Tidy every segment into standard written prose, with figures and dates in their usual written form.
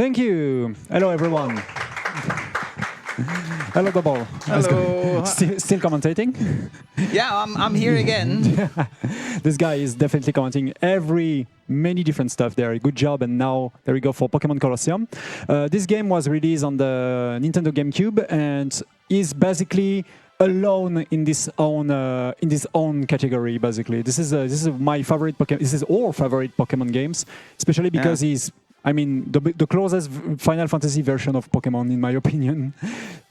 Thank you. Hello, everyone. Hello, Double. Hello. Still commentating? Yeah, I'm here again. This guy is definitely commenting many different stuff there. Good job. And now there we go for Pokémon Colosseum. This game was released on the Nintendo GameCube and is basically alone in this own category. Basically, this is my favorite Pokemon. This is all favorite Pokemon games, especially because he's. I mean, the closest Final Fantasy version of Pokemon, in my opinion.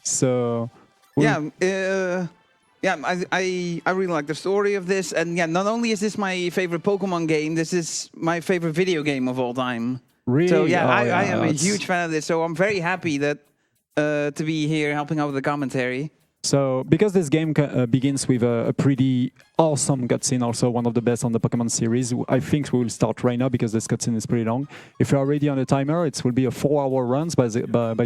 So, I really like the story of this, and yeah, not only is this my favorite Pokemon game, this is my favorite video game of all time. Really? So yeah, I am a huge fan of this. So I'm very happy that to be here helping out with the commentary. So, because this game begins with a pretty awesome cutscene, also one of the best on the Pokemon series, I think we will start right now because this cutscene is pretty long. If you are ready on the timer, it will be a 4-hour run, by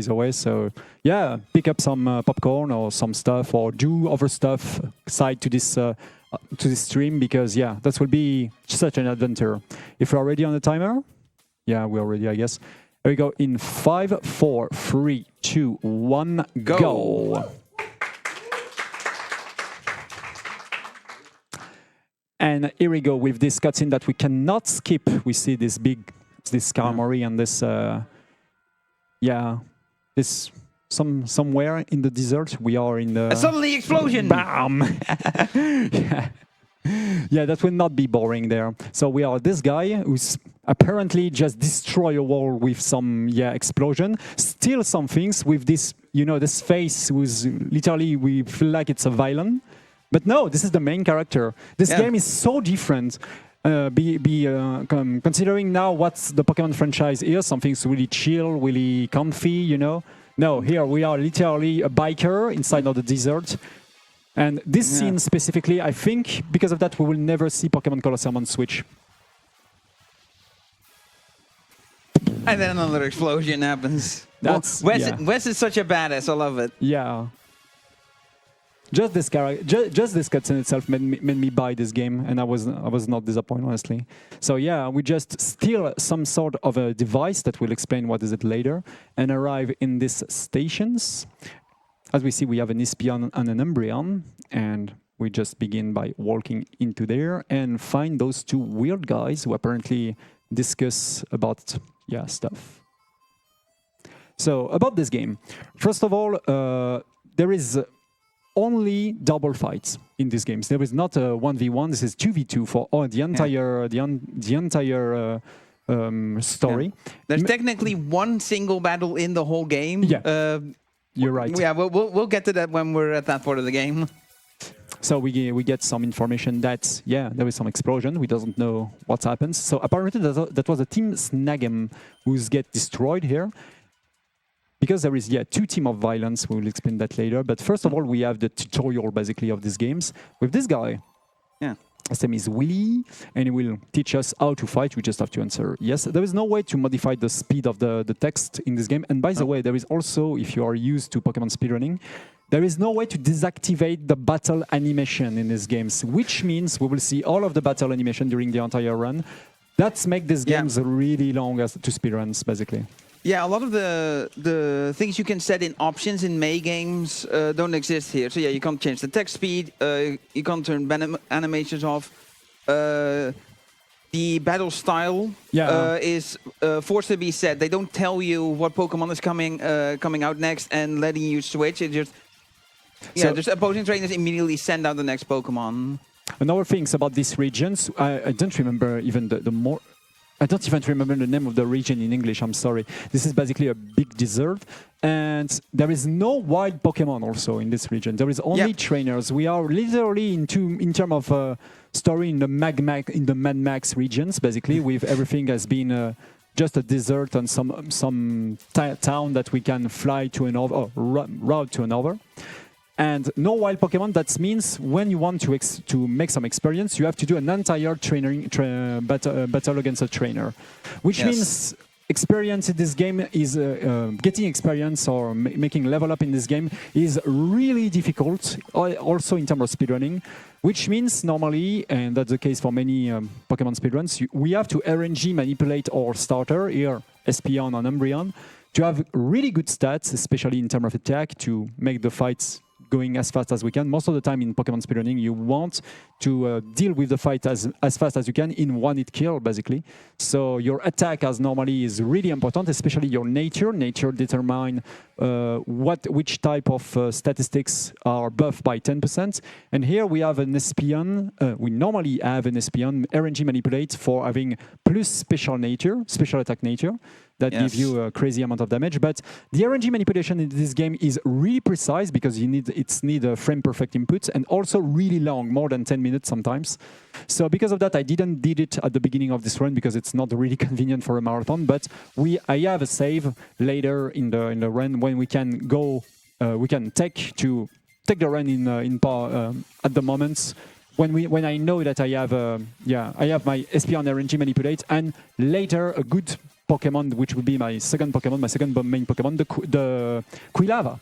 the way. So, yeah, pick up some popcorn or some stuff, or do other stuff side to this stream, because yeah, that will be such an adventure. If you are ready on the timer, yeah, we are ready, I guess. Here we go in 5, 4, 3, 2, 1, go. And here we go with this cutscene that we cannot skip. We see this Skarmory and this, this somewhere in the desert. We are in the... Suddenly explosion! Bam! Yeah, that will not be boring there. So we are this guy who's apparently just destroy a wall with some explosion. Steal some things with this, this face who's literally, we feel like it's a villain. But no, this is the main character. This game is so different. Considering now what's the Pokemon franchise is, something's really chill, really comfy, No, here we are literally a biker inside of the desert. And this scene specifically, I think, because of that, we will never see Pokemon Colosseum on Switch. And then another explosion happens. Wes is such a badass. I love it. Yeah. Just this cutscene itself made me buy this game, and I was not disappointed, honestly. So yeah, we just steal some sort of a device that will explain what is it later, and arrive in these stations. As we see, we have an Espion and an Umbreon, and we just begin by walking into there and find those two weird guys who apparently discuss about stuff. So about this game, first of all, there is only double fights in these games. There is not a 1v1. This is 2v2 for the entire story. Yeah. There's technically one single battle in the whole game. Yeah, you're right. Yeah, we'll get to that when we're at that part of the game. So we get some information that there is some explosion. We doesn't know what happens. So apparently that was a Team Snagem who's get destroyed here. Because there is, two teams of violence, we will explain that later. But first of all, we have the tutorial, basically, of these games with this guy. Yeah. His name is Willy, and he will teach us how to fight. We just have to answer yes. There is no way to modify the speed of the text in this game. And by the way, there is also, if you are used to Pokemon speedrunning, there is no way to deactivate the battle animation in these games, which means we will see all of the battle animation during the entire run. That's make these games really long to speedruns, basically. Yeah, a lot of the things you can set in options in May games don't exist here. So yeah, you can't change the text speed, you can't turn animations off. The battle style is forced to be set. They don't tell you what Pokemon is coming out next and letting you switch. It just just opposing trainers immediately send out the next Pokemon. Another things about these regions, I don't remember even I don't even remember the name of the region in English, I'm sorry. This is basically a big desert, and there is no wild Pokemon also in this region. There is only trainers. We are literally in terms of story in the Mad Max regions, basically, with everything has been just a desert and some town that we can fly to another, or route to another. And no wild Pokemon. That means when you want to make some experience, you have to do an entire battle against a trainer, which means experience in this game is getting experience or making level up in this game is really difficult. Also in terms of speedrunning, which means normally, and that's the case for many Pokemon speedruns, we have to RNG manipulate our starter here. Espeon and Umbreon, to have really good stats, especially in terms of attack, to make the fights going as fast as we can. Most of the time in Pokemon speedrunning, you want to deal with the fight as fast as you can in one hit kill, basically. So your attack, as normally, is really important, especially your nature. Nature determine which type of statistics are buffed by 10%. And here we have an Espeon. We normally have an Espeon RNG manipulate for having plus special nature, special attack nature. That gives you a crazy amount of damage. But the RNG manipulation in this game is really precise because it needs a frame perfect input and also really long, more than 10 minutes sometimes. So because of that, I didn't did it at the beginning of this run because it's not really convenient for a marathon. But I have a save later in the run when we can go, we can take the run at the moments when I know that I have my Espeon RNG manipulate, and later a good Pokemon, which would be my second main Pokemon, the Quilava.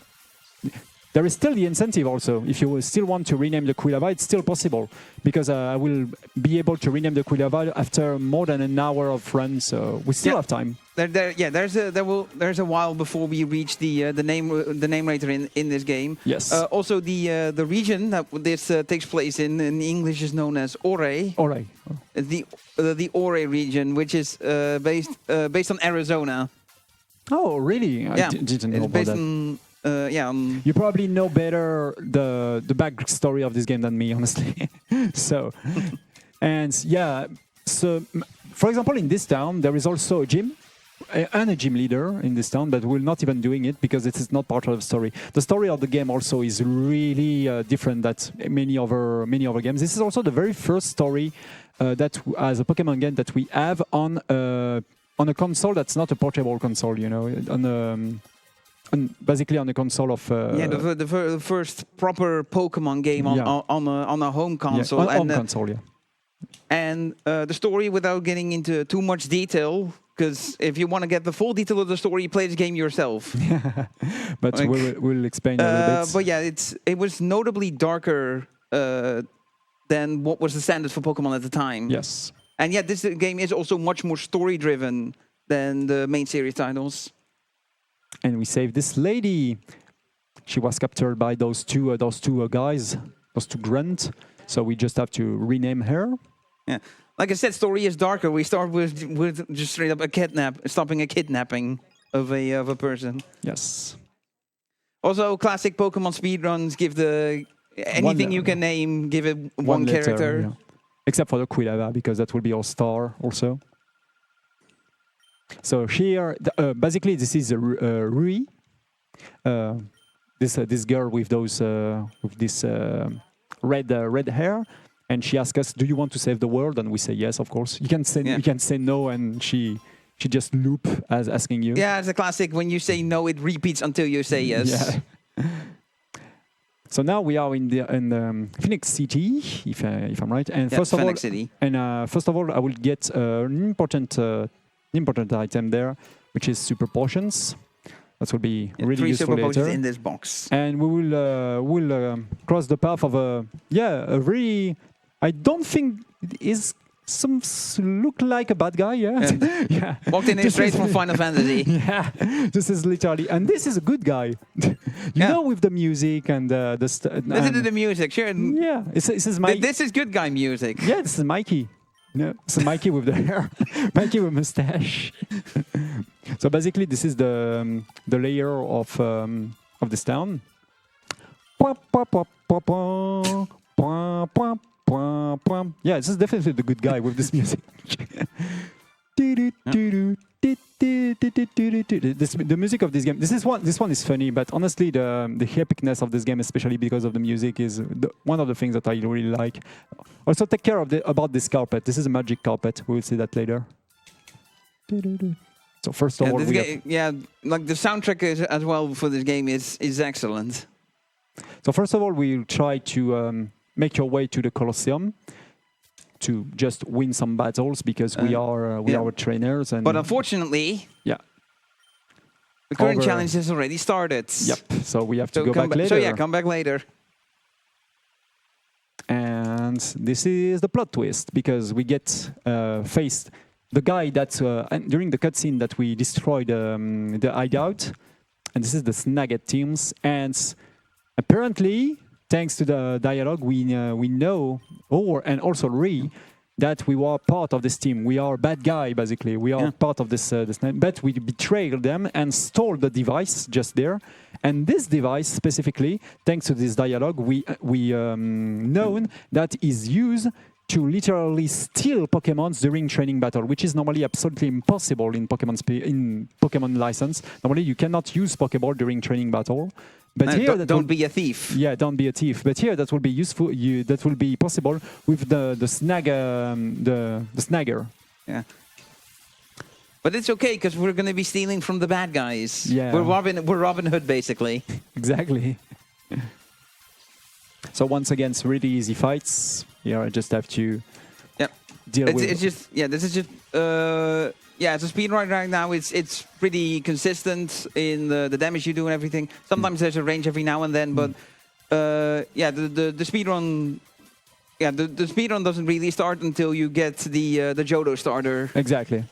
There is still the incentive also. If you still want to rename the Quilava, it's still possible, because I will be able to rename the Quilava after more than an hour of run, so we still have time. There's a while before we reach the name rater in this game. Yes. Also, the region that this takes place in English is known as Ore. Ore. The Ore region, which is based on Arizona. Oh, really? I didn't know about that. You probably know better the backstory of this game than me, honestly. So, so for example, in this town there is also a gym and a gym leader in this town, but we're not even doing it because it is not part of the story. The story of the game also is really different than many other games. This is also the very first story that as a Pokemon game that we have on a console that's not a portable console, you know, basically on a console of the first proper Pokemon game on a home console. And the story, without getting into too much detail, because if you want to get the full detail of the story, you play this game yourself. But we'll explain a little bit. But yeah, it was notably darker than what was the standard for Pokemon at the time. Yes. And yeah, this game is also much more story-driven than the main series titles. And we saved this lady. She was captured by those two guys, those two grunts. So we just have to rename her. Yeah, like I said, story is darker. We start with just straight up stopping a kidnapping of a person. Yes. Also, classic Pokemon speedruns give anything you can name, give it one character. Yeah. Except for the Quilava, because that will be our star also. So here, basically, this is Rui, this girl with this red hair, and she asks us, "Do you want to save the world?" And we say yes, of course. You can say no, and she just loop as asking you. Yeah, it's a classic. When you say no, it repeats until you say yes. Yeah. So now we are in Phoenix City, if I'm right. And first of all, I will get an important item there, which is super potions. That will be really useful later. 3 super potions in this box. And we will cross the path of a very, I don't think is look like a bad guy. Yeah. Walked in straight from Final Fantasy. Yeah, this is literally, and this is a good guy. you know, with the music and Listen to the music, sure. Yeah, this is Mikey. This is good guy music. Yeah, this is Mikey. No, it's Mikey with the hair, Mikey with mustache. So basically, this is the layer of this town. Yeah, this is definitely the good guy with this music. The music of this game. This one is funny, but honestly, the epicness of this game, especially because of the music, is one of the things that I really like. Also, take care about this carpet. This is a magic carpet. We will see that later. So first of all, like the soundtrack as well for this game is excellent. So first of all, we'll try to make your way to the Colosseum to just win some battles, because we are trainers. But unfortunately, the current challenge has already started. Yep. So we have to go back later. So yeah, come back later. And this is the plot twist, because we get faced the guy that during the cutscene that we destroyed the hideout, and this is the Snagget teams, and apparently, thanks to the dialogue, we know, and also that we were part of this team. We are bad guy, basically. We are part of this, but we betrayed them and stole the device just there. And this device, specifically, thanks to this dialogue, we known that is used to literally steal Pokemons during training battle, which is normally absolutely impossible in Pokemon license. Normally, you cannot use Pokeball during training battle. But no, here, don't be a thief. Yeah, don't be a thief. But here, that will be useful. That will be possible with the snagger. Yeah. But it's okay because we're going to be stealing from the bad guys. Yeah. We're Robin Hood, basically. Exactly. So once again, it's really easy fights. Here, I just have to deal with. It's just this is just it's a speedrun right now. It's pretty consistent in the damage you do and everything. Sometimes there's a range every now and then, but the speedrun. Yeah, the speedrun doesn't really start until you get the Johto starter. Exactly.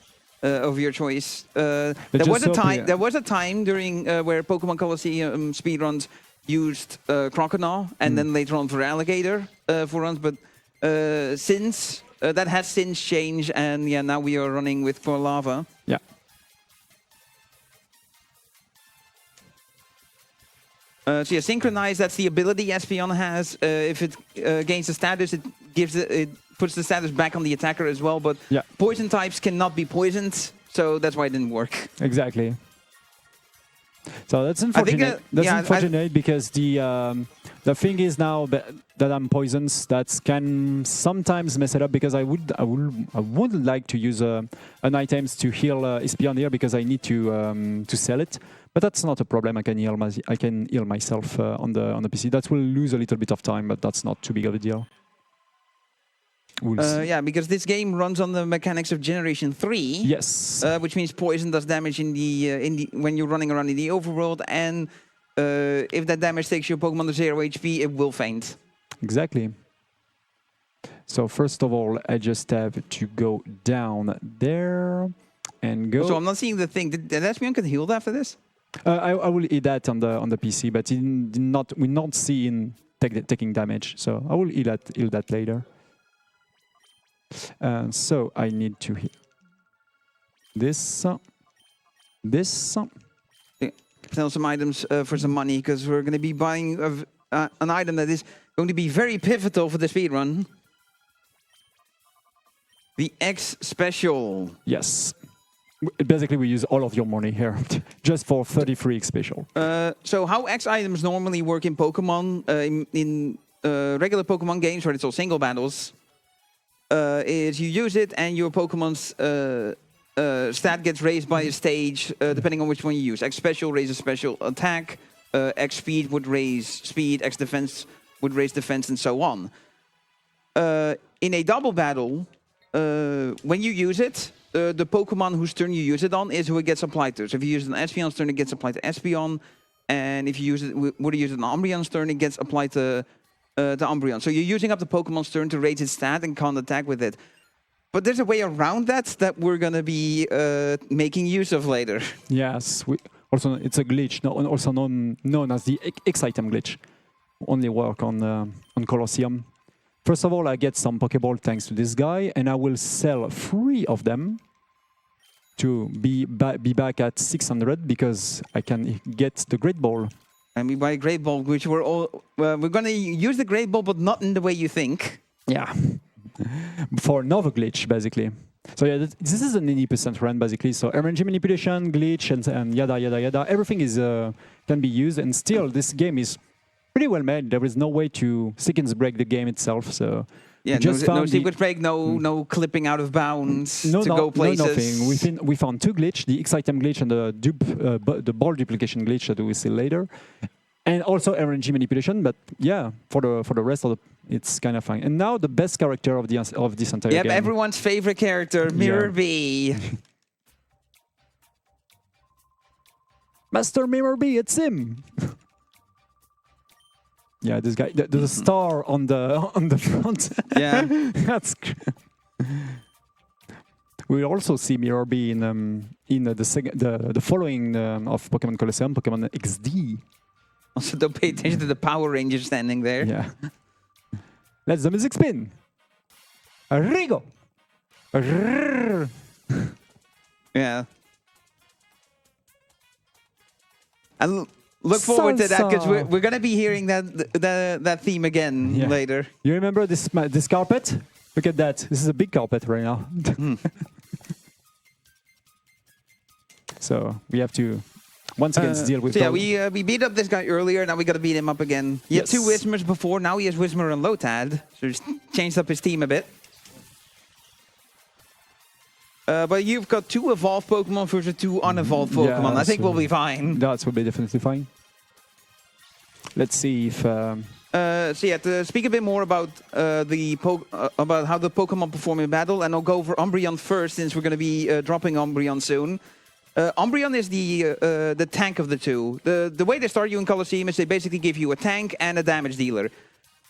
Of your choice. There was a time during where Pokemon Colosseum speedruns used Crocodile and then later on for Alligator for runs, but since that has since changed, and now we are running with for Lava. Yeah. Synchronize, that's the ability Espeon has. If it gains a status, it puts the status back on the attacker as well, but poison types cannot be poisoned, so that's why it didn't work. Exactly. So that's unfortunate. Unfortunate because the thing is now that I'm poisoned, that can sometimes mess it up, because I would like to use an items to heal Espeon here, because I need to sell it. But that's not a problem. I can heal myself on the PC. That will lose a little bit of time, but that's not too big of a deal. Because this game runs on the mechanics of Generation 3. Yes. Which means poison does damage in the when you're running around in the overworld, and if that damage takes your Pokemon to 0 HP, it will faint. Exactly. So first of all, I just have to go down there and go. So I'm not seeing the thing. Did Espeon get healed after this? I will eat that on the PC, but we not see in taking damage. So I will heal that later. So I need to hit this. Sell some items for some money, because we're going to be buying an item that is going to be very pivotal for the speedrun. The X Special. Yes. Basically, we use all of your money here just for 33 X Special. So how X items normally work in Pokemon, in regular Pokemon games where it's all single battles, is you use it and your Pokemon's stat gets raised by a stage, depending on which one you use. X Special raises special attack, X Speed would raise speed, X Defense would raise defense, and so on. In a double battle, when you use it, the Pokemon whose turn you use it on is who it gets applied to. So if you use it on Espeon's turn, it gets applied to Espeon, and if you use it on Umbreon's turn, it gets applied to Umbreon. So you're using up the Pokemon's turn to raise its stat and can't attack with it. But there's a way around that we're going to be making use of later. Yes. Also, it's a glitch, also known as the X-Item glitch. Only work on Colosseum. First of all, I get some Pokeball thanks to this guy, and I will sell 3 of them to be back at 600, because I can get the Great Ball. And we buy a Great Ball, which we're going to use the Great Ball, but not in the way you think. Yeah. For another glitch, basically. So yeah, this is an 80% run, basically. So RNG manipulation, glitch, and yada, yada, yada. Everything is can be used, and still, this game is pretty well made. There is no way to sequence break the game itself. So yeah, no sequence break, no clipping out of bounds to go places. No, nothing. We found 2 glitch: the X-Item glitch and the ball duplication glitch that we will see later, and also RNG manipulation. But yeah, for the rest of it's kind of fun. And now the best character of this entire game. Yep, everyone's favorite character, Mirror B. Master Mirror B, it's him. Yeah, this guy. There's a star on the front. Yeah, That's. We will also see Mirror B in the following of Pokemon Colosseum, Pokemon XD. Also, don't pay attention to the Power Ranger standing there. Yeah. Let's the music spin. Rigo. Yeah. I look forward to that because we're gonna be hearing that theme again later. You remember this carpet? Look at that. This is a big carpet right now. So we have to once again deal with. So yeah, we beat up this guy earlier. Now we got to beat him up again. He had 2 Whismers before. Now he has Whismer and Lotad. So he's changed up his team a bit. But you've got 2 evolved Pokemon versus 2 unevolved Pokemon. I think we'll be fine. That will be definitely fine. Let's see if. So yeah, to speak a bit more about about how the Pokemon perform in battle, and I'll go over Umbreon first since we're going to be dropping Umbreon soon. Umbreon is the tank of the 2. The way they start you in Colosseum is they basically give you a tank and a damage dealer.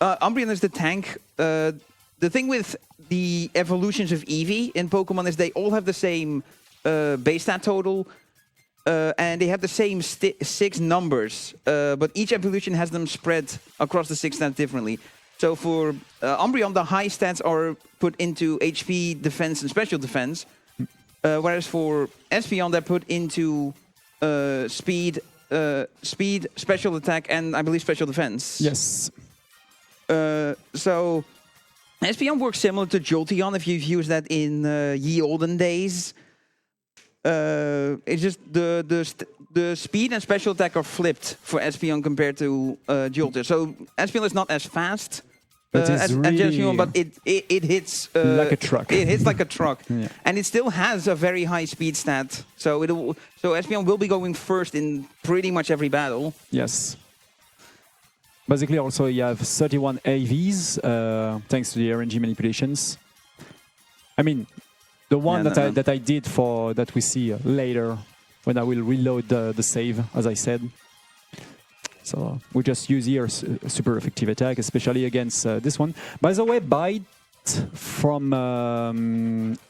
Umbreon is the tank. The thing with the evolutions of Eevee in Pokemon is they all have the same base stat total, and they have the same 6 numbers, but each evolution has them spread across the 6 stats differently. So for Umbreon, the high stats are put into HP, defense, and special defense, whereas for Espeon, they're put into speed, special attack, and I believe special defense. Yes. So Espeon works similar to Jolteon if you've used that in ye olden days. It's just the speed and special attack are flipped for Espeon compared to Jolteon. So Espeon is not as fast as Jolteon, but it hits like a truck. It hits like a truck, and it still has a very high speed stat. So Espeon will be going first in pretty much every battle. Yes. Basically, also you have 31 AVs thanks to the RNG manipulations. I mean, the one that I did that we see later when I will reload the save, as I said. So we just use here a super effective attack, especially against this one. By the way, Bite from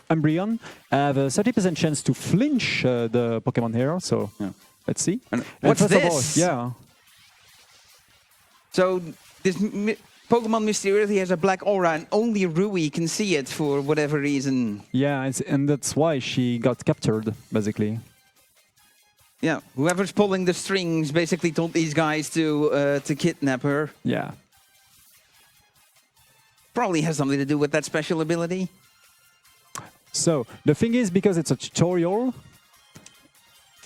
Umbreon have a 30% chance to flinch the Pokemon here. So let's see. And what's this? Yeah. So this Pokemon mysteriously has a black aura, and only Rui can see it for whatever reason. Yeah, and that's why she got captured, basically. Yeah, whoever's pulling the strings basically told these guys to kidnap her. Yeah. Probably has something to do with that special ability. So the thing is, because it's a tutorial,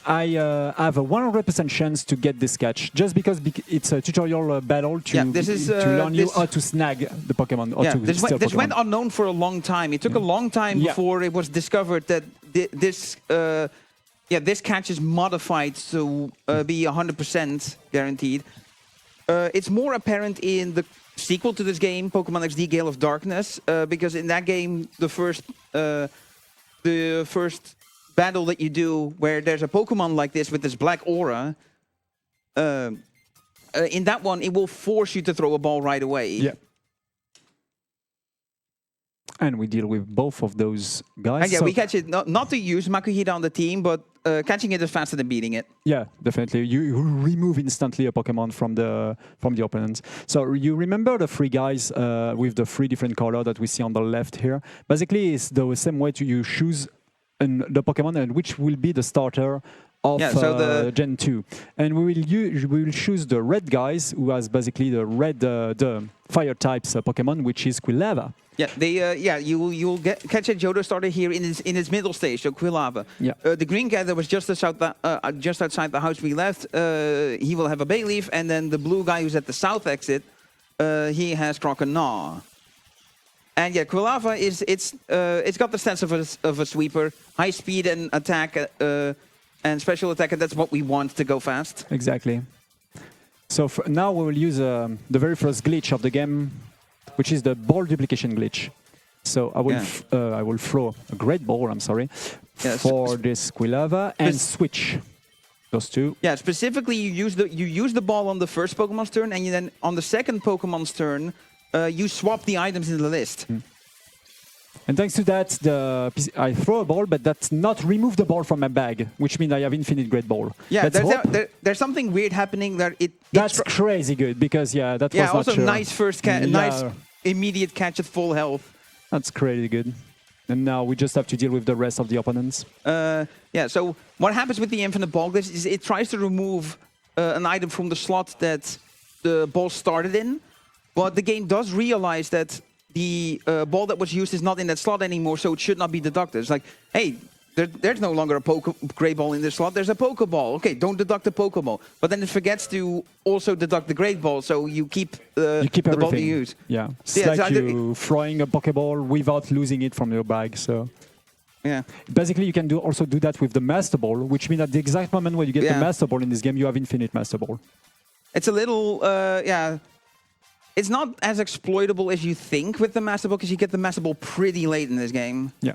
I have a 100% chance to get this catch, just because it's a tutorial battle to learn you how to snag the Pokemon. Or to this went unknown for a long time. It took a long time before it was discovered that this catch is modified to be 100% guaranteed. It's more apparent in the sequel to this game, Pokemon XD Gale of Darkness, because in that game, the first battle that you do where there's a Pokemon like this with this black aura, in that one, it will force you to throw a ball right away. Yeah. And we deal with both of those guys. And yeah, we catch it, not to use Makuhita on the team, but catching it is faster than beating it. Yeah, definitely. You remove instantly a Pokemon from the opponent. So you remember the 3 guys with the 3 different colors that we see on the left here? Basically, it's the same way you choose the Pokemon and which will be the starter of Gen 2. And we will choose the red guys, who has basically the red the fire types Pokemon, which is Quilava. Yeah, you'll catch a Johto starter here in its middle stage, so Quilava. Yeah. The green guy that was just outside the house we left, he will have a Bayleaf, and then the blue guy who's at the south exit, he has Croconaw. And yeah, Quilava it's got the stance of a sweeper, high speed and attack and special attack, and that's what we want to go fast. Exactly. So now we will use the very first glitch of the game, which is the ball duplication glitch. So I will throw a great ball, for this Quilava and switch those 2. Yeah, specifically you use the ball on the first Pokemon's turn, and then on the second Pokemon's turn, you swap the items in the list. And thanks to that, I throw a ball, but that's not remove the ball from my bag, which means I have infinite great ball. Yeah, there's something weird happening there. That's crazy good because that was not also sure. nice first catch, nice immediate catch at full health. That's crazy good. And now we just have to deal with the rest of the opponents. Yeah. So what happens with the infinite ball glitch is it tries to remove an item from the slot that the ball started in, but the game does realize that the ball that was used is not in that slot anymore, so it should not be deducted. It's like, hey, there's no longer a gray ball in this slot. There's a Pokeball. Okay, don't deduct the Pokeball. But then it forgets to also deduct the great ball, so you keep the ball you use. Yeah, it's like you throwing a Pokeball without losing it from your bag. So yeah, basically you can also do that with the Master Ball, which means at the exact moment when you get the Master Ball in this game, you have infinite Master Ball. It's a little It's not as exploitable as you think with the Master Ball, because you get the Master Ball pretty late in this game. Yeah.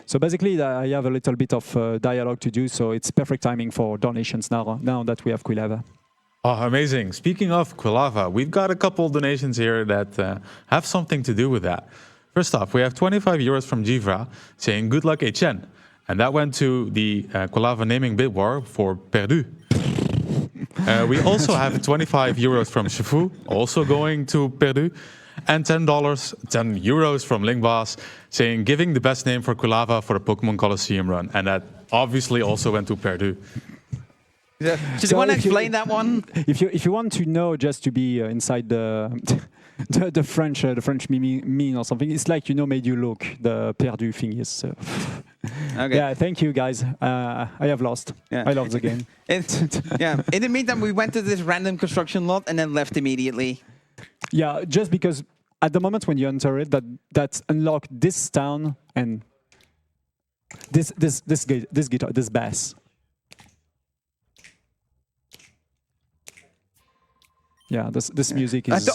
So basically, I have a little bit of dialogue to do, so it's perfect timing for donations now that we have Quilava. Oh, amazing. Speaking of Quilava, we've got a couple donations here that have something to do with that. First off, we have 25 euros from Jivra saying, good luck, AEtienne. And that went to the Quilava naming bid war for Perdu. We also have 25 euros from Shifu, also going to Perdu, and $10, 10 euros from Linkboss, saying giving the best name for Quilava for the Pokemon Colosseum run, and that obviously also went to Perdu. Yeah. Do you want to explain that one? If you want to know, just to be inside the French meme or something, it's like made you look the Perdu thing is. Okay. Yeah, thank you guys. I have lost. Yeah. I love the game. Yeah. In the meantime, we went to this random construction lot and then left immediately. Yeah, just because at the moment when you enter it, that unlocked this town and this guitar, this bass. Yeah, this music is.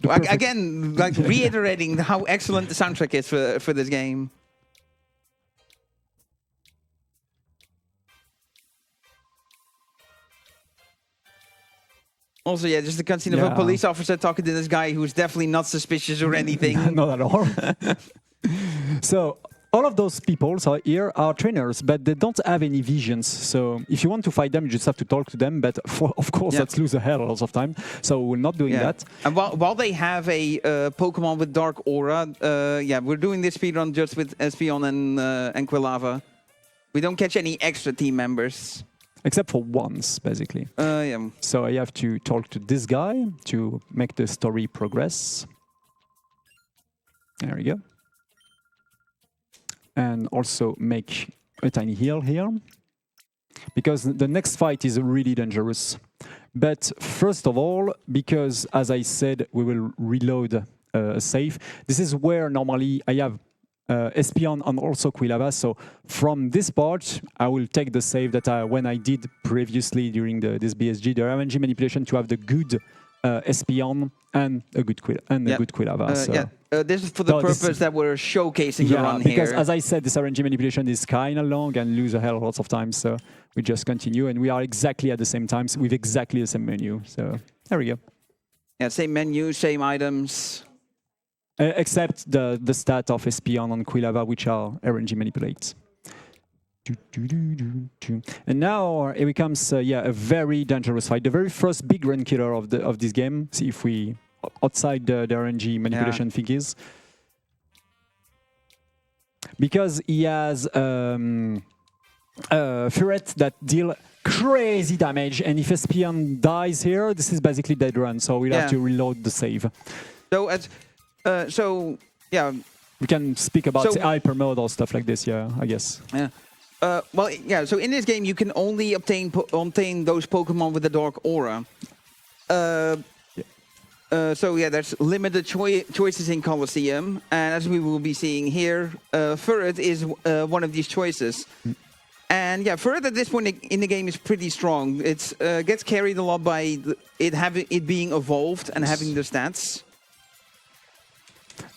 Again, like reiterating how excellent the soundtrack is for this game. Also, yeah, just the cutscene of a police officer talking to this guy who's definitely not suspicious or anything. Not at all. So all of those people here are trainers, but they don't have any visions. So if you want to fight them, you just have to talk to them. But of course, that's lose a hell lots of time. So we're not doing that. And while they have a Pokemon with Dark Aura, we're doing this speedrun just with Espeon and Quilava. We don't catch any extra team members. Except for once, basically. So I have to talk to this guy to make the story progress. There we go. And also make a tiny heal here. Because the next fight is really dangerous. But first of all, because as I said, we will reload a save. This is where normally I have Espeon and also Quilava. So from this part, I will take the save that when I did previously during this BSG, the RNG manipulation to have the good Espeon and a good Quilava. This is for the purpose that we're showcasing around here. Because as I said, this RNG manipulation is kind of long and lose a hell lots of time. So we just continue, and we are exactly at the same time with exactly the same menu. So there we go. Yeah, same menu, same items. Except the stat of Espeon and Quilava, which are RNG manipulates. And now here comes a very dangerous fight. The very first big run killer of this game. See if we outside the RNG manipulation figures. Because he has Ferret that deal crazy damage, and if Espeon dies here, this is basically dead run. So we'll have to reload the save. So we can speak about hyper mode or stuff like this. Yeah, I guess. Yeah. So in this game you can only obtain those Pokemon with the Dark Aura. There's limited choices in Colosseum, and as we will be seeing here, Ferret is one of these choices. And Ferret at this point in the game is pretty strong. It gets carried a lot by it being evolved and having the stats.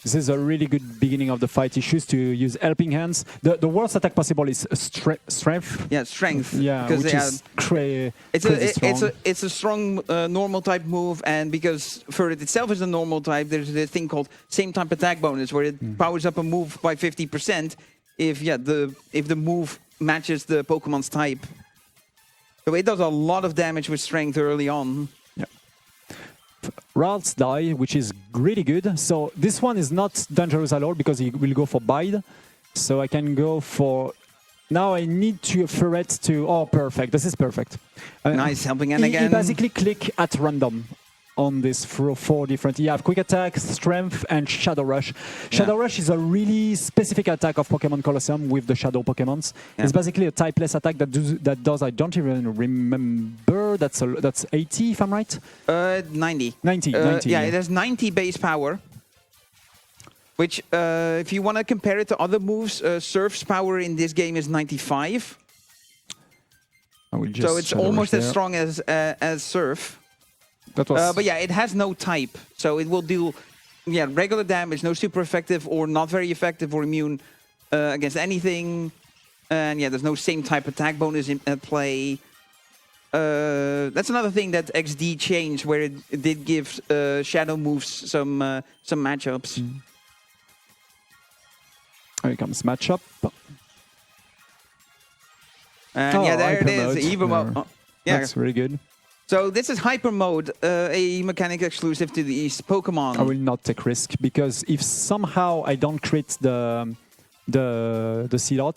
This is a really good beginning of the fight. He chooses to use helping hands. The worst attack possible is strength. Yeah, strength. Yeah, because which is crazy strong. It's a strong normal type move, and because for it itself is a normal type, there's this thing called same type attack bonus, where it powers up a move by 50% if the move matches the Pokemon's type. So it does a lot of damage with strength early on. Ralts die, which is really good. So this one is not dangerous at all because he will go for bide. So I can go for... Now I need to ferret to... Oh, perfect. This is perfect. Nice helping hand again. He basically click at random on this four different... You have quick attack, strength, and shadow rush. Shadow rush is a really specific attack of Pokemon Colosseum with the shadow Pokemons. It's basically a typeless attack that does, I don't even remember, that's 80 if I'm right? 90. 90. Yeah, it has 90 base power. Which, if you want to compare it to other moves, Surf's power in this game is 95. So it's almost as strong as Surf. But yeah, it has no type, so it will deal regular damage, no super effective or not very effective or immune against anything. And yeah, there's no same type attack bonus at play. That's another thing that XD changed, where it did give shadow moves some matchups. Here comes matchup. And yeah, there it is. Evo mode. Yeah, that's really good. So this is Hyper Mode, a mechanic exclusive to these Pokemon. I will not take risk, because if somehow I don't crit the Sealot,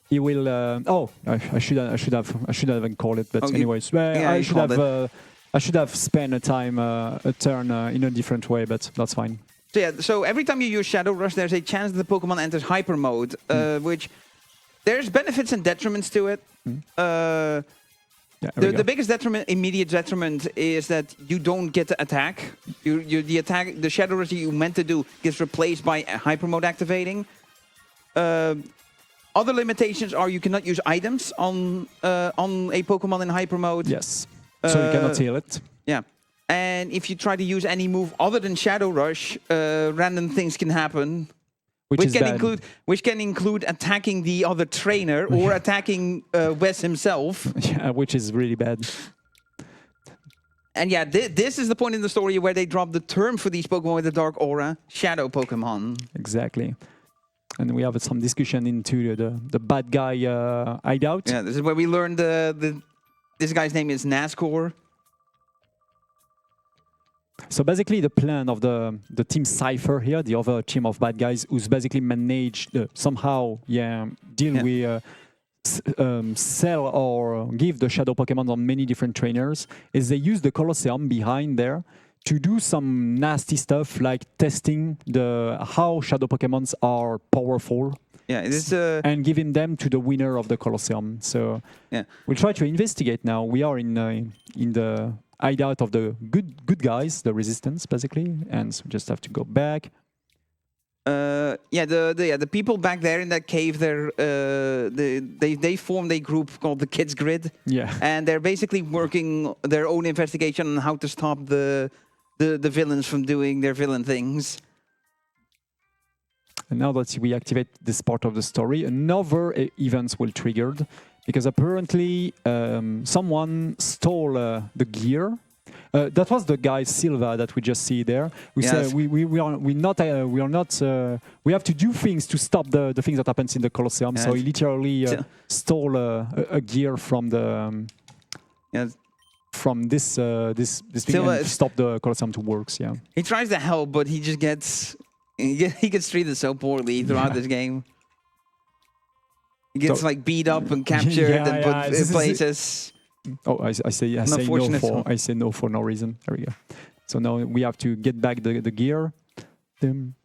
he will. I should have called it, but anyways, I should have spent a turn in a different way, but that's fine. So yeah, so every time you use Shadow Rush, there's a chance that the Pokemon enters Hyper Mode, which there's benefits and detriments to it. The biggest immediate detriment is that you don't get to attack. The Shadow Rush that you meant to do gets replaced by Hyper Mode activating. Other limitations are you cannot use items on a Pokemon in Hyper Mode. Yes, so you cannot heal it. Yeah, and if you try to use any move other than Shadow Rush, random things can happen. Which can include attacking the other trainer or attacking Wes himself. Yeah, which is really bad. And yeah, this is the point in the story where they drop the term for these Pokemon with the Dark Aura, Shadow Pokemon. Exactly. And we have some discussion into the bad guy hideout. Yeah, this is where we learned this guy's name is Nazgul. So basically the plan of the team Cypher here, the other team of bad guys who's basically managed somehow deal with sell or give the shadow Pokemon on many different trainers, is they use the Colosseum behind there to do some nasty stuff like testing how shadow Pokemons are powerful. Yeah, and giving them to the winner of the Colosseum. So we'll try to investigate now. We are in the hideout of the good guys, the resistance, basically, and so we just have to go back. The people back there in that cave, they formed a group called the Kids Grid. Yeah, and they're basically working their own investigation on how to stop the villains from doing their villain things. And now that we activate this part of the story, another events will trigger. Because apparently someone stole the gear. That was the guy Silva that we just see there. We say we have to do things to stop the things that happens in the Colosseum. So he literally stole a gear from the this thing and stop the Colosseum to work. Yeah. He tries to help, but he just gets treated so poorly throughout this game. He gets like beat up and captured and put in places. I say no for no reason. There we go. So now we have to get back the gear. You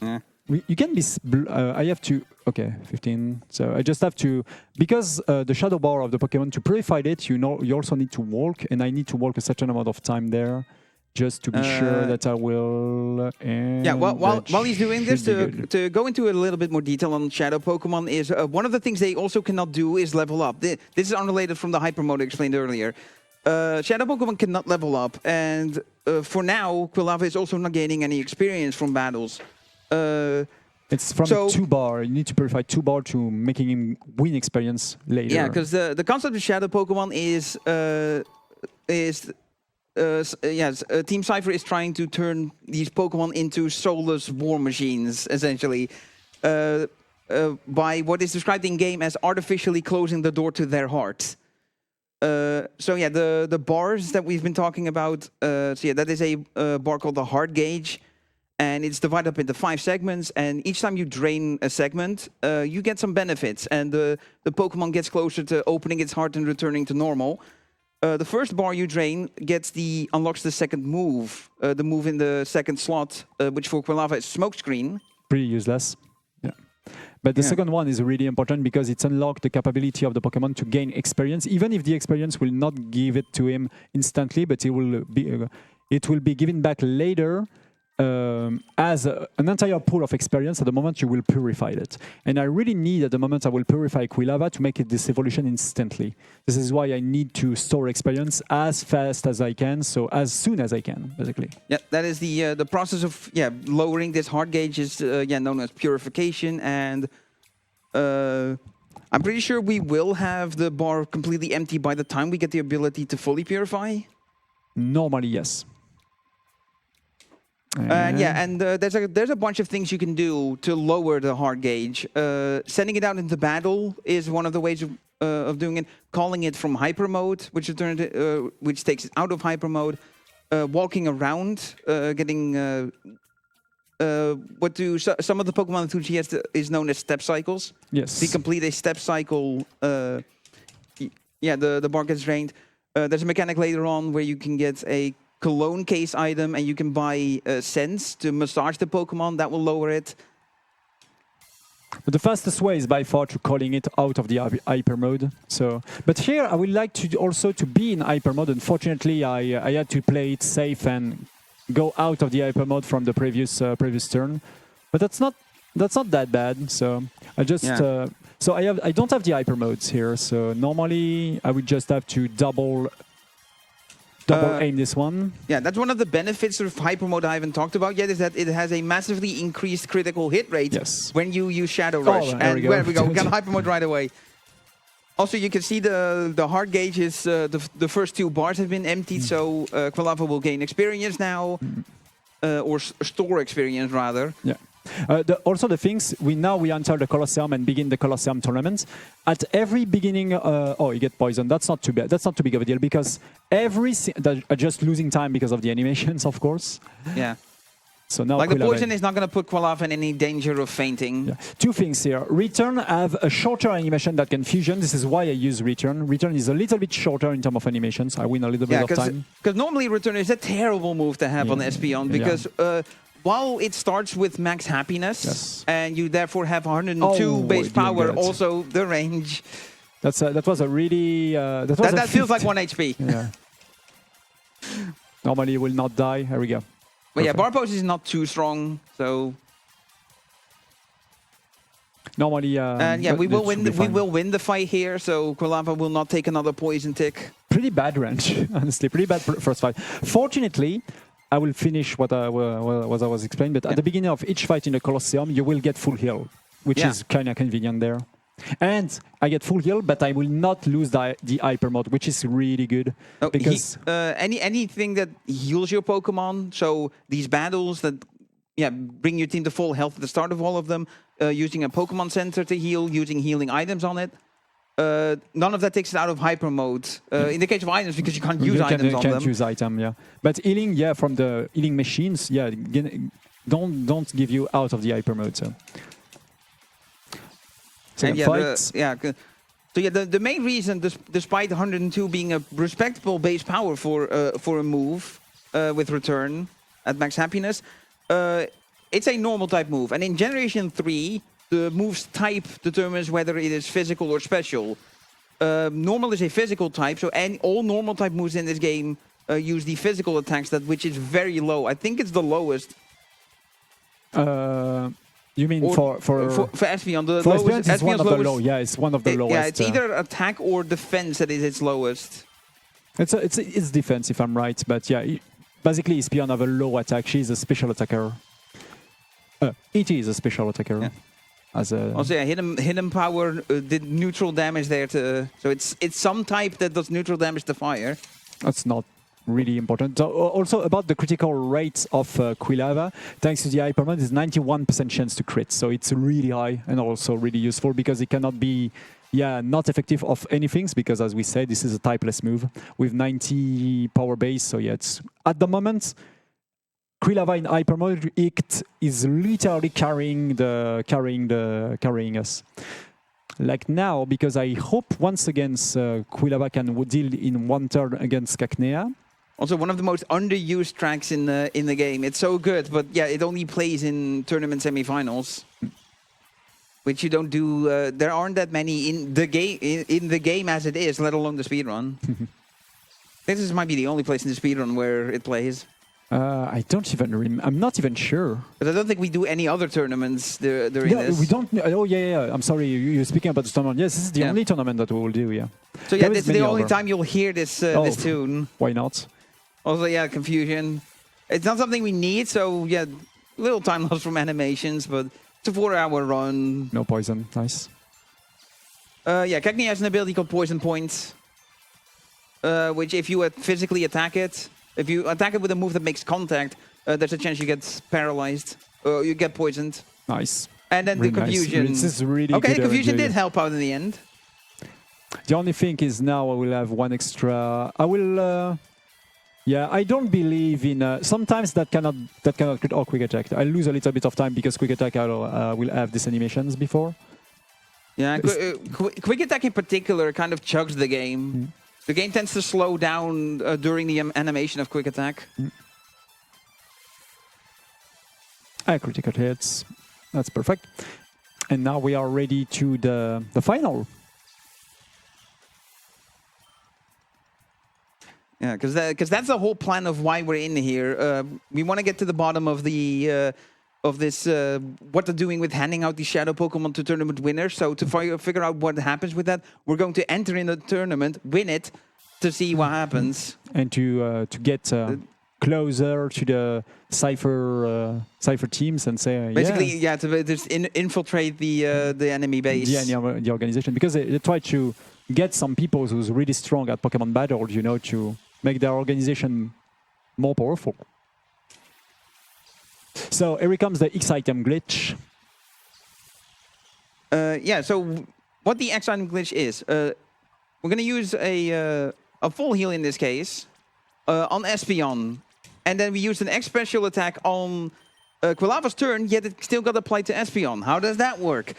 can be. I have to. Okay, 15. So I just have to, because the shadow bar of the Pokemon, to purify it, you also need to walk, and I need to walk a certain amount of time there. Just to be sure that I will... while he's doing this, to go into a little bit more detail on Shadow Pokemon, is one of the things they also cannot do is level up. This is unrelated from the Hyper Mode explained earlier. Shadow Pokemon cannot level up, and for now, Quilava is also not gaining any experience from battles. It's from 2 bar. You need to purify 2 bar to making him win experience later. Yeah, because the concept of Shadow Pokemon Team Cypher is trying to turn these Pokemon into soulless war machines, essentially, by what is described in game as artificially closing the door to their heart. So yeah, the bars that we've been talking about. So yeah, that is a bar called the heart gauge. And it's divided up into 5 segments, and each time you drain a segment, you get some benefits, and the Pokemon gets closer to opening its heart and returning to normal. The first bar you drain unlocks the second move, the move in the second slot, which for Quilava is Smokescreen. Pretty useless. Yeah. But the second one is really important because it's unlocked the capability of the Pokemon to gain experience, even if the experience will not give it to him instantly, but it will be given back later. As an entire pool of experience at the moment you will purify it. And I really need at the moment I will purify Quilava to make it this evolution instantly. This is why I need to store experience as fast as I can, so as soon as I can, basically. Yeah, that is the process of lowering this heart gauge is known as purification, and I'm pretty sure we will have the bar completely empty by the time we get the ability to fully purify. Normally, yes. And there's a bunch of things you can do to lower the heart gauge. Sending it out into battle is one of the ways of doing it. Calling it from hyper mode, which takes it out of hyper mode. Walking around, getting some of the Pokemon enthusiasts is known as step cycles. Yes. If you complete a step cycle, the bar gets drained. There's a mechanic later on where you can get a cologne case item, and you can buy scents to massage the Pokemon. That will lower it. But the fastest way is by far to calling it out of the hyper mode. So, but here I would like to also to be in hyper mode. Unfortunately, I had to play it safe and go out of the hyper mode from the previous turn. But that's not that bad. So I just I don't have the hyper modes here. So normally I would just have to double aim this one. Yeah, that's one of the benefits of hyper mode I haven't talked about yet, is that it has a massively increased critical hit rate when you use Shadow Rush. There we go. We got hyper mode right away. Also, you can see the heart gauge is the first 2 bars have been emptied, so Quilava will gain experience now, or store experience rather. Yeah. Also the things, we enter the Colosseum and begin the Colosseum tournament. At every beginning, you get poisoned. That's not too bad. That's not too big of a deal because just losing time because of the animations, of course. Yeah. So now the poison is not going to put Quilava in any danger of fainting. Yeah. 2 things here. Return have a shorter animation that can fusion. This is why I use Return. Return is a little bit shorter in terms of animations. I win a little bit of time. Because normally Return is a terrible move to have on Espeon because while it starts with max happiness and you therefore have 102 base power, also the range. That was a really... that feels like 1 HP. Yeah. Normally you will not die. Here we go. But yeah, bar pose is not too strong, so... Normally, we will win. We will win the fight here. So Quilava will not take another poison tick. Pretty bad range, honestly. Pretty bad first fight. Fortunately, I will finish what I was explaining. But at the beginning of each fight in the Colosseum, you will get full heal, which is kind of convenient there. And I get full heal, but I will not lose the hyper mode, which is really good. Because anything that heals your Pokemon, so these battles that bring your team to full health at the start of all of them, using a Pokemon Center to heal, using healing items on it, none of that takes it out of hyper mode. In the case of items, because you can't use items on them. You can't use item, But healing, from the healing machines, don't give you out of the hyper mode. So. So the main reason, despite 102 being a respectable base power for a move with Return at max happiness, it's a normal type move. And in Generation 3, the move's type determines whether it is physical or special. Normal is a physical type, so all normal type moves in this game use the physical attacks, which is very low. I think it's the lowest. You mean for Espeon? The for lowest, Espeon is one of the low. Yeah, it's one of the lowest. Yeah, it's either attack or defense that is its lowest. It's defense if I'm right, but basically Espeon have a low attack. She's a special attacker. It is a special attacker. Yeah. As a Also, yeah, hidden power did neutral damage there. So it's some type that does neutral damage to fire. That's not really important. So, also about the critical rate of Quilava, thanks to the Hypermod, is 91% chance to crit. So it's really high and also really useful because it cannot be, not effective of anything because, as we said, this is a typeless move with 90 power base. So yeah, it's at the moment. Quilava in Hypermode is literally carrying us. Like now, because I hope once again Quilava can deal in one turn against Cacnea. Also, one of the most underused tracks in the game. It's so good, but yeah, it only plays in tournament semifinals, which you don't do. There aren't that many in the game as it is, let alone the speedrun. This might be the only place in the speedrun where it plays. I don't even I'm not even sure. But I don't think we do any other tournaments during this. We don't. Oh, yeah. I'm sorry. You're speaking about the tournament. Yes, this is the only tournament that we will do, yeah. So, yeah, this is the only time you'll hear this tune. Why not? Also, yeah, confusion. It's not something we need, so, yeah, little time loss from animations, but it's a 4-hour run. No poison. Nice. Yeah, Cacnea has an ability called Poison Point, which if you physically attack it, if you attack it with a move that makes contact, there's a chance you get paralyzed, or you get poisoned. Nice. And then really the confusion. Nice. This is really okay, good. the confusion did help out in the end. The only thing is now I will have one extra. I will. Yeah, I don't believe in. Sometimes that cannot crit or quick attack. I lose a little bit of time because quick attack will have these animations before. Yeah, quick attack in particular kind of chugs the game. The game tends to slow down during the animation of quick attack. Critical hits. That's perfect. And now we are ready to the final. Yeah, because that's the whole plan of why we're in here. We want to get to the bottom of the what they're doing with handing out these shadow Pokemon to tournament winners. So to figure out what happens with that, we're going to enter in the tournament, win it, to see what happens, and to get closer to the Cypher teams and say basically, to just infiltrate the enemy base, the organization, because they try to get some people who's really strong at Pokemon battle, to make their organization more powerful. So here comes the X item glitch. So what the X item glitch is, we're going to use a full heal in this case on Espeon, and then we use an X special attack on Quilava's turn, yet it still got applied to Espeon. How does that work?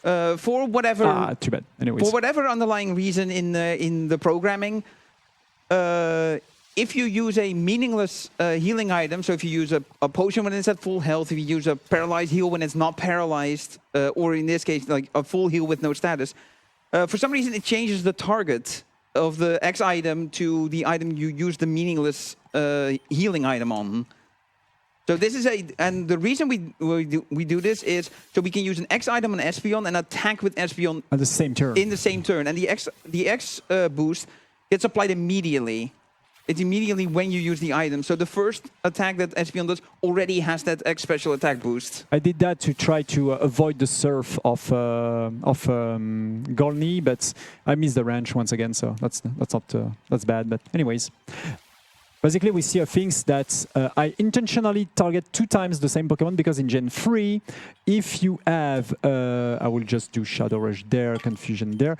For whatever too bad. Anyways. For whatever underlying reason in the programming, if you use a meaningless healing item, so if you use a potion when it's at full health, if you use a paralyzed heal when it's not paralyzed, or in this case, like a full heal with no status, for some reason it changes the target of the X item to the item you use the meaningless healing item on. So this is and the reason we do this is so we can use an X item on Espeon and attack with Espeon at the same turn. In the same turn, and the X boost gets applied immediately. It's immediately when you use the item. So the first attack that Espeon does already has that X special attack boost. I did that to try to avoid the surf of Golny, but I missed the range once again. So that's bad. But anyways. Basically, we see things that I intentionally target 2 times the same Pokemon because in Gen 3, if you have, I will just do Shadow Rush there, Confusion there.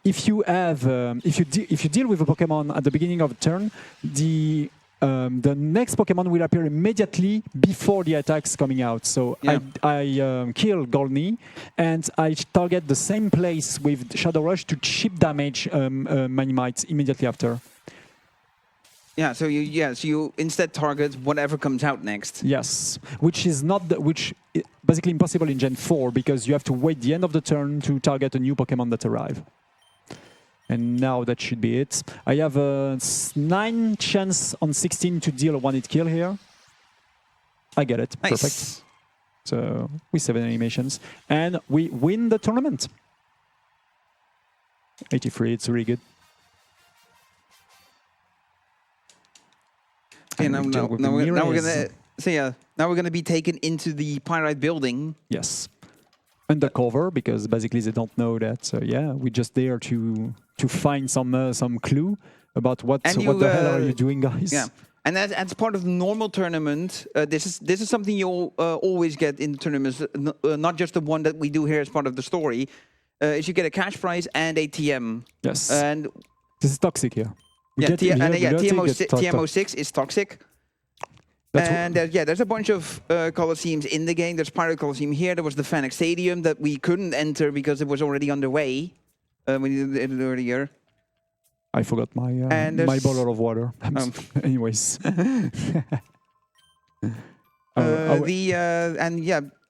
If you have, if you deal with a Pokemon at the beginning of a turn, the next Pokemon will appear immediately before the attack's coming out. So yeah. I kill Golny, and I target the same place with Shadow Rush to chip damage Manimite immediately after. Yeah, so you instead target whatever comes out next. Yes, which is basically impossible in Gen 4 because you have to wait the end of the turn to target a new Pokemon that arrive. And now that should be it. I have a 9 chance on 16 to deal a 1-hit kill here. I get it. Nice. Perfect. So we 7 animations and we win the tournament. 83. It's really good. Okay, now we're So yeah, now we're going to be taken into the Pyrite building. Yes. Undercover, because basically they don't know that. So yeah, we're just there to find some clue about what the hell are you doing, guys? Yeah. And as part of the normal tournament, this is something you'll always get in tournaments, not just the one that we do here as part of the story. Is you get a cash prize and a TM. Yes. And this is toxic here. TM06 is toxic. And there's a bunch of Colosseums in the game. There's Pirate Colosseum here. There was the Fennec Stadium that we couldn't enter because it was already underway when we did it earlier. I forgot my my bottle of water. Anyways.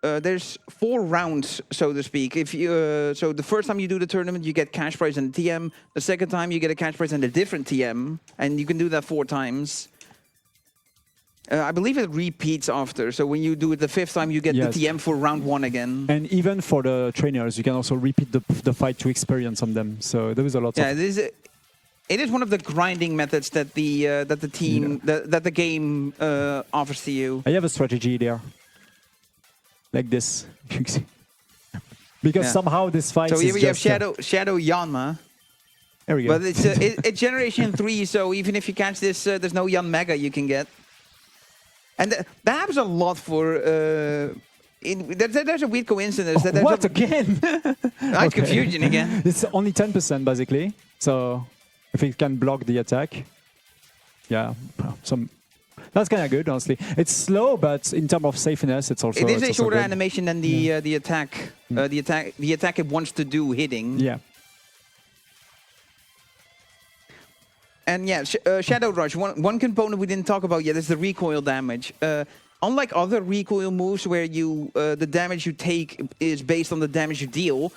There's 4 rounds, so to speak. If you so the first time you do the tournament, you get cash prize and a TM. The second time, you get a cash prize and a different TM, and you can do that 4 times. I believe it repeats after. So when you do it the 5th time, you get the TM for round 1 again. And even for the trainers, you can also repeat the fight to experience on them. So there is a lot. Yeah, it is one of the grinding methods that the team that the game offers to you. I have a strategy there, like this, because somehow this fight. So here we have Shadow Yanma. There we go. But it's generation 3, so even if you catch this, there's no Yan Mega you can get. And that happens a lot for. There's a weird coincidence. That what again? Nice confusion again. It's only 10% basically. So if it can block the attack, that's kind of good, honestly. It's slow, but in terms of safeness, it's also. It is a shorter animation than the attack. The attack it wants to do hitting. Yeah. And Shadow Rush, one component we didn't talk about yet is the recoil damage. Unlike other recoil moves where the damage you take is based on the damage you deal,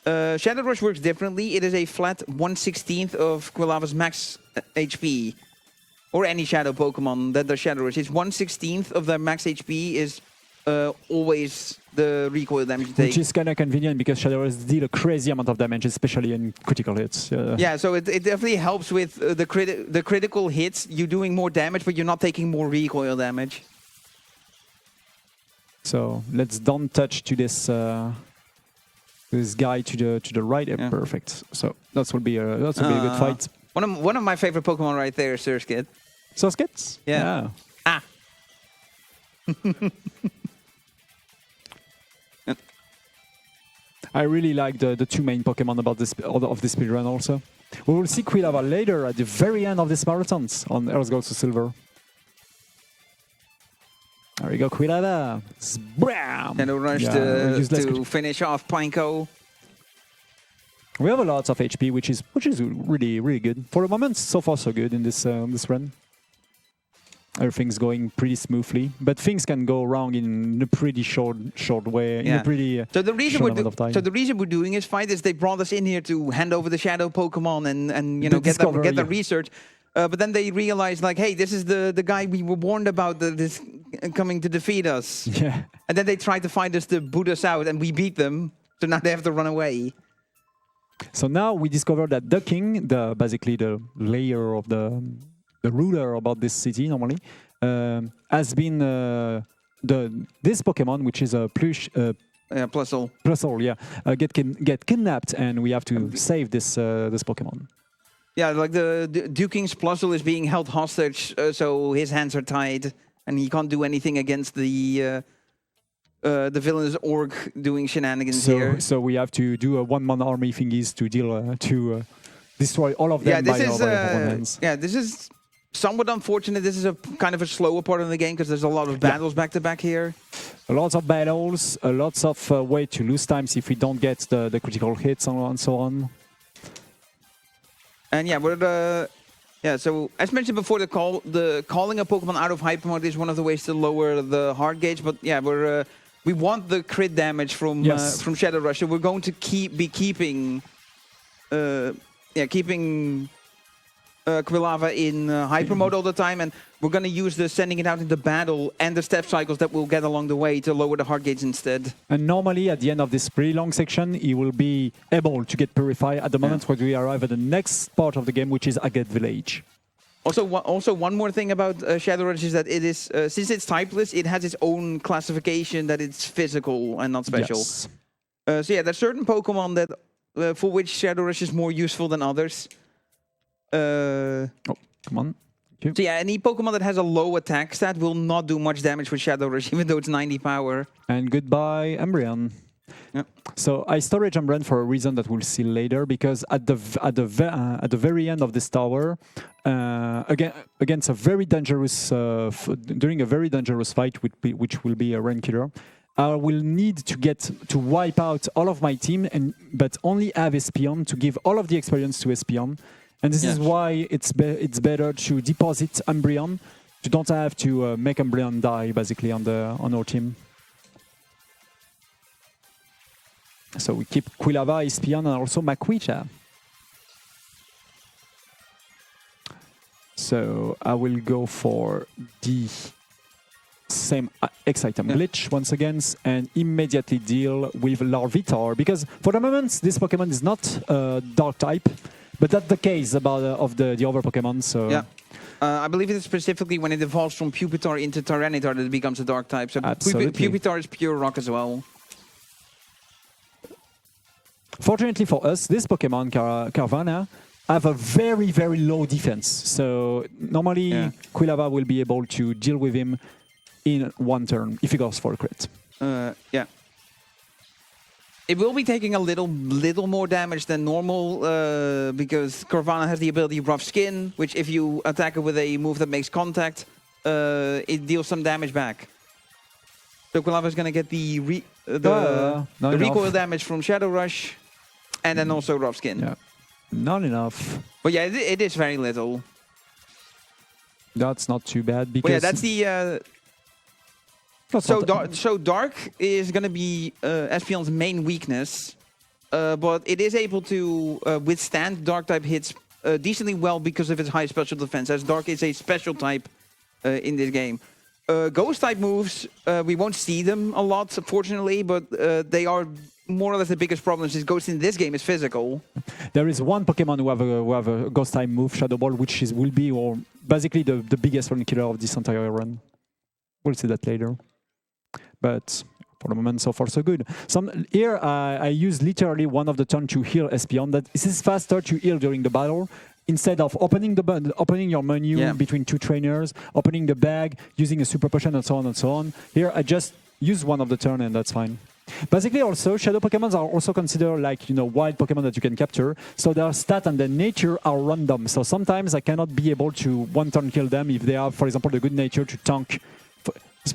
Shadow Rush works differently. It is a flat 1/16th of Quilava's max HP. Or any Shadow Pokemon that does Shadow Rush. It's 1/16th of their max HP is always the recoil damage you take. Which is kind of convenient because Shadow Rush deal a crazy amount of damage, especially in critical hits. Yeah, so it definitely helps with the critical hits. You're doing more damage, but you're not taking more recoil damage. So let's don't touch to this this guy to the right. Yeah. Perfect. So that will be a good fight. One of my favorite Pokemon right there is Surskit. Surskit? Yeah. Ah. I really like the 2 main Pokemon about this of this speedrun also. We will see Quilava later at the very end of this marathon on Earth Goes to Silver. There we go, Quilava. Bam! And a rush to finish off Pineco. We have a lot of HP, which is really, really good. For the moment, so far so good in this run. Everything's going pretty smoothly, but things can go wrong in a pretty short way. In a pretty so the reason we're doing this fight is they brought us in here to hand over the Shadow Pokemon and get the research. But then they realized, like, hey, this is the guy we were warned about that is coming to defeat us. Yeah. And then they tried to find us to boot us out, and we beat them. So now they have to run away. So now we discover that the king, basically the layer of the ruler about this city normally, has been this Pokemon, which is a plush. Plusle. Plusle, yeah. Get kidnapped, and we have to save this Pokemon. Yeah, like the Duking's Plusle is being held hostage, so his hands are tied, and he can't do anything against the villainous orc doing shenanigans here. So we have to do a one-man army thingies to destroy all of them by one hands. Yeah, this is somewhat unfortunate. This is a kind of a slower part of the game because there's a lot of battles back to back here. Lots of battles, lots of way to lose times if we don't get the critical hits and so on. And so as mentioned before, calling a Pokemon out of hyper mode is one of the ways to lower the heart gauge. But yeah, we want the crit damage from Shadow Rush, so we're going to be keeping Quilava in hyper mode all the time, and we're going to use the sending it out into battle and the step cycles that we'll get along the way to lower the heart gauge instead. And normally at the end of this pretty long section, he will be able to get purified at the moment when we arrive at the next part of the game, which is Agate Village. Also, one more thing about Shadow Rush is that it is, since it's typeless, it has its own classification that it's physical and not special. Yes. So yeah, there's certain Pokemon that for which Shadow Rush is more useful than others. Oh, come on. So yeah, any Pokemon that has a low attack stat will not do much damage with Shadow Rush, even though it's 90 power. And goodbye, Umbreon. Yep. So I storage Umbreon for a reason that we'll see later, because at the very end of this tower, against a very dangerous during a very dangerous fight, which will be a Rain Killer, I will need to wipe out all of my team, but only have Espeon to give all of the experience to Espeon. And this is why it's better to deposit Umbreon. You don't have to make Umbreon die basically on our team. So we keep Quilava, Espeon, and also Makuicha. So I will go for the same X-Item glitch once again and immediately deal with Larvitar, because for the moment this Pokemon is not Dark type, but that's the case of the other Pokemon. So yeah. I believe it's specifically when it evolves from Pupitar into Tyranitar that it becomes a Dark type. So Pupitar is pure Rock as well. Fortunately for us, this Pokemon, Carvanha, have a very, very low defense. So normally Quilava will be able to deal with him in one turn if he goes for a crit. Yeah. It will be taking a little more damage than normal because Carvanha has the ability Rough Skin, which if you attack it with a move that makes contact, it deals some damage back. So Quilava is going to get the recoil damage from Shadow Rush, and then also Rough Skin. Yeah, not enough. But yeah, it is very little. That's not too bad because. But yeah, that's the. So Dark is going to be Espeon's main weakness, but it is able to withstand Dark type hits decently well because of its high special defense, as Dark is a special type in this game. Ghost type moves, we won't see them a lot, fortunately, but they are more or less the biggest problem, since Ghost in this game is physical. There is one Pokemon who have a Ghost type move, Shadow Ball, which will be basically the biggest Rain Killer of this entire run. We'll see that later. But for the moment, so far so good. Here I use literally one of the turn to heal Espeon. That this is faster to heal during the battle. Instead of opening your menu between two trainers, opening the bag, using a super potion, and so on and so on. Here I just use one of the turn and that's fine. Basically, also Shadow Pokemons are also considered like wild Pokemon that you can capture. So their stat and their nature are random. So sometimes I cannot be able to one turn kill them if they have, for example, the good nature to tank.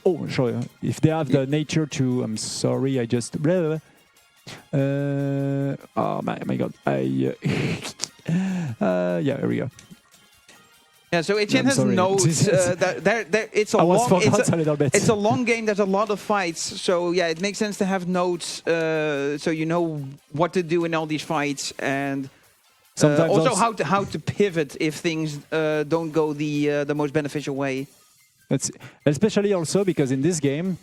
Oh, sure. If they have the nature to, I'm sorry, I just. Oh my God! Yeah, here we go. Yeah, so AEtienne has notes that it's a long game. There's a lot of fights, so yeah, it makes sense to have notes, so you know what to do in all these fights, and also how to pivot if things don't go the most beneficial way. Especially also because in this game,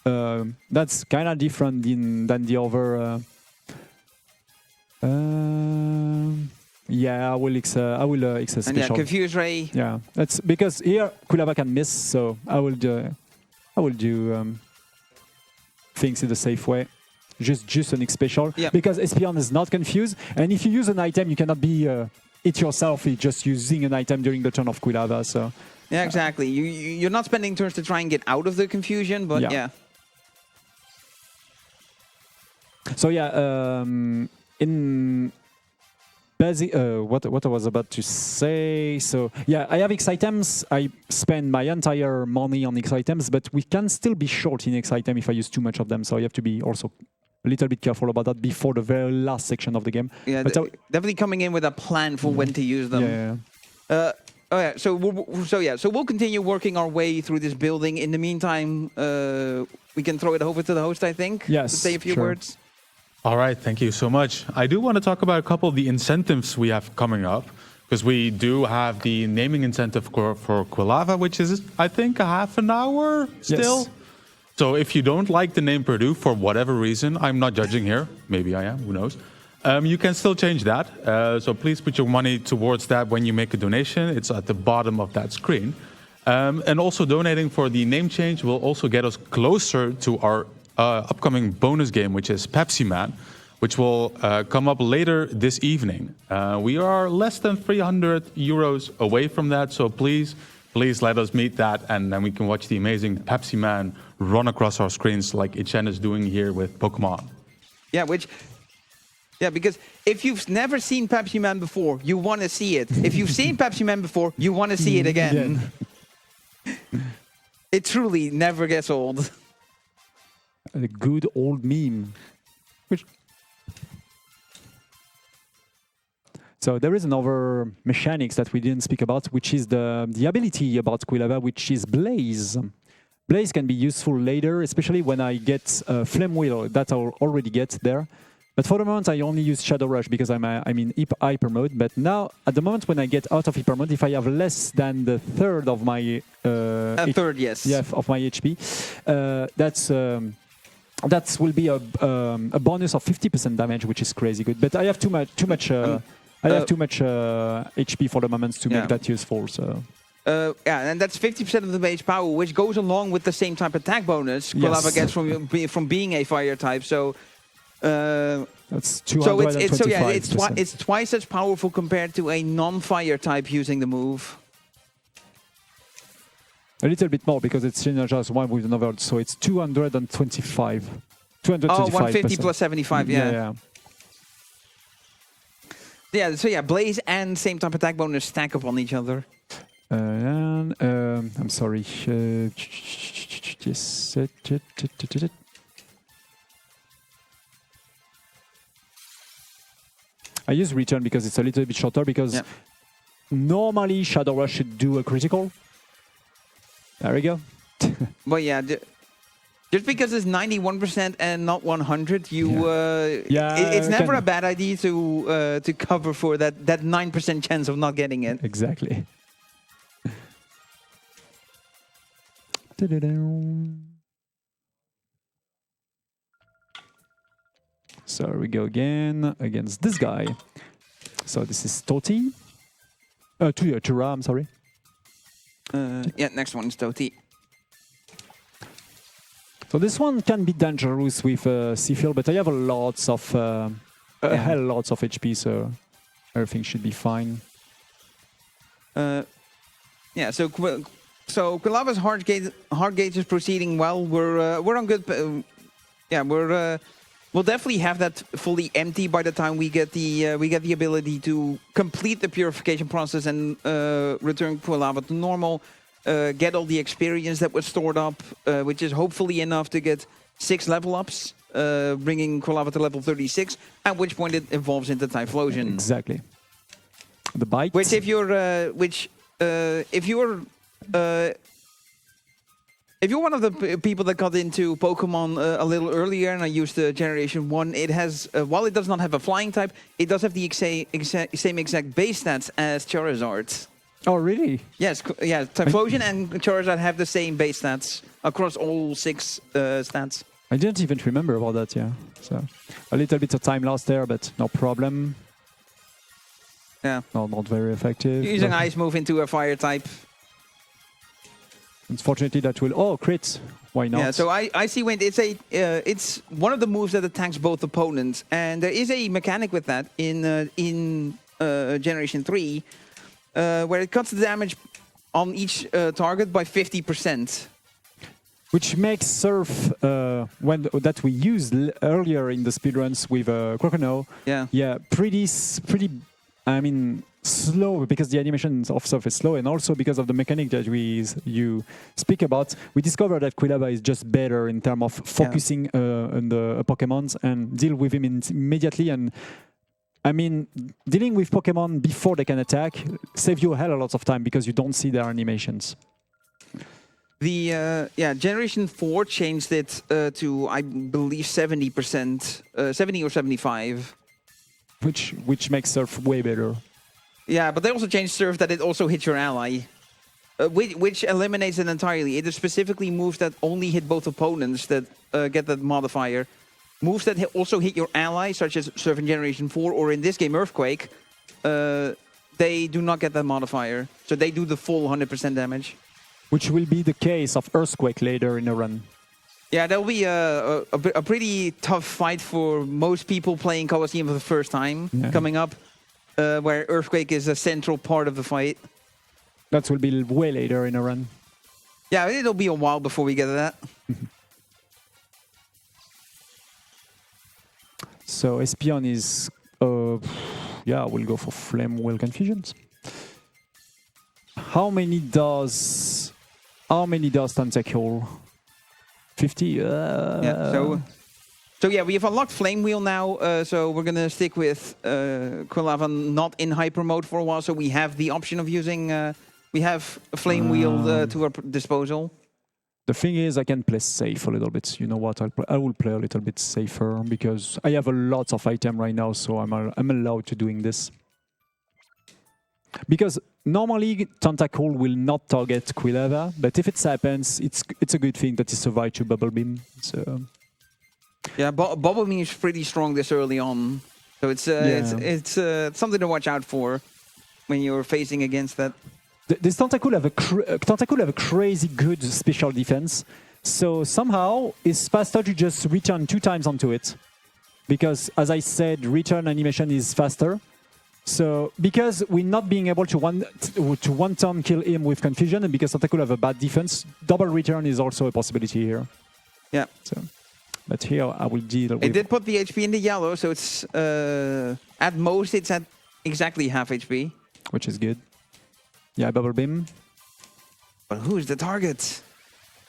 that's kind of different than the other. Yeah, I will access special. And yeah, Confuse Ray. Yeah, that's because here Quilava can miss, so I will do things in the safe way. Just an X special because Espeon is not confused, and if you use an item, you cannot be it yourself. It's just using an item during the turn of Quilava, so. Yeah, exactly. You're not spending turns to try and get out of the confusion, but yeah. So yeah, in basic, what I was about to say. So yeah, I have X items. I spend my entire money on X items, but we can still be short in X item if I use too much of them. So you have to be also a little bit careful about that before the very last section of the game. Yeah, definitely coming in with a plan for when to use them. Yeah. Oh yeah, so we'll continue working our way through this building. In the meantime, we can throw it over to the host, I think. Yes, to say a few words. All right, thank you so much. I do want to talk about a couple of the incentives we have coming up, because we do have the naming incentive for Quilava, which is, I think, a half an hour still. Yes. So if you don't like the name Purdue for whatever reason, I'm not judging here. Maybe I am, who knows. You can still change that. So please put your money towards that when you make a donation. It's at the bottom of that screen. And also donating for the name change will also get us closer to our upcoming bonus game, which is Pepsi Man, which will come up later this evening. We are less than 300 euros away from that. So please let us meet that. And then we can watch the amazing Pepsi Man run across our screens like AEtienne is doing here with Pokemon. Yeah, because if you've never seen Pepsi Man before, you want to see it. If you've seen Pepsi Man before, you want to see it again. It truly never gets old. A good old meme. So there is another mechanics that we didn't speak about, which is the ability about Quilava, which is Blaze. Blaze can be useful later, especially when I get Flame Wheel that I'll already get there. But for the moment, I only use Shadow Rush because I'm in hyper mode. But now, at the moment when I get out of hyper mode, if I have less than the third of my yes, of my HP, that will be a bonus of 50% damage, which is crazy good. But I have too much HP for the moment to make that useful. So. Yeah, and that's 50% of the base power, which goes along with the same type attack bonus Quilava gets from being a fire type. So. That's 225%. It's twice as powerful compared to a non-fire type using the move. A little bit more because it's synergized one with another, so it's 225. 225%. Oh, 150 plus 75, yeah. Yeah, so yeah, Blaze and same type attack bonus stack up on each other. I'm sorry. Yes. I use return because it's a little bit shorter because normally Shadow Rush should do a critical. There we go. But yeah, just because it's 91% and not 100, it's never a bad idea to cover for that 9% chance of not getting it. Exactly. So we go again against this guy. So this is Toti. Tura, I'm sorry. Yeah, next one is Toti. So this one can be dangerous with Seafield, but I have lots of HP, so everything should be fine. Yeah, so Quilava's hard gauge is proceeding well. We're on good. We'll definitely have that fully empty by the time we get the ability to complete the purification process and return Quilava to normal. Get all the experience that was stored up, which is hopefully enough to get 6 level ups, bringing Quilava to level 36. At which point it evolves into Typhlosion. Exactly. The bite. Which if you're one of the people that got into Pokemon a little earlier, and I used Generation 1, it has, while it does not have a flying type, it does have the same exact base stats as Charizard. Oh, really? Yes, yeah. Typhlosion and Charizard have the same base stats across all 6 stats. I didn't even remember about that, yeah. So a little bit of time lost there, but no problem. Yeah. No, not very effective. Using Ice Move into a fire type. Unfortunately, that will... Oh, crit. Why not? Yeah, so Icy Wind, it's one of the moves that attacks both opponents. And there is a mechanic with that in Generation 3, where it cuts the damage on each target by 50%. Which makes Surf, that we used earlier in the speedruns with Crocono, pretty, I mean, slow, because the animation of Surf is slow, and also because of the mechanic that you speak about. We discovered that Quilava is just better in terms of focusing on the Pokemons and deal with him immediately. And I mean, dealing with Pokemon before they can attack saves you a hell of a lot of time because you don't see their animations. The Generation 4 changed it to, I believe, 70%, 70 or 75. Which makes Surf way better. Yeah, but they also changed Surf that it also hits your ally, which eliminates it entirely. It is specifically moves that only hit both opponents that get that modifier. moves that also hit your ally, such as Servant Generation 4, or in this game, Earthquake, they do not get that modifier. So they do the full 100% damage. Which will be the case of Earthquake later in the run. Yeah, that'll be a pretty tough fight for most people playing Colosseum for the first time coming up, where Earthquake is a central part of the fight. That will be way later in the run. Yeah, it'll be a while before we get to that. So Espion is, yeah, we'll go for Flame Wheel Confusions. How many does Tentacle? 50? Yeah, so yeah, we have unlocked Flame Wheel now, so we're gonna stick with Quilava not in hyper mode for a while, so we have the option of using, we have a Flame Wheel to our disposal. The thing is, I can play safe a little bit. You know what? I will play a little bit safer because I have a lot of items right now, so I'm allowed to doing this. Because normally Tentacle will not target Quilava, but if it happens, it's a good thing that he survived to Bubble Beam. So yeah, Bubble Beam is pretty strong this early on, so it's something to watch out for when you're facing against that. This Tentacle have a crazy good special defense, so somehow it's faster to just return 2 times onto it, because as I said, return animation is faster. So because we're not being able to one turn kill him with confusion, and because Tentacle have a bad defense, double return is also a possibility here. Yeah. So, but here I will deal with. It did put the HP in the yellow, so it's at most it's at exactly half HP, which is good. Yeah, Bubble Beam. But who's the target?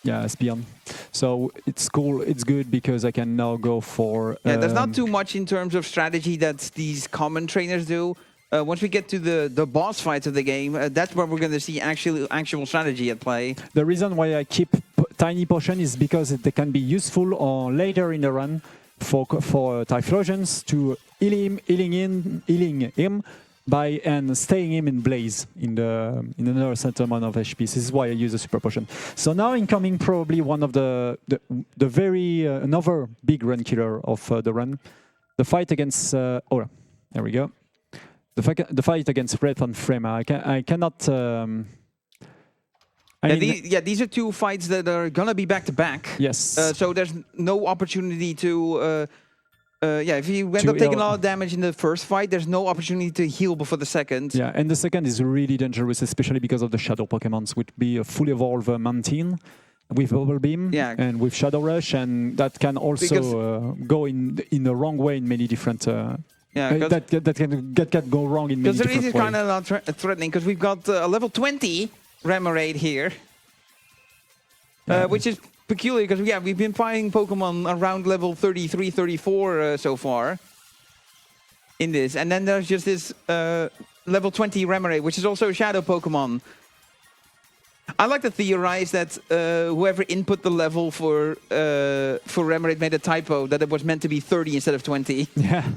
Yeah, Espion. So it's cool, it's good because I can now go for... Yeah, there's not too much in terms of strategy that these common trainers do. Once we get to the boss fights of the game, that's where we're going to see actual strategy at play. The reason why I keep Tiny Potion is because they can be useful later in the run for Typhlosions to healing him and staying him in Blaze in another certain amount of HP. This is why I use a Super Potion. So now incoming probably one of the very another big run killer of the run, the fight against oh, there we go. The fight against Wraith and Frema. I cannot. These are 2 fights that are gonna be back to back. Yes. So there's no opportunity to. If you end up taking a lot of damage in the first fight, there's no opportunity to heal before the second. Yeah, and the second is really dangerous, especially because of the Shadow Pokémons, which be a fully evolved Mantine with Bubble Beam and with Shadow Rush, and that can also go in the wrong way in many different... that can go wrong in many different ways. Because the reason it's kind of not threatening, because we've got a level 20 Remoraid here, which is peculiar, because we've been fighting Pokemon around level 33, 34 so far in this. And then there's just this level 20 Remoraid, which is also a Shadow Pokemon. I like to theorize that whoever input the level for Remoraid made a typo, that it was meant to be 30 instead of 20. Yeah.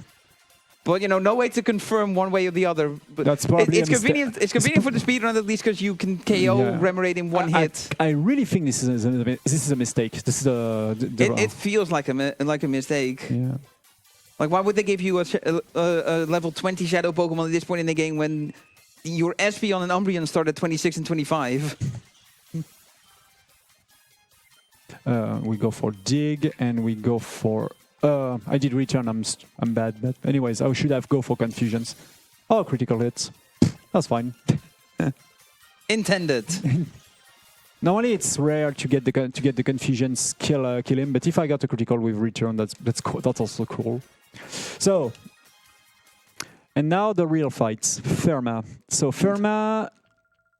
But you know, no way to confirm one way or the other. But that's probably it's convenient. It's convenient for the speedrun at least because you can KO Remoraid in one hit. I really think this is a mistake. This is it feels like a mistake. Yeah. Like, why would they give you a level 20 Shadow Pokemon at this point in the game when your Espeon and Umbreon start at 26 and 25? We go for Dig and we go for. I did return. I'm bad, but anyways, I should have go for Confusions. Oh, critical hits. That's fine. Intended. Normally, it's rare to get the Confusions kill him, but if I got a critical with return, that's cool. That's also cool. So, and now the real fights. Ferma. So Ferma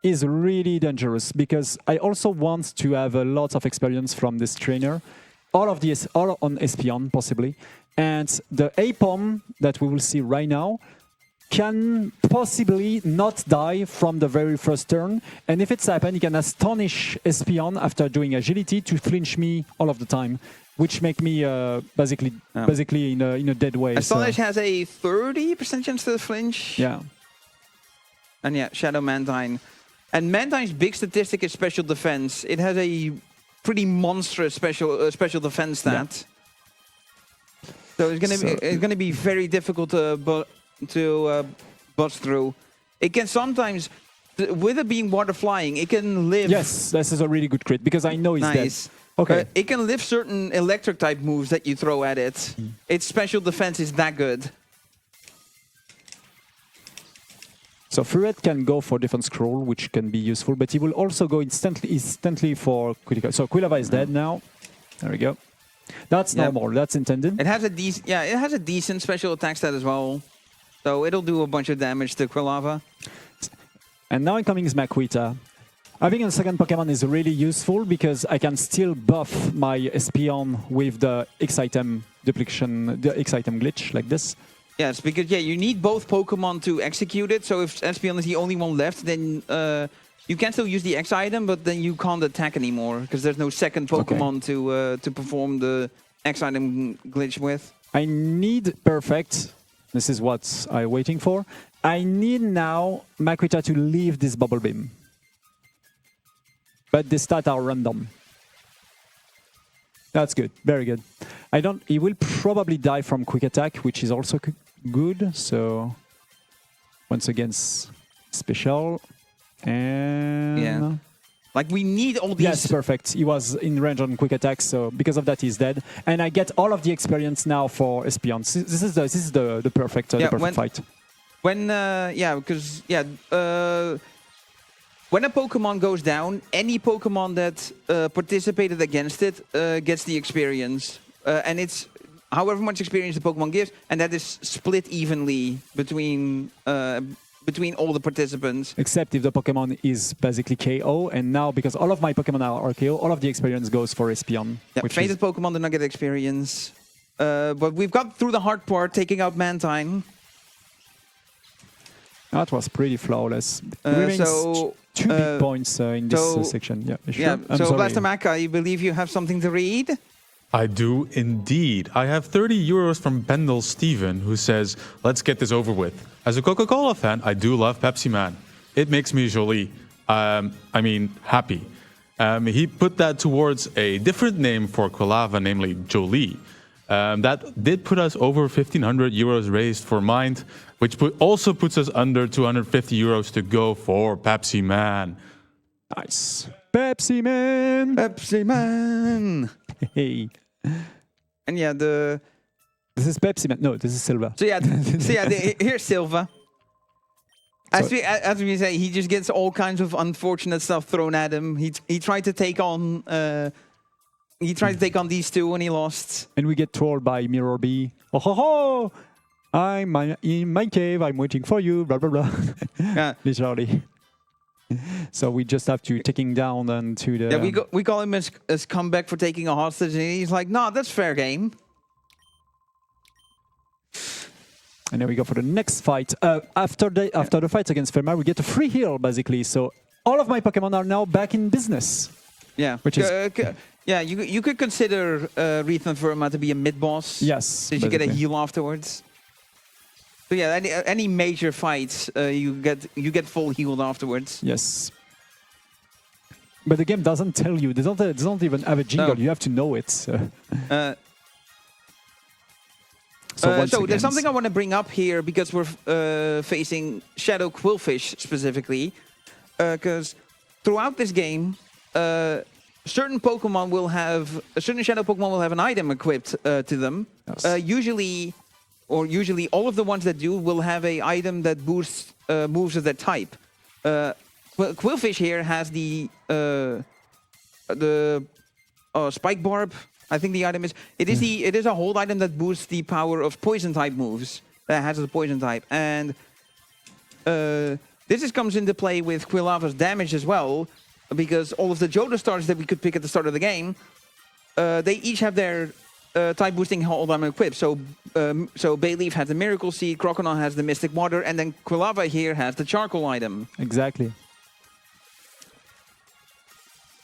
is really dangerous because I also want to have a lot of experience from this trainer. All on Espion, possibly. And the Apom that we will see right now can possibly not die from the very first turn. And if it's happened, he can astonish Espion after doing agility to flinch me all of the time, which make me basically in a dead way. Astonish has a 30% chance to flinch. Yeah. And yeah, Shadow Mantine. And Mantine's big statistic is special defense. It has a pretty monstrous special defense stat. Yeah. So it's gonna be very difficult to bust through. It can sometimes, with it being water flying, it can live. Yes, this is a really good crit because I know it's Nice. dead. Okay. It can live certain electric type moves that you throw at it. Its special defense is that good. So Furet can go for defense scroll, which can be useful, but he will also go instantly for critical. So Quilava is dead now. There we go. That's normal. That's intended. It has a decent special attack stat as well. So it'll do a bunch of damage to Quilava. And now incoming is Makuita. Having a second Pokemon is really useful because I can still buff my Espeon with the X-Item duplication, the X-Item glitch like this. Yes, because you need both Pokemon to execute it. So if Espeon is the only one left, then you can still use the X item, but then you can't attack anymore because there's no second Pokemon to perform the X item glitch with. I need perfect. This is what I'm waiting for. I need now Makuita to leave this Bubble Beam. But the stats are random. That's good. Very good. He will probably die from Quick Attack, which is also good. So once again, special. And like we need all these. Yes, perfect. He was in range on Quick Attack, so because of that, he's dead. And I get all of the experience now for Espeon. This is the perfect fight. When when a Pokemon goes down, any Pokemon that participated against it gets the experience. And it's however much experience the Pokemon gives, and that is split evenly between all the participants. Except if the Pokemon is basically KO, and now because all of my Pokemon are KO, all of the experience goes for Espeon. Yeah, fated Pokemon do not get experience. But we've got through the hard part, taking out Mantine. That was pretty flawless. So 2 big points in this section. Yeah, sure. Yeah. So Blastermak, I believe you have something to read. I do indeed. I have 30 euros from Pendle Steven, who says, let's get this over with. As a Coca-Cola fan, I do love Pepsi Man. It makes me jolie. Happy. He put that towards a different name for Quilava, namely Jolie. That did put us over 1,500 euros raised for Mind, which also puts us under 250 euros to go for Pepsi Man. Nice. Pepsi Man! Pepsi Man! Hey. And This is Pepsi Man. No, this is Silva. So here's Silva. As we say, he just gets all kinds of unfortunate stuff thrown at him. He tried to take on these two and he lost. And we get trolled by Mirror B. Oh ho ho! I'm in my cave. I'm waiting for you. Blah blah blah. Yeah, literally. So we just have to take him down and to the. Yeah, we call him his comeback for taking a hostage, and he's like, "No, that's fair game." And then we go for the next fight. After the fight against Ferma, we get a free heal basically. So all of my Pokemon are now back in business. Yeah, which is you could consider Reith and Verma to be a mid boss. Yes, so you get a heal afterwards. So yeah, any major fights, you get full healed afterwards. Yes. But the game doesn't tell you. They don't even have a jingle. No. You have to know it. So there's something I want to bring up here because we're facing Shadow Quillfish specifically. Because throughout this game, certain Shadow Pokemon will have an item equipped to them. Yes. Usually all of the ones that do will have a item that boosts moves of that type. Quillfish here has the Spike Barb. I think the item is it is a hold item that boosts the power of poison type moves that has a poison type, and this comes into play with Quilava's damage as well, because all of the Johto stars that we could pick at the start of the game, they each have their type boosting hold item equipped. So Bayleaf has the Miracle Seed, Croconaw has the Mystic Water, and then Quilava here has the Charcoal item. Exactly.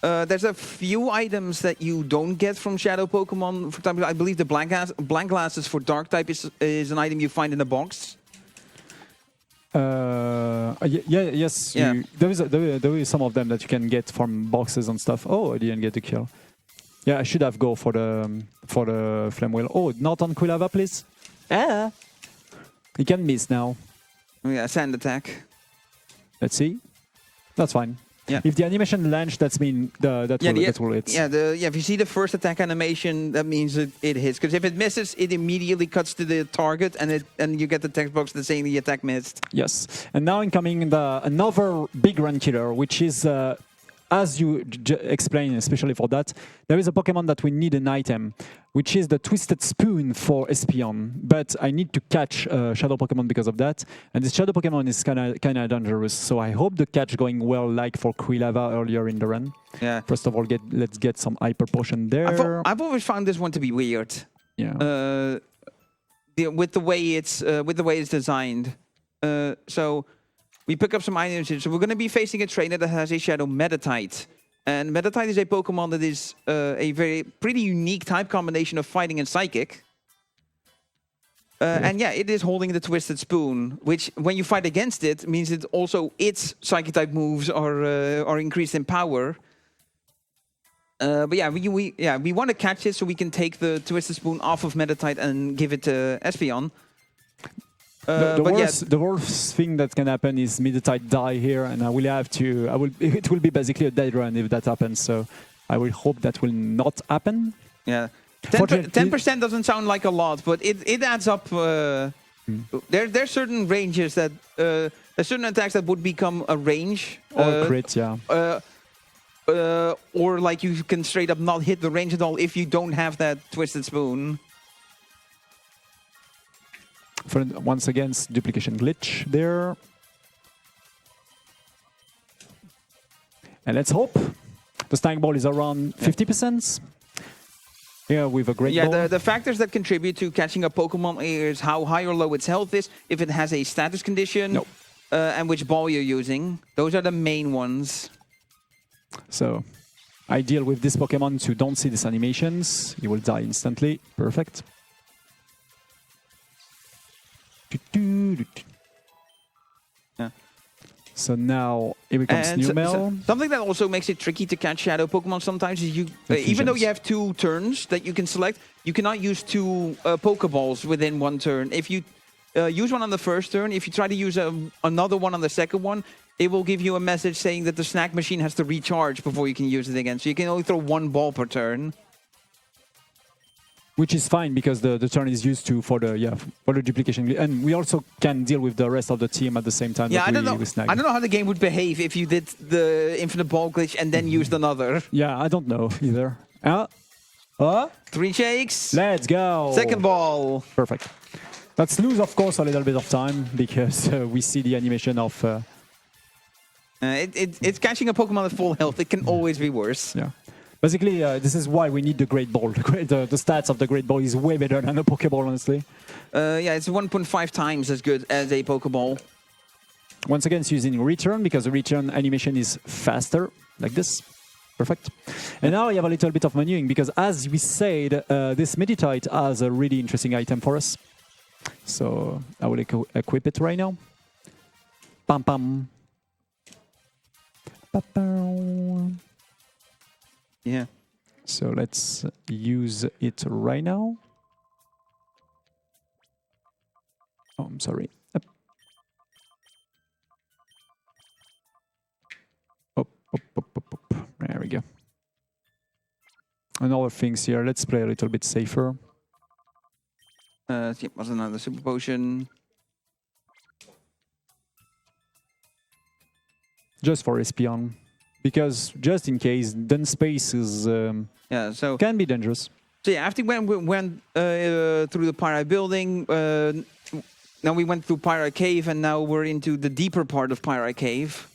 There's a few items that you don't get from Shadow Pokemon. For example, I believe the blank glasses for Dark type is an item you find in a box. Yes. Yeah. There is some of them that you can get from boxes and stuff. Oh, I didn't get the kill. Yeah, I should have go for the flame wheel. Oh, not on Quilava, please. Ah, he can miss now. Oh, yeah, sand attack. Let's see. That's fine. Yeah. If the animation lands, that's mean that will hit. Yeah, if you see the first attack animation, that means it hits. Because if it misses, it immediately cuts to the target, and you get the text box that saying the attack missed. Yes. And now incoming another big run killer, which is as you explained, especially for that, there is a Pokemon that we need an item, which is the Twisted Spoon for Espeon. But I need to catch a Shadow Pokemon because of that. And this Shadow Pokemon is kind of dangerous. So I hope the catch going well, like for Quilava earlier in the run. Yeah. First of all, let's get some Hyper Potion there. I've always found this one to be weird. Yeah. With the way it's designed. So we pick up some items here. So we're going to be facing a trainer that has a Shadow Metatite. And Metatite is a Pokemon that is a pretty unique type combination of fighting and psychic. And yeah, it is holding the Twisted Spoon, which when you fight against it, means that also its psychic type moves are increased in power. But yeah, we want to catch it so we can take the Twisted Spoon off of Metatite and give it to Espeon. The worst thing that can happen is Metatite die here, and it will be basically a dead run if that happens. So I will hope that will not happen. Yeah, 10% doesn't sound like a lot, but it adds up. There's certain ranges that there's certain attacks that would become a range or crit, yeah. Or like you can straight up not hit the range at all if you don't have that Twisted Spoon. Once again, duplication glitch there. And let's hope the Stag Ball is around 50%. Yeah, with a great ball. Yeah, the factors that contribute to catching a Pokemon is how high or low its health is, if it has a status condition, and which ball you're using. Those are the main ones. So, ideal with this Pokemon to don't see these animations. He will die instantly. Perfect. Yeah. So now it becomes Numel. Something that also makes it tricky to catch Shadow Pokemon sometimes is even though you have 2 turns that you can select, you cannot use 2 Pokeballs within 1 turn. If you use one on the first turn, if you try to use another one on the second one, it will give you a message saying that the snack machine has to recharge before you can use it again. So you can only throw 1 ball per turn. Which is fine because the turn is used for the duplication, and we also can deal with the rest of the team at the same time. Yeah, I don't know how the game would behave if you did the infinite ball glitch and then used another. Yeah, I don't know either. 3 shakes. Let's go. Second ball. Perfect. Let's lose, of course, a little bit of time because we see the animation of. It's catching a Pokemon at full health. It can always be worse. Yeah. Basically, this is why we need the Great Ball. The stats of the Great Ball is way better than a Pokeball, honestly. Yeah, it's 1.5 times as good as a Pokeball. Once again, it's using return because the return animation is faster, like this. Perfect. And now we have a little bit of manuing because, as we said, this Metatite has a really interesting item for us. So I will equip it right now. Pam pam. Pa-pam. Yeah. So let's use it right now. Oh, I'm sorry. Up. There we go. And other things here. Let's play a little bit safer. Yep, was another Super Potion. Just for Espeon. Because just in case, then space is can be dangerous. So yeah, after we went through the Pyrite building, now we went through Pyrite Cave, and now we're into the deeper part of Pyrite Cave,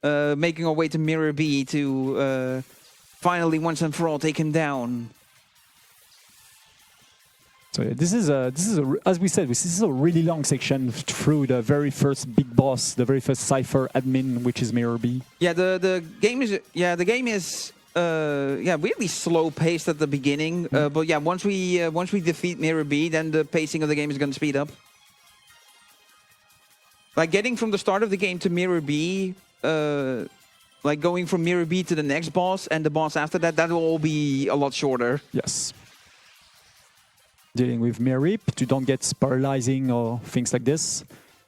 making our way to Mirror B to finally once and for all take him down. So yeah, this is as we said, this is a really long section through the very first big boss, the very first Cypher admin, which is Mirror B. Yeah, the game is really slow paced at the beginning, but yeah, once we defeat Mirror B, then the pacing of the game is going to speed up. Like getting from the start of the game to Mirror B like going from Mirror B to the next boss and the boss after that, that will all be a lot shorter. Yes. Dealing with Mirror to don't get paralyzing or things like this.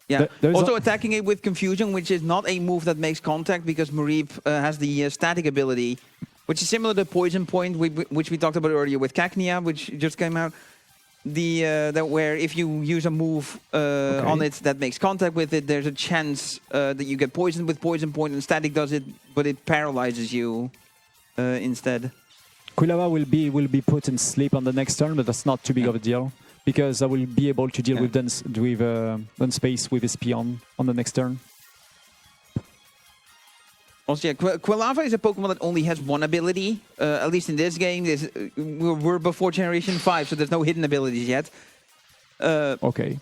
Yeah. Also attacking it with Confusion, which is not a move that makes contact because Marip has the static ability, which is similar to Poison Point, which we talked about earlier with Cacnea, which just came out. That where if you use a move on it that makes contact with it, there's a chance that you get poisoned with Poison Point, and static does it, but it paralyzes you instead. Quilava will be put in sleep on the next turn, but that's not too big of a deal because I will be able to deal with Space with his peon on the next turn. Also, yeah, Quilava is a Pokemon that only has one ability, at least in this game. We're before Generation 5, so there's no hidden abilities yet. Okay,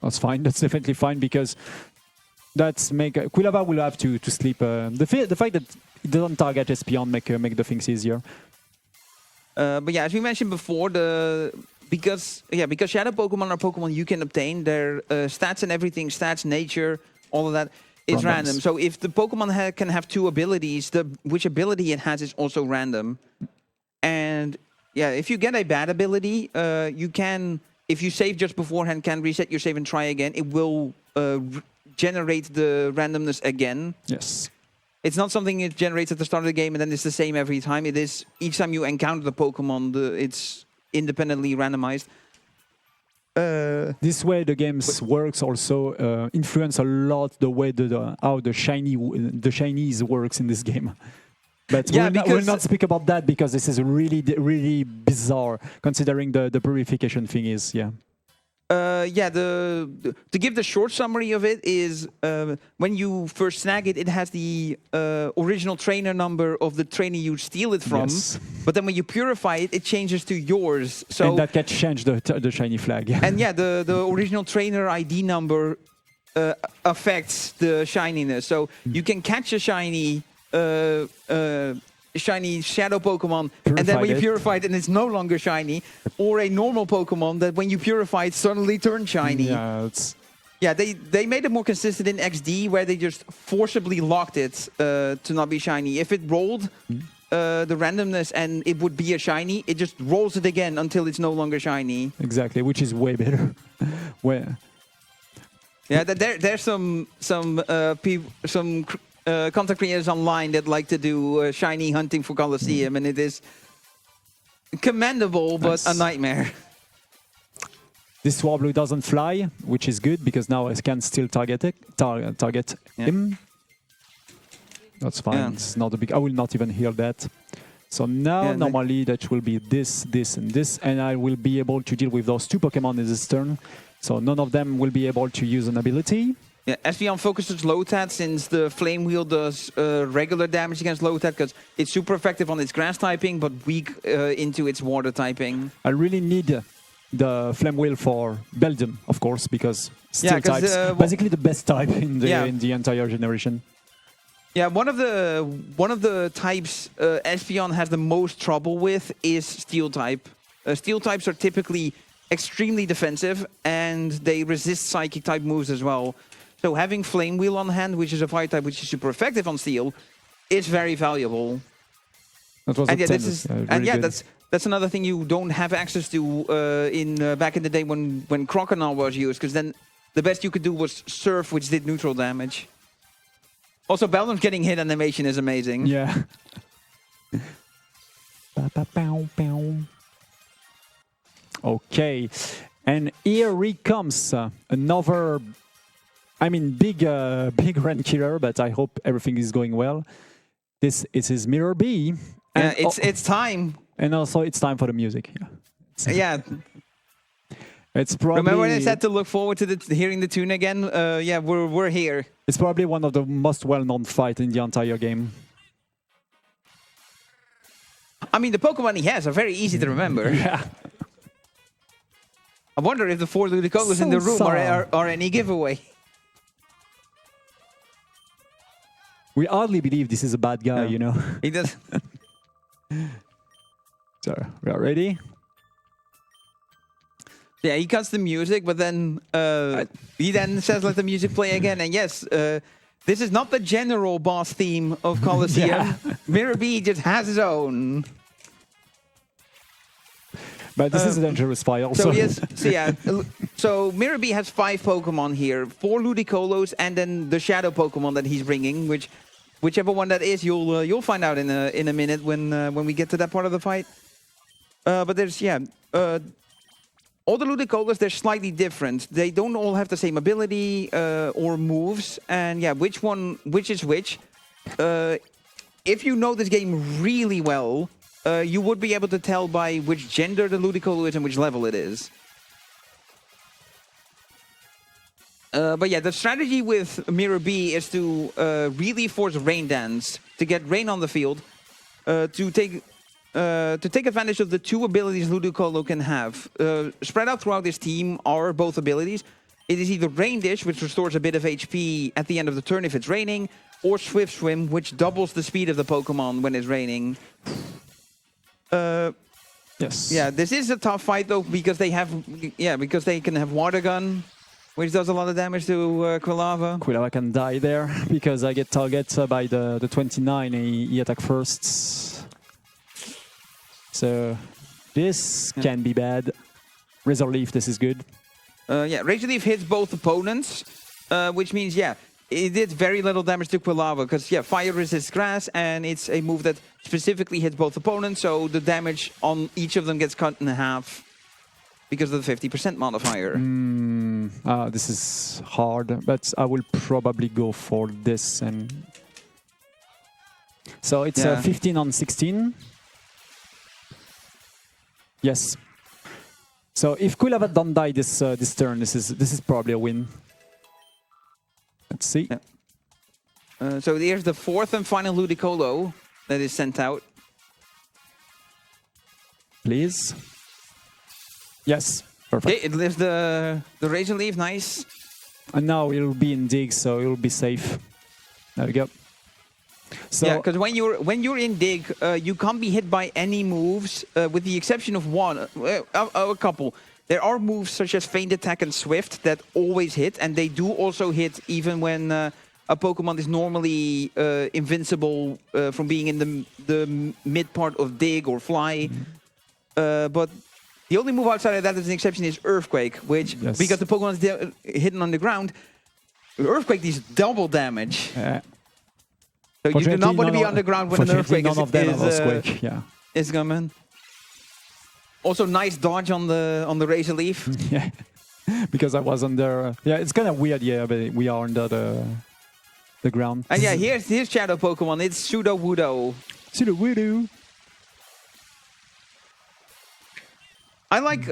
that's fine. That's definitely fine because Quilava will have to sleep. The fact that it doesn't target his peon make the things easier. But yeah, as we mentioned before, because Shadow Pokemon are Pokemon you can obtain, their stats and everything, stats, nature, all of that is random. So if the Pokemon can have two abilities, which ability it has is also random. And yeah, if you get a bad ability, you can, if you save just beforehand, can reset your save and try again. It will generate the randomness again. Yes. It's not something it generates at the start of the game and then it's the same every time. It is, each time you encounter the Pokemon, it's independently randomized. This way the games works also influence a lot the way how the shinies works in this game. But yeah, we'll not speak about that because this is really bizarre considering the purification thing is, yeah. To give the short summary of it is when you first snag it, it has the original trainer number of the trainer you steal it from. Yes. But then when you purify it, it changes to yours. So and that can change the shiny flag. And yeah, the original trainer ID number affects the shininess. So you can catch a shiny shadow Pokemon, and then when you purify it and it's no longer shiny, or a normal Pokemon that when you purify it suddenly turns shiny. Yeah, they made it more consistent in XD where they just forcibly locked it to not be shiny. If it rolled the randomness and it would be a shiny, it just rolls it again until it's no longer shiny. Exactly, which is way better. Yeah, there's some content creators online that like to do shiny hunting for Colosseum, and it is commendable, but a nightmare. This Swablu doesn't fly, which is good because now I can still target him. That's fine. Yeah. It's not a big. I will not even heal that. So now normally that will be this, and this, and I will be able to deal with those two Pokemon in this turn. So none of them will be able to use an ability. Yeah, Espeon focuses Lotad since the Flame Wheel does regular damage against Lotad because it's super effective on its grass typing but weak into its water typing. I really need the Flame Wheel for Belgium, of course, because Steel types basically the best type in the entire generation. Yeah, one of the types Espeon has the most trouble with is Steel type. Steel types are typically extremely defensive and they resist Psychic type moves as well. So having Flame Wheel on hand, which is a fire type which is super effective on Steel, is very valuable. That was that's another thing you don't have access to back in the day when Croconaw was used, because then the best you could do was Surf, which did neutral damage. Also, Beldam's getting hit animation is amazing. Yeah. Okay, and here he comes another. I mean, big run killer, but I hope everything is going well. This is his Mirror B. And it's time. And also, it's time for the music. Yeah. It's probably. Remember when I said to look forward to hearing the tune again? Yeah, we're here. It's probably one of the most well-known fights in the entire game. I mean, the Pokemon he has are very easy to remember. Yeah. I wonder if the 4 Ludicolo in the room are any giveaway. We hardly believe this is a bad guy, you know. He does. So, we are ready? Yeah, he cuts the music, but then he then says, let the music play again. And yes, This is not the general boss theme of Colosseum. Yeah. Mirror B just has his own. But this is a dangerous fight also. So Mirror B has 5 Pokemon here, 4 Ludicolo's, and then the Shadow Pokemon that he's bringing, whichever one that is, you'll find out in a minute when we get to that part of the fight. But there's all the Ludicolo's, they're slightly different. They don't all have the same ability or moves, and which is which. If you know this game really well, you would be able to tell by which gender the Ludicolo is and which level it is. But yeah, the strategy with Mirror B is to really force Rain Dance, to get Rain on the field, to take advantage of the 2 abilities Ludicolo can have. Spread out throughout this team are both abilities. It is either Rain Dish, which restores a bit of HP at the end of the turn if it's raining, or Swift Swim, which doubles the speed of the Pokemon when it's raining. Yes. Yeah, this is a tough fight though, because they can have Water Gun, which does a lot of damage to Quilava. Quilava can die there because I get targeted by the 29 and he attack first. So this can be bad. Razor Leaf, this is good. Razor Leaf hits both opponents, which means, it did very little damage to Quilava because, fire resists grass, and it's a move that specifically hits both opponents, so the damage on each of them gets cut in half because of the 50% modifier. This is hard, but I will probably go for this. And so it's 15 on 16. Yes. So if Quilava don't die this turn, this is probably a win. Let's see. So here's the 4th and final Ludicolo that is sent out. Please. Yes. Perfect. Okay, it lives the Razor Leaf, nice. And now it'll be in dig, so it'll be safe. There we go. So because when you're in dig, you can't be hit by any moves, with the exception of a couple. There are moves such as Feint Attack and Swift that always hit, and they do also hit even when a Pokemon is normally invincible from being in the mid part of dig or fly. But the only move outside of that as an exception is Earthquake, which, because the Pokemon is hidden on the ground, Earthquake deals double damage. So you do not want to be on the ground when an Earthquake is coming. Also, nice dodge on the Razor Leaf. Yeah, because I was under. It's kind of weird. Yeah, but we are under the ground. And here's Shadow Pokemon. It's Sudowoodo. Sudowoodo. I like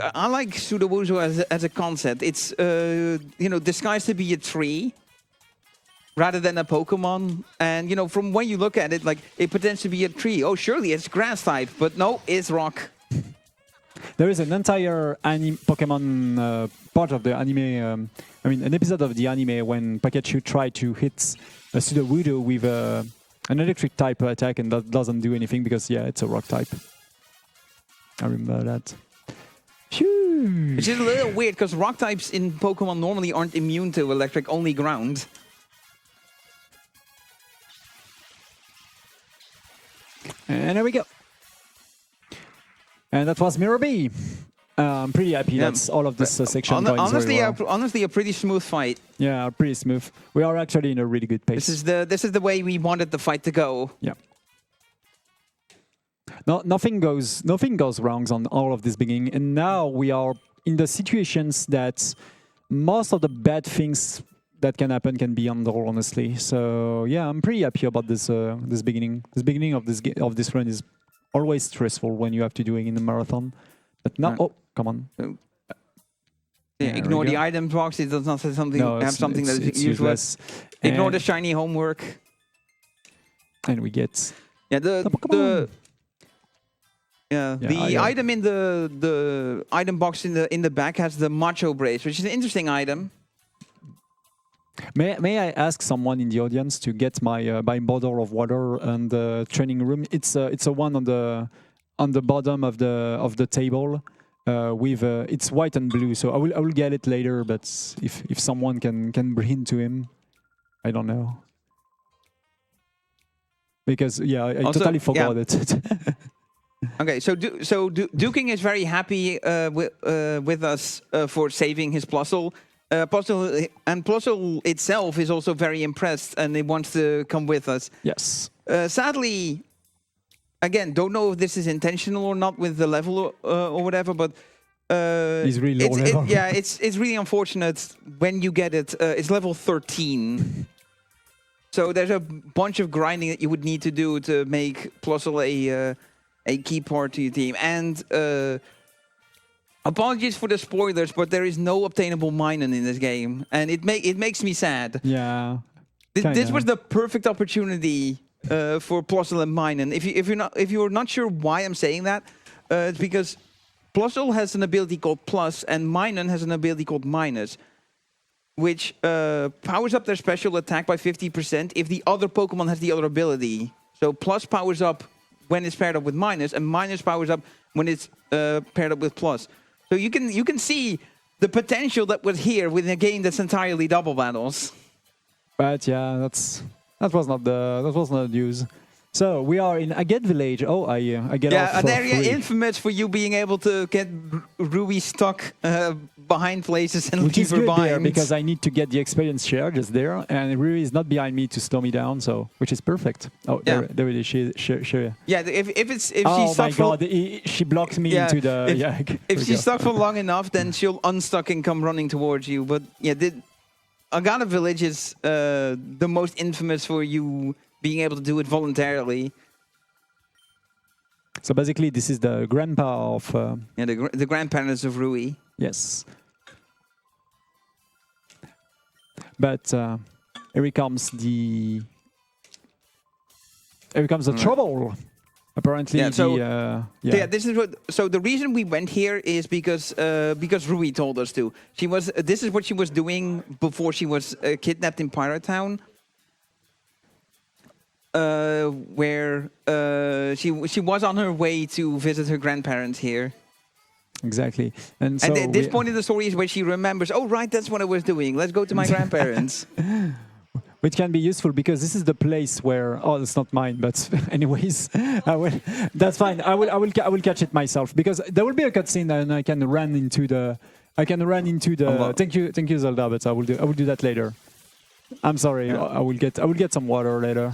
Sudowoodo as a concept. It's disguised to be a tree rather than a Pokemon. And from when you look at it, like it pretends to be a tree. Oh, surely it's grass type, but no, it's rock. There is an entire Pokemon part of the anime, an episode of the anime when Pikachu tried to hit a Sudowoodo with an electric type attack, and that doesn't do anything because, it's a rock type. I remember that. Phew. Which is a little weird because rock types in Pokemon normally aren't immune to electric, only ground. And there we go. And that was Mirror B. I'm pretty happy that's all of this section going honestly, very well. Honestly, a pretty smooth fight. Yeah, pretty smooth. We are actually in a really good pace. This is the way we wanted the fight to go. Yeah. No, nothing goes wrong on all of this beginning, and now we are in the situations that most of the bad things that can happen can be handled, honestly. So yeah, I'm pretty happy about this this beginning. This beginning of this run is always stressful when you have to do it in the marathon. But now, oh, come on. Ignore the item box. It does not say something. Have something that is useless. Ignore the shiny homework. And we get the item in the item box in the back has the Macho Brace, which is an interesting item. May I ask someone in the audience to get my bottle of water and the training room? It's a one on the bottom of the table with it's white and blue. So I will get it later. But if someone can bring it to him, I don't know. Because I Also, totally forgot it. Okay, so Duking is very happy with us for saving his Plusle. Plusle itself is also very impressed, and it wants to come with us. Yes. Sadly, again, don't know if this is intentional or not with the level or whatever, but he's really low level. It's really unfortunate when you get it. It's level 13. So there's a bunch of grinding that you would need to do to make Plusle a key part to your team. And apologies for the spoilers, but there is no obtainable Minun in this game, and it makes me sad. Yeah. This was the perfect opportunity for Plusle and Minun. If you're not sure why I'm saying that, it's because Plusle has an ability called Plus, and Minun has an ability called Minus, which powers up their special attack by 50% if the other Pokemon has the other ability. So Plus powers up when it's paired up with Minus, and Minus powers up when it's paired up with Plus. So you can see the potential that was here within a game that's entirely double battles. But yeah, that was not the news. So we are in Agate Village. Oh, I get off an area free. infamous for you being able to get Rui stuck behind places and Which leave is her good there behind. because I need to get the experience share just there, and Rui is not behind me to slow me down, so which is perfect. Oh, Yeah. there it is. She. Yeah, if Oh she's stuck my God! She blocks me into the. If she's stuck for long enough, then she'll unstuck and come running towards you. But yeah, Agate Village is the most infamous for you being able to do it voluntarily. So basically, this is the grandpa of. The grandparents of Rui. Yes. But here comes the trouble. Apparently, this is what. So the reason we went here is because Rui told us to. This is what she was doing before she was kidnapped in Pirate Town. Where she was on her way to visit her grandparents here. Exactly. And so at this point in the story is where she remembers, oh, right, that's what I was doing. Let's go to my grandparents. Which can be useful because this is the place where... Oh, it's not mine, but anyways, that's fine. I will catch it myself because there will be a cutscene and I can run into the... Thank you, Zelda, but I will do that later. I'm sorry. Yeah. I will get some water later.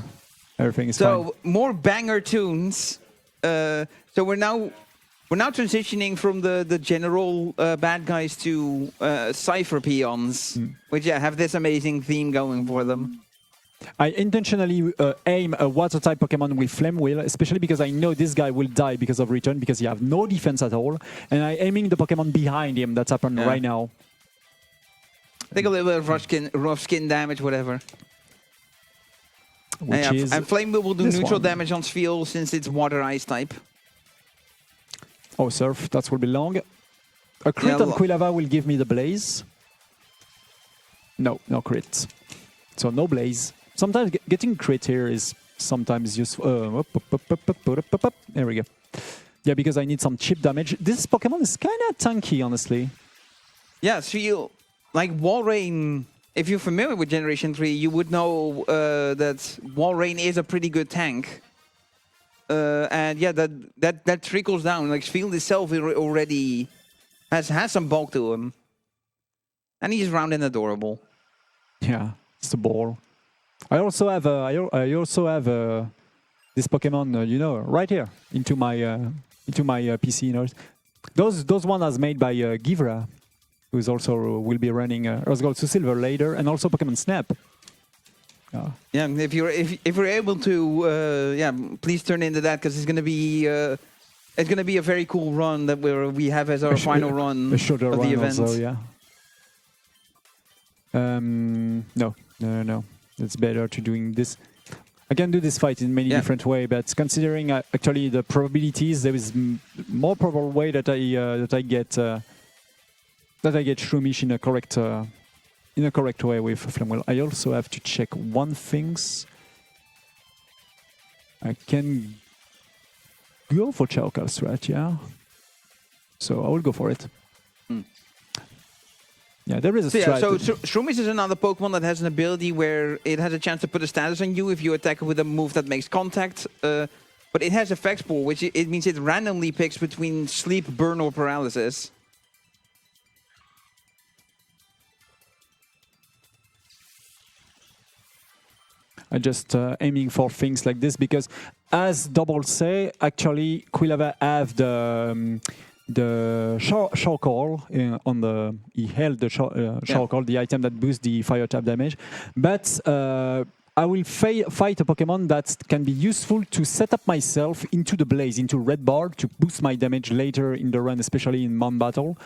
Everything is fine. So more banger tunes. So we're now transitioning from the general bad guys to Cypher peons, which have this amazing theme going for them. I intentionally aim a water type Pokemon with Flame Wheel, especially because I know this guy will die because of return, because he have no defense at all, and I'm aiming the Pokemon behind him. That's happened right now. Take a little bit of rough skin damage, whatever. And Flame Wheel will do neutral damage on Spheal since it's Water Ice type. Oh, Surf, that will be long. A crit on Quilava will give me the Blaze. No crit. So no Blaze. Sometimes getting crit here is sometimes useful. There we go. Yeah, because I need some chip damage. This Pokemon is kind of tanky, honestly. Yeah, Spheal, like Walrein... If you're familiar with Generation 3, you would know that Walrein is a pretty good tank. And yeah, that trickles down. Like Spheal itself already has some bulk to him. And he's round and adorable. Yeah, it's a ball. I also have this Pokemon, right here into my PC. Those one are made by Givra, who's also will be running Earth Gold to Silver later, and also Pokemon Snap. Yeah, if you're able to, please turn into that because it's gonna be a very cool run that we have as our final run a shorter of run the event. Also, yeah. No. It's better to doing this. I can do this fight in many different ways, but considering actually the probabilities, there is more probable way that I get. That I get Shroomish in a correct way with Flame Wheel. I also have to check one thing. I can go for Chao-Calstrat, yeah. So I will go for it. Yeah, there is a So, strat. Shroomies is another Pokemon that has an ability where it has a chance to put a status on you if you attack it with a move that makes contact. But it has effects pool, which it means it randomly picks between sleep, burn, or paralysis. I'm just aiming for things like this because, as Double say, actually Quilava have the Shawcall on the he held the Shawcall, the item that boosts the fire type damage, but I will fight a Pokemon that can be useful to set up myself into the blaze, into red bar, to boost my damage later in the run, especially in Mount Battle.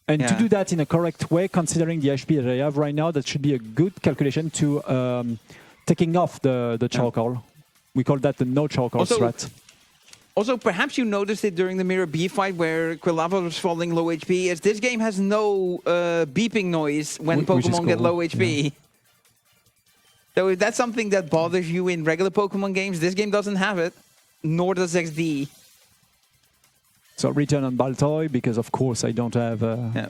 And to do that in a correct way, considering the HP that I have right now, that should be a good calculation to taking off the Shawcall. We call that the no Shawcall strat. Also, perhaps you noticed it during the Mirror B fight where Quilava was falling low HP, as this game has no beeping noise when Pokemon get low HP. Yeah. So if that's something that bothers you in regular Pokemon games, this game doesn't have it, nor does XD. So return on Baltoy, because of course I don't have...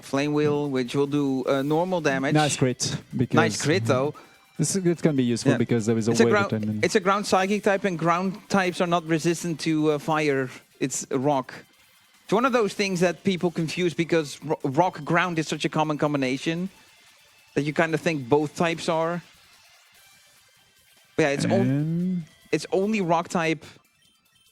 Flame Wheel, which will do normal damage. Nice crit. Nice crit, though. It can be useful because there is a way to turn. It's a ground psychic type, and ground types are not resistant to fire. It's rock. It's one of those things that people confuse because rock ground is such a common combination that you kind of think both types are. But yeah, it's only rock type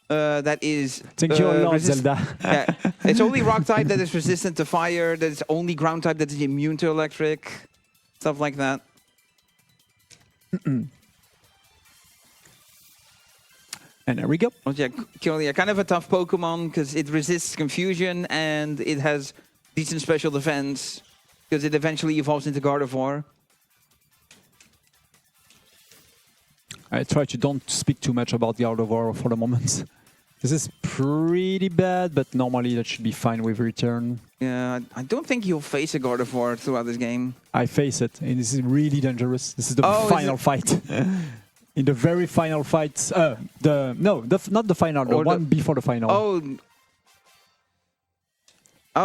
that is. Thank you a lot, Zelda. Yeah, it's only rock type that is resistant to fire. That is only ground type that is immune to electric, stuff like that. And there we go. Well, yeah, Kirlia, kind of a tough Pokemon because it resists confusion and it has decent special defense because it eventually evolves into Gardevoir. I try to don't speak too much about Gardevoir for the moment. This is pretty bad, but normally that should be fine with return. Yeah, I don't think you'll face a Gardevoir throughout this game. I face it, and this is really dangerous. This is the final fight. In the very final fight, not the final, the one before the final. Oh,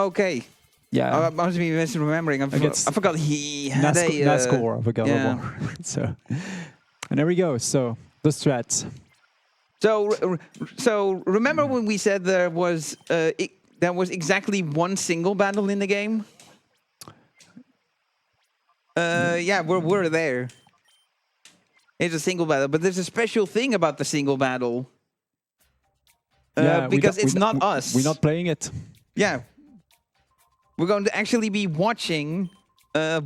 okay. Yeah, I must be misremembering. I forgot he had Nascore of a Gardevoir. So, and there we go. So the strats. So remember when we said there was exactly one single battle in the game? Yeah, we're there. It's a single battle, but there's a special thing about the single battle. Because it's not us. We're not playing it. Yeah. We're going to actually be watching a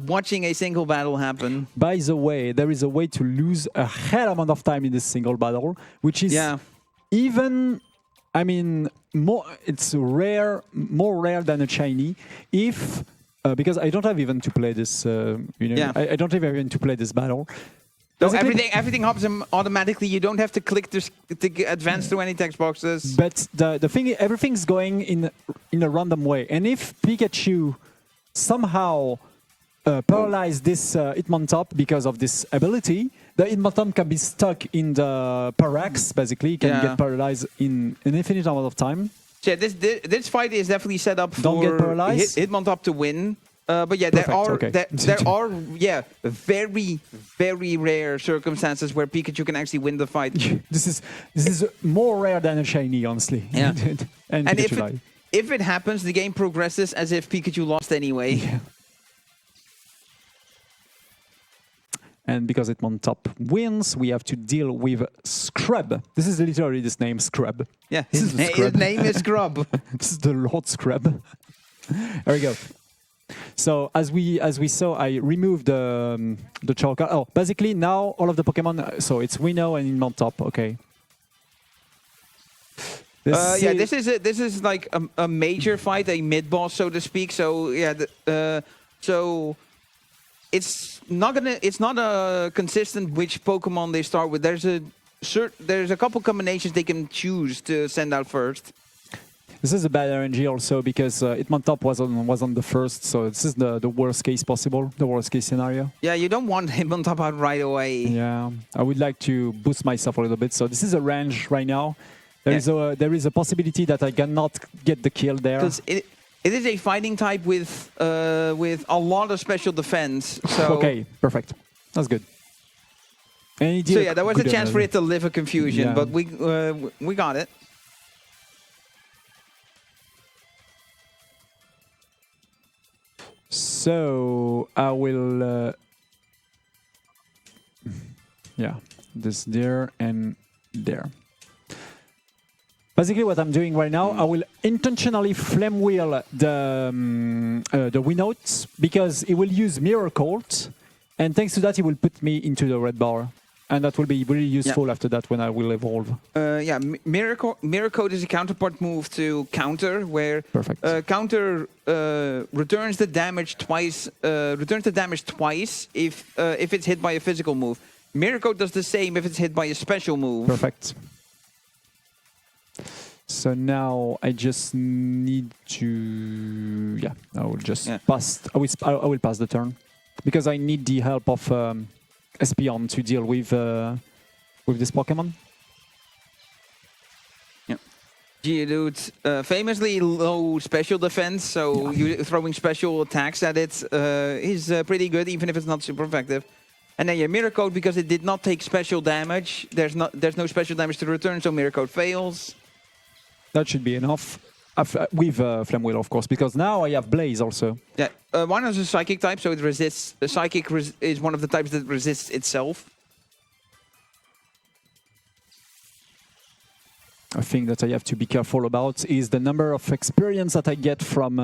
single battle happen. By the way, there is a way to lose a hell amount of time in this single battle, which is even, I mean, it's more rare than a shiny. If because I don't have even to play this, I don't have even to play this battle. So everything happens automatically. You don't have to click to advance through any text boxes. But the thing, everything's going in a random way, and if Pikachu somehow paralyze this Hitmontop because of this ability, the Hitmontop can be stuck in the Parax, basically. It can get paralyzed in an infinite amount of time. Yeah, this fight is definitely set up Don't for get paralyzed. Hitmontop to win. But yeah, Perfect, there are very, very rare circumstances where Pikachu can actually win the fight. This is more rare than a shiny, honestly. Yeah. and if it happens, the game progresses as if Pikachu lost anyway. Yeah. And because Hitmontop wins, we have to deal with Scrub. This is literally this name, Scrub. Yeah, his name is Scrub. This is the Lord Scrub. There we go. So as we saw, I removed the Chorka. Oh, basically now all of the Pokemon. So it's Winnow and Hitmontop. Okay. This is like a major fight, a mid boss, so to speak. So yeah, so it's not a consistent which Pokemon they start with. There's a couple combinations they can choose to send out first. This is a bad RNG also because Hitmontop was on the first, so this is the worst case possible, the worst case scenario. Yeah, you don't want Hitmontop out right away. Yeah, I would like to boost myself a little bit. So this is a range right now. There is a possibility that I cannot get the kill there. Because It is a fighting type with a lot of special defense. So okay, perfect. That's good. And so yeah, there was a chance for it to live a confusion, Yeah. but we got it. So I will, yeah, this there and there. Basically, what I'm doing right now, I will intentionally flame wheel the Winote because it will use Mirror Colt, and thanks to that, it will put me into the red bar. And that will be really useful after that when I will evolve. Yeah, Mirror Code is a counterpart move to counter, where counter returns the damage twice. If it's hit by a physical move. Mirror Code does the same if it's hit by a special move. Perfect. So now I just need to, yeah, I will just pass. I will pass the turn because I need the help of Espion to deal with this Pokemon. Yeah, Geodude, famously low special defense, so you throwing special attacks at it is pretty good, even if it's not super effective. And then your Mirror Code, because it did not take special damage, there's no special damage to return, so Mirror Code fails. That should be enough. With Flame Wheel, of course, because now I have Blaze also. Yeah, one is a Psychic type, so it resists. The Psychic is one of the types that resists itself. A thing that I have to be careful about is the number of experience that I get from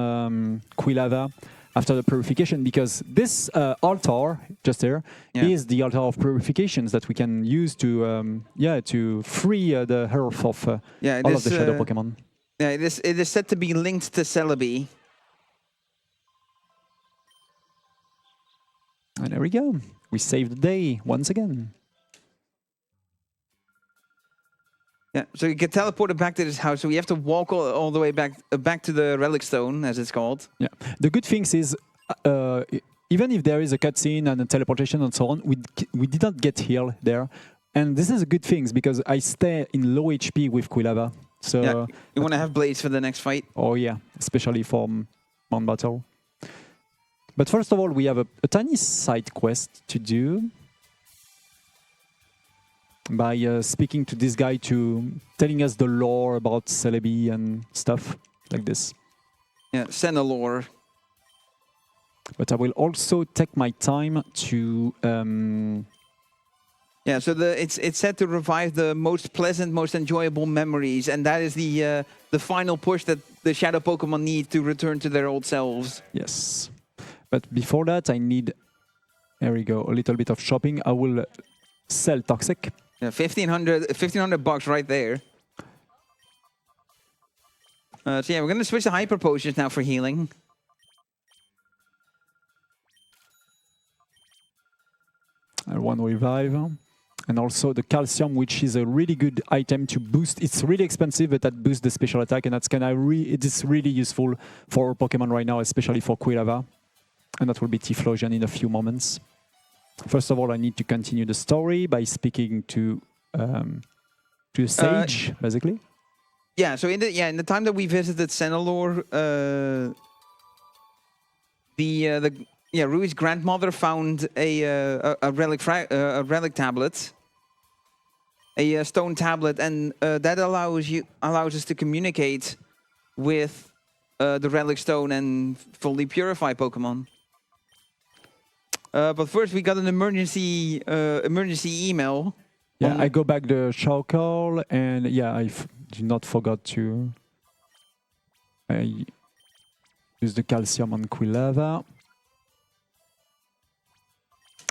Quilava after the purification, because this altar just here is the altar of purifications that we can use to to free the earth of all of the shadow Pokemon. Yeah, it is said to be linked to Celebi. And there we go. We saved the day once again. Yeah, so you get teleported back to this house. So we have to walk all the way back to the Relic Stone, as it's called. Yeah. The good thing is, even if there is a cutscene and a teleportation and so on, we didn't get healed there. And this is a good thing because I stay in low HP with Quilava. So yeah, you want to have Blades for the next fight. Oh yeah, especially for Mount Battle. But first of all, we have a tiny side quest to do by speaking to this guy to telling us the lore about Celebi and stuff like this. Yeah, Senalore. But I will also take my time to yeah, so it's said to revive the most pleasant, most enjoyable memories, and that is the final push that the Shadow Pokemon need to return to their old selves. Yes, but before that, I need. There we go. A little bit of shopping. I will sell Toxic. Yeah, 1,500 bucks right there. So yeah, we're gonna switch to Hyper Potions now for healing. One revive. And also the calcium, which is a really good item to boost. It's really expensive, but that boosts the special attack, and that's it is really useful for Pokemon right now, especially for Quilava. And that will be Tiflosian in a few moments. First of all, I need to continue the story by speaking to Sage, basically. Yeah. So in the time that we visited Senalore, Rui's grandmother found a relic tablet, a stone tablet, and that allows us to communicate with the relic stone and fully purify Pokemon. But first, we got an emergency email. Yeah, I go back the Shawcall, and yeah, I did not forgot to use the calcium on Quilava.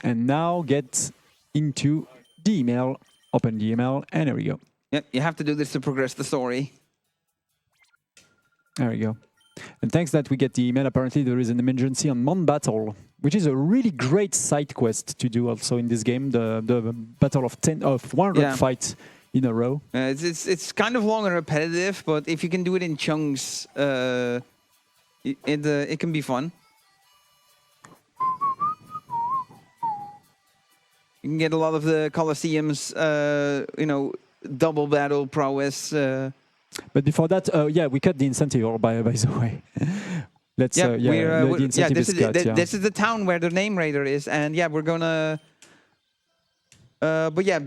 And now get into the email, open the email, and there we go. Yep, you have to do this to progress the story. There we go. And thanks that we get the email, apparently there is an emergency on Mount Battle, which is a really great side quest to do also in this game, the battle of 100 fights in a row. It's kind of long and repetitive, but if you can do it in chunks, it can be fun. You can get a lot of the Colosseum's, double battle prowess But before that, yeah, we cut the incentive, or by the way. Let's, yeah, the incentive this is cut, this is the town where the name raider is, and yeah, we're gonna. But yeah,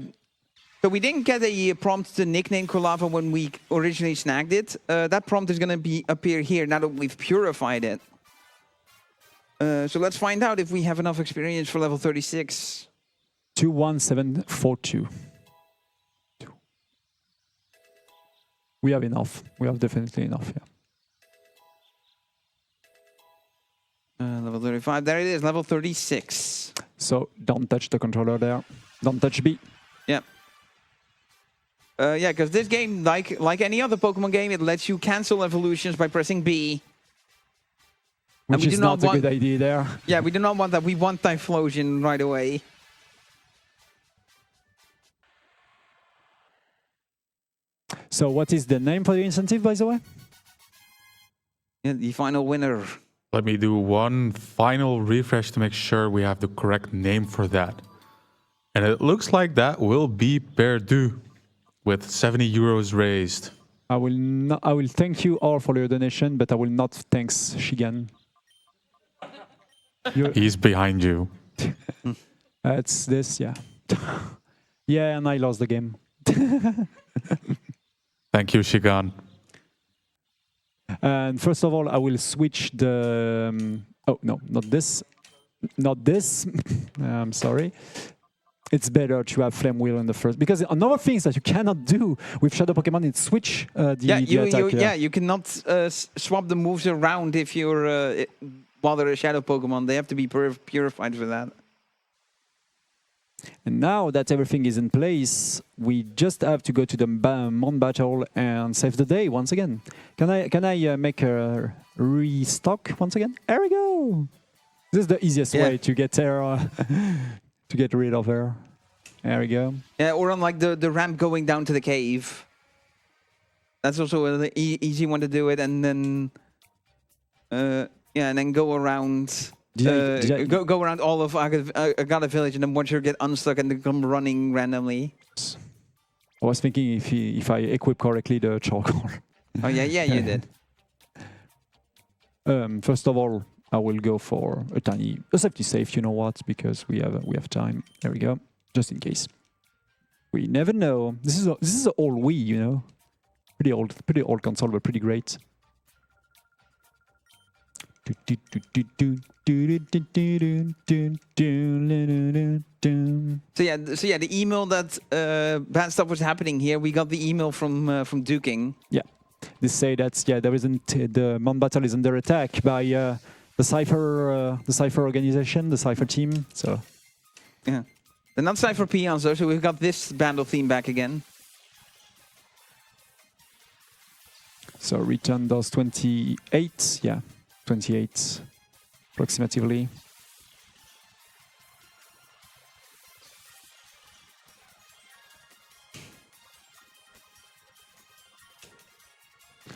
so we didn't get a prompt to nickname Quilava when we originally snagged it. That prompt is gonna appear here now that we've purified it. So let's find out if we have enough experience for level 36. 21742. We have enough. We have definitely enough, yeah. Level 35. There it is, level 36. So don't touch the controller there. Don't touch B. Yeah. Yeah, because this game, like any other Pokemon game, it lets you cancel evolutions by pressing B. Which is not a good idea there. Yeah, we do not want that. We want Typhlosion right away. So what is the name for the incentive, by the way? Yeah, the final winner. Let me do one final refresh to make sure we have the correct name for that. And it looks like that will be Perdu with 70 euros raised. I will thank you all for your donation, but I will not thank Shigan. He's behind you. It's this, yeah. Yeah, and I lost the game. Thank you, Shigan. And first of all, I will switch the... oh, no, not this. Not this. I'm sorry. It's better to have Flame Wheel in the first. Because another thing that you cannot do with Shadow Pokemon is switch the attack. You cannot swap the moves around if you're... while they're a Shadow Pokemon. They have to be purified for that. And now that everything is in place, we just have to go to the Mon Battle and save the day once again. Can I make a restock once again? There we go. This is the easiest way to get there, to get rid of her. There we go. Yeah, or on like the ramp going down to the cave. That's also an easy one to do it, and then and then go around. Go around all of Agata Village, and then once you get unstuck and then come running randomly. I was thinking if I equip correctly the charcoal. Oh yeah, you did. First of all, I will go for a safety safe. You know what? Because we have time. There we go. Just in case. We never know. This is an old Wii, you know. Pretty old console, but pretty great. So yeah, the email that bad stuff was happening here. We got the email from Duking. Yeah, they say that there isn't the Mon Battle is under attack by the Cypher organization, the Cypher team. So yeah, they're not Cypher peons though. So we've got this battle theme back again. So return those 28. Yeah. 28 approximately.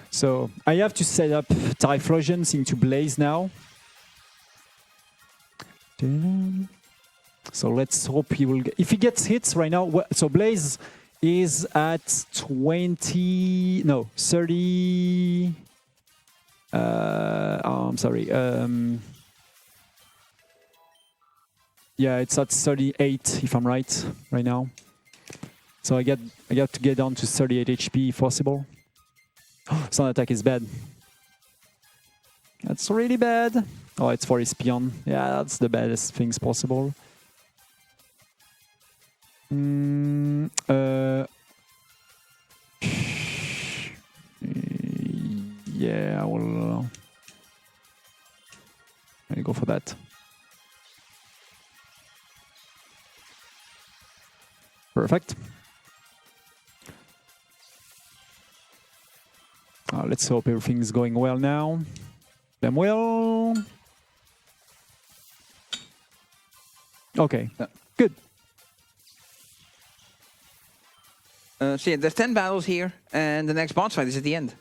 So I have to set up Typhlosions into Blaze now. So let's hope he will if he gets hits right now. So Blaze is at 30. I'm sorry. Yeah, it's at 38 if I'm right now. So I got to get down to 38 HP if possible. Sun attack is bad. That's really bad. Oh, it's for his peon. Yeah, that's the baddest things possible. Yeah, I will. I'll go for that. Perfect. Let's hope everything's going well now. Them well. Okay, good. So yeah, there's 10 battles here, and the next boss fight is at the end.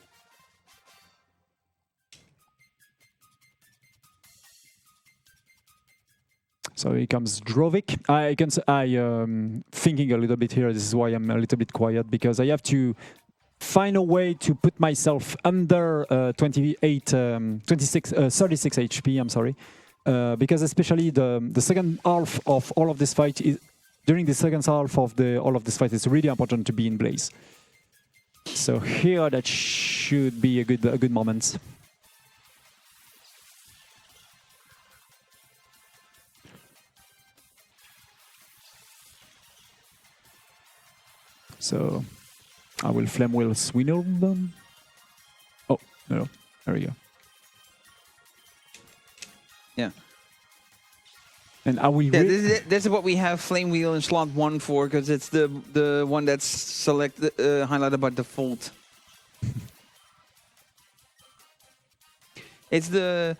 So here comes Drovik. I am thinking a little bit here. This is why I'm a little bit quiet, because I have to find a way to put myself under 36 HP. I'm sorry, because especially the second half of all of this fight is during the second half of all of this fight. It's really important to be in Blaze. So here that should be a good moment. So I will Flame Wheel Swindle them. Oh, no, there we go. Yeah. And I will... Yeah, this is what we have Flame Wheel in slot 1 for, because it's the one that's highlighted by default. It's the...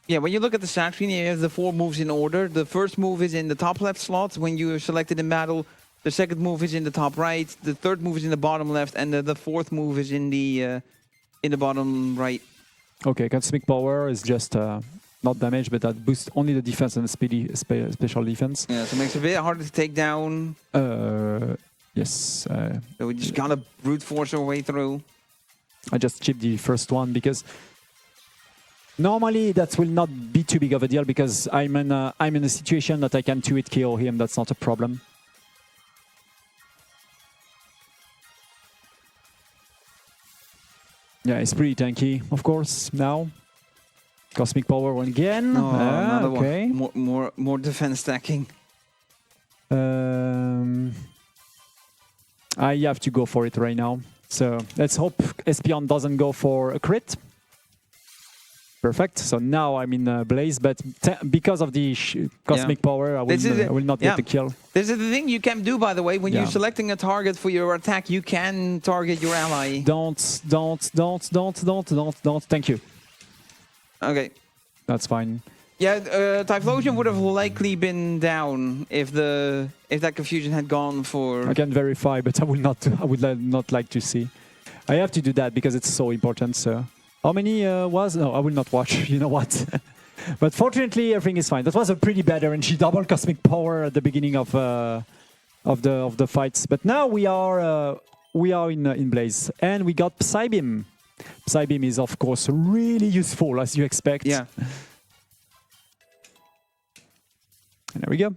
Yeah, when you look at the start screen, you have the 4 moves in order. The first move is in the top left slot when you are selected in battle. The second move is in the top right. The third move is in the bottom left, and the fourth move is in the bottom right. Okay, Cosmic Power is just not damage, but that boosts only the defense and special defense. Yeah, so it makes it a bit harder to take down. Yes. So we just gotta brute force our way through. I just chipped the first one because normally that will not be too big of a deal because I'm in a situation that I can 2-hit KO him. That's not a problem. Yeah, it's pretty tanky, of course, now. Cosmic Power again. Oh, another okay. One. More defense stacking. I have to go for it right now. So let's hope Espion doesn't go for a crit. Perfect. So now I'm in Blaze, but because of the Cosmic Power, I will not get the kill. This is the thing you can do, by the way. When you're selecting a target for your attack, you can target your ally. Don't. Thank you. Okay. That's fine. Yeah, Typhlosion would have likely been down if that confusion had gone for... I can verify, but I would not like to see. I have to do that because it's so important, so... How many was? No, I will not watch. You know what? But fortunately, everything is fine. That was a pretty bad RNG double Cosmic Power at the beginning of the fights. But now we are in Blaze, and we got Psybeam. Psybeam is of course really useful as you expect. Yeah. And there we go.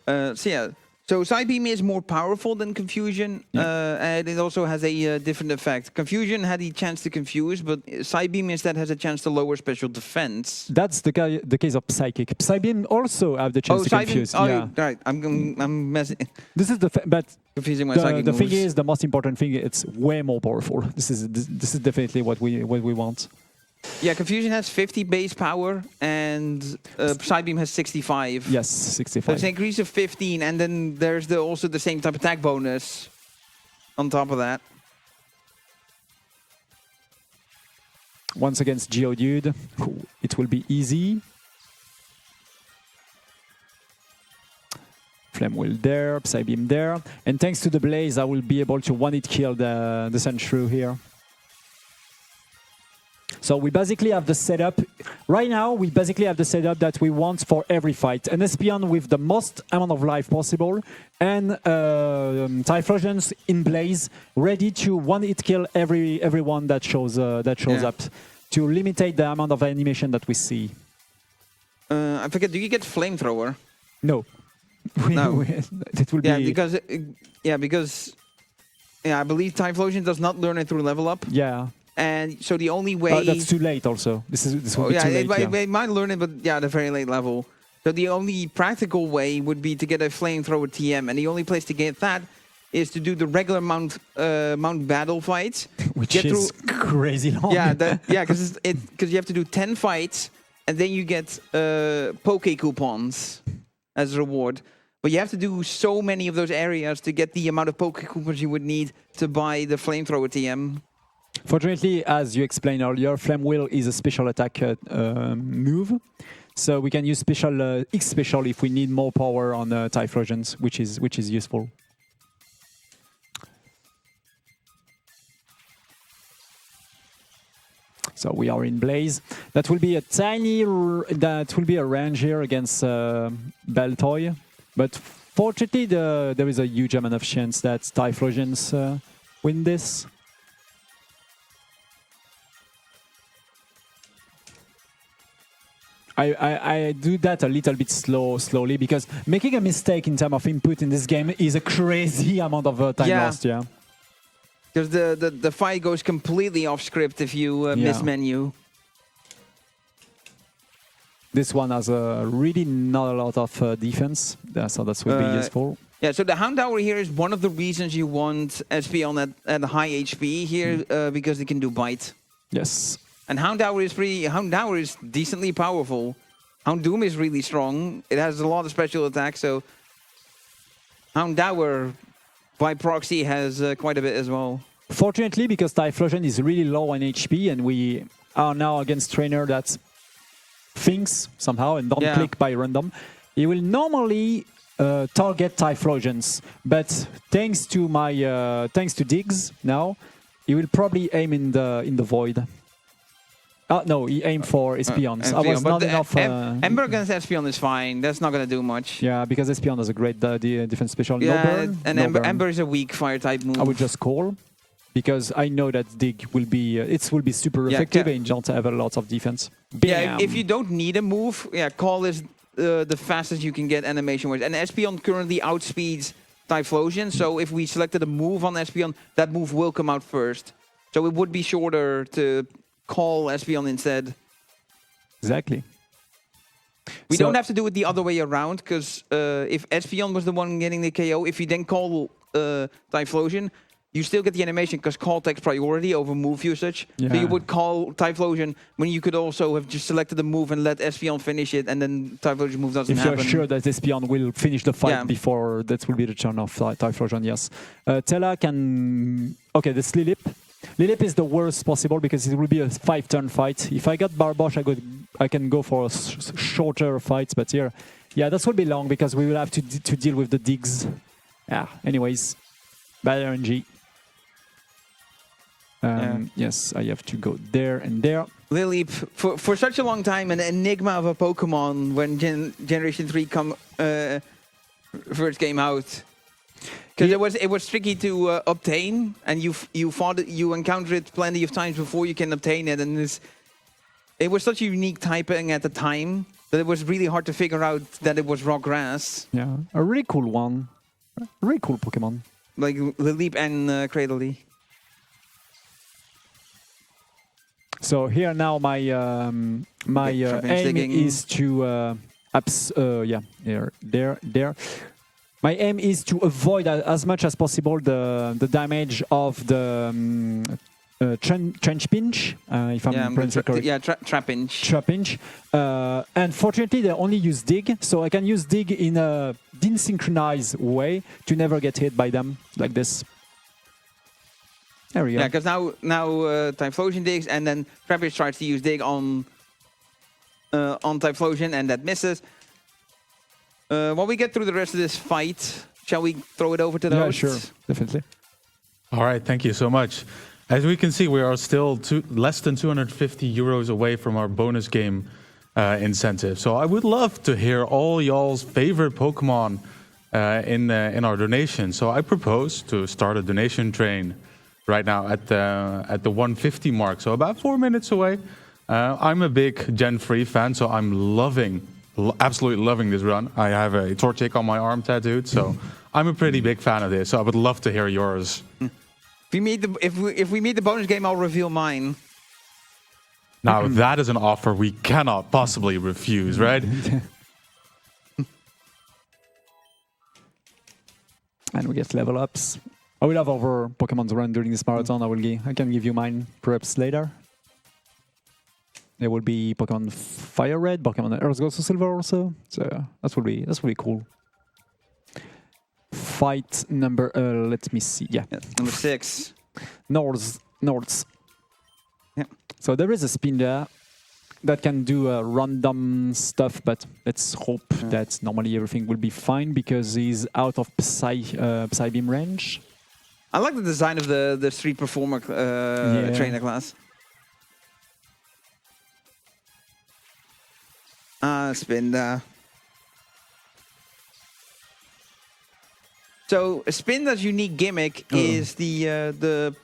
So yeah. So Psybeam is more powerful than Confusion, and it also has a different effect. Confusion had the chance to confuse, but Psybeam instead has a chance to lower special defense. That's the case of Psychic. Psybeam also have the chance to confuse. Oh, yeah. Right. I'm messing. This is but confusing my Psychic moves. The thing is, the most important thing, it's way more powerful. This is definitely what we want. Yeah, Confusion has 50 base power, and Psybeam has 65. Yes, 65. So it's an increase of 15, and then there's also the same type attack bonus on top of that. Once against Geodude, it will be easy. Flame Wheel there, Psybeam there, and thanks to the Blaze, I will be able to one-hit kill the Sandshrew here. So we basically have the setup, right now we basically have the setup that we want for every fight. An Espion with the most amount of life possible, and Typhlosions in Blaze, ready to one-hit kill everyone that shows up, to limitate the amount of animation that we see. I forget, do you get Flamethrower? No. No. It will be... because I believe Typhlosion does not learn it through level up. Yeah. And so the only way... that's too late also. This will be too late. They might learn it, but yeah, at a very late level. So the only practical way would be to get a Flamethrower TM, and the only place to get that is to do the regular mount battle fights. Which is crazy long. Yeah, because you have to do 10 fights, and then you get Poke coupons as a reward. But you have to do so many of those areas to get the amount of Poke coupons you would need to buy the Flamethrower TM. Fortunately, as you explained earlier, Flame Wheel is a special attack move. So we can use special X special if we need more power on Typhlosions, which is useful. So we are in Blaze. That will be a range here against Baltoy. But fortunately, there is a huge amount of chance that Typhlosions win this. I do that a little bit slowly because making a mistake in terms of input in this game is a crazy amount of time lost. Yeah. Because the fight goes completely off script if you miss menu. This one has really not a lot of defense, so that will be useful. Yeah, so the Hound Tower here is one of the reasons you want Espion at high HP here, because they can do bite. Yes. And Hound Tower is decently powerful. Houndoom is really strong. It has a lot of special attacks, so Hound Tower by proxy has quite a bit as well. Fortunately, because Typhlosion is really low on HP, and we are now against trainer that thinks somehow and don't click by random, he will normally target Typhlosions. But thanks to my digs now, he will probably aim in the void. No, he aimed for Espions. I was not enough. Ember against Espion is fine. That's not going to do much. Yeah, because Espion has a great defense special. Yeah, no burn, and no Ember is a weak fire type move. I would just call, because I know that dig will be super effective and don't have a lot of defense. Bam. Yeah, if you don't need a move, call is the fastest you can get animation-wise. And Espion currently outspeeds Typhlosion, so if we selected a move on Espion, that move will come out first. So it would be shorter to call Espion instead. Exactly. We don't have to do it the other way around, because if Espion was the one getting the KO, if you then call Typhlosion, you still get the animation because call takes priority over move usage. Yeah. So you would call Typhlosion when you could also have just selected the move and let Espion finish it, and then Typhlosion move doesn't happen. If you're sure that Espion will finish the fight before that will be the turn of Typhlosion, yes. Tela can... Okay, this Lilip. Lilip is the worst possible because it will be a 5-turn fight. If I got Barbosh, I can go for shorter fights, but here... Yeah, that will be long because we will have to deal with the digs. Yeah, anyways. Bad RNG. Yes, I have to go there and there. Lilip, for such a long time, an enigma of a Pokemon when Generation 3 first came out. Because it was tricky to obtain, and you encountered it plenty of times before you can obtain it, and it was such a unique typing at the time that it was really hard to figure out that it was raw grass. Yeah, a really cool one. A really cool Pokemon. Like Lilip and Cradley. So here now my aim is to there. My aim is to avoid as much as possible the damage of the trench pinch, if I'm pronouncing correctly. Yeah, trapinch. Trapinch. And fortunately, they only use dig, so I can use dig in a desynchronized way to never get hit by them like this. There we go. Yeah, because now Typhlosion digs, and then Trapinch tries to use dig on Typhlosion, and that misses. While we get through the rest of this fight, shall we throw it over to the hosts? Yeah, sure, definitely. All right, thank you so much. As we can see, we are still less than 250 euros away from our bonus game incentive. So I would love to hear all y'all's favorite Pokemon in our donation. So I propose to start a donation train right now at the 150 mark. So about 4 minutes away. I'm a big Gen 3 fan, so I'm absolutely loving this run. I have a Torchic on my arm tattooed, so I'm a pretty big fan of this. So I would love to hear yours. If we meet the bonus game, I'll reveal mine. Now that is an offer we cannot possibly refuse, right? And we get level ups. I will have other Pokemon to run during this marathon. I can give you mine perhaps later. There will be Pokemon Fire Red, Pokemon Earth Gold Silver also. So that will be cool. Fight number, let me see. Yeah, number 6. Nords. Yeah. So there is a spin there that can do random stuff, but let's hope that normally everything will be fine because he's out of Psy Beam range. I like the design of the Street Performer trainer class. Spinda. So Spinda's unique gimmick is the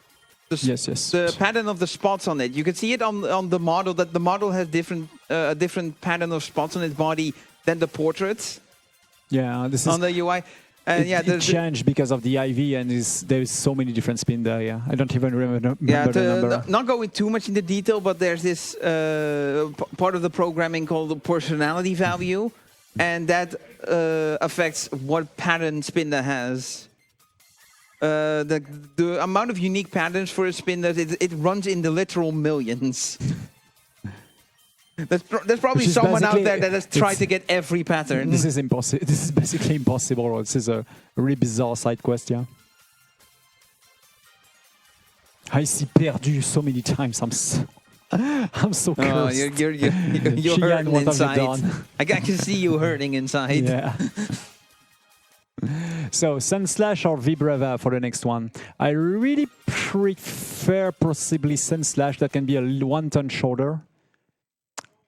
the pattern of the spots on it. You can see it on the model, that the model has a different pattern of spots on its body than the portraits. Yeah, this is on the UI. And it changed because of the IV, and there's so many different spin there. Yeah, I don't even remember the number. Not going too much into detail, but there's this part of the programming called the personality value, and that affects what pattern Spinder has. The amount of unique patterns for a Spinder, it runs in the literal millions. There's probably someone out there that has tried to get every pattern. This is impossible. This is basically impossible. This is a really bizarre side quest, yeah. I see perdu so many times. I'm so cursed. You're hurting inside. I can see you hurting inside. Yeah. So, Sunslash or Vibrava for the next one? I really prefer possibly Sunslash. That can be a 1 ton shorter.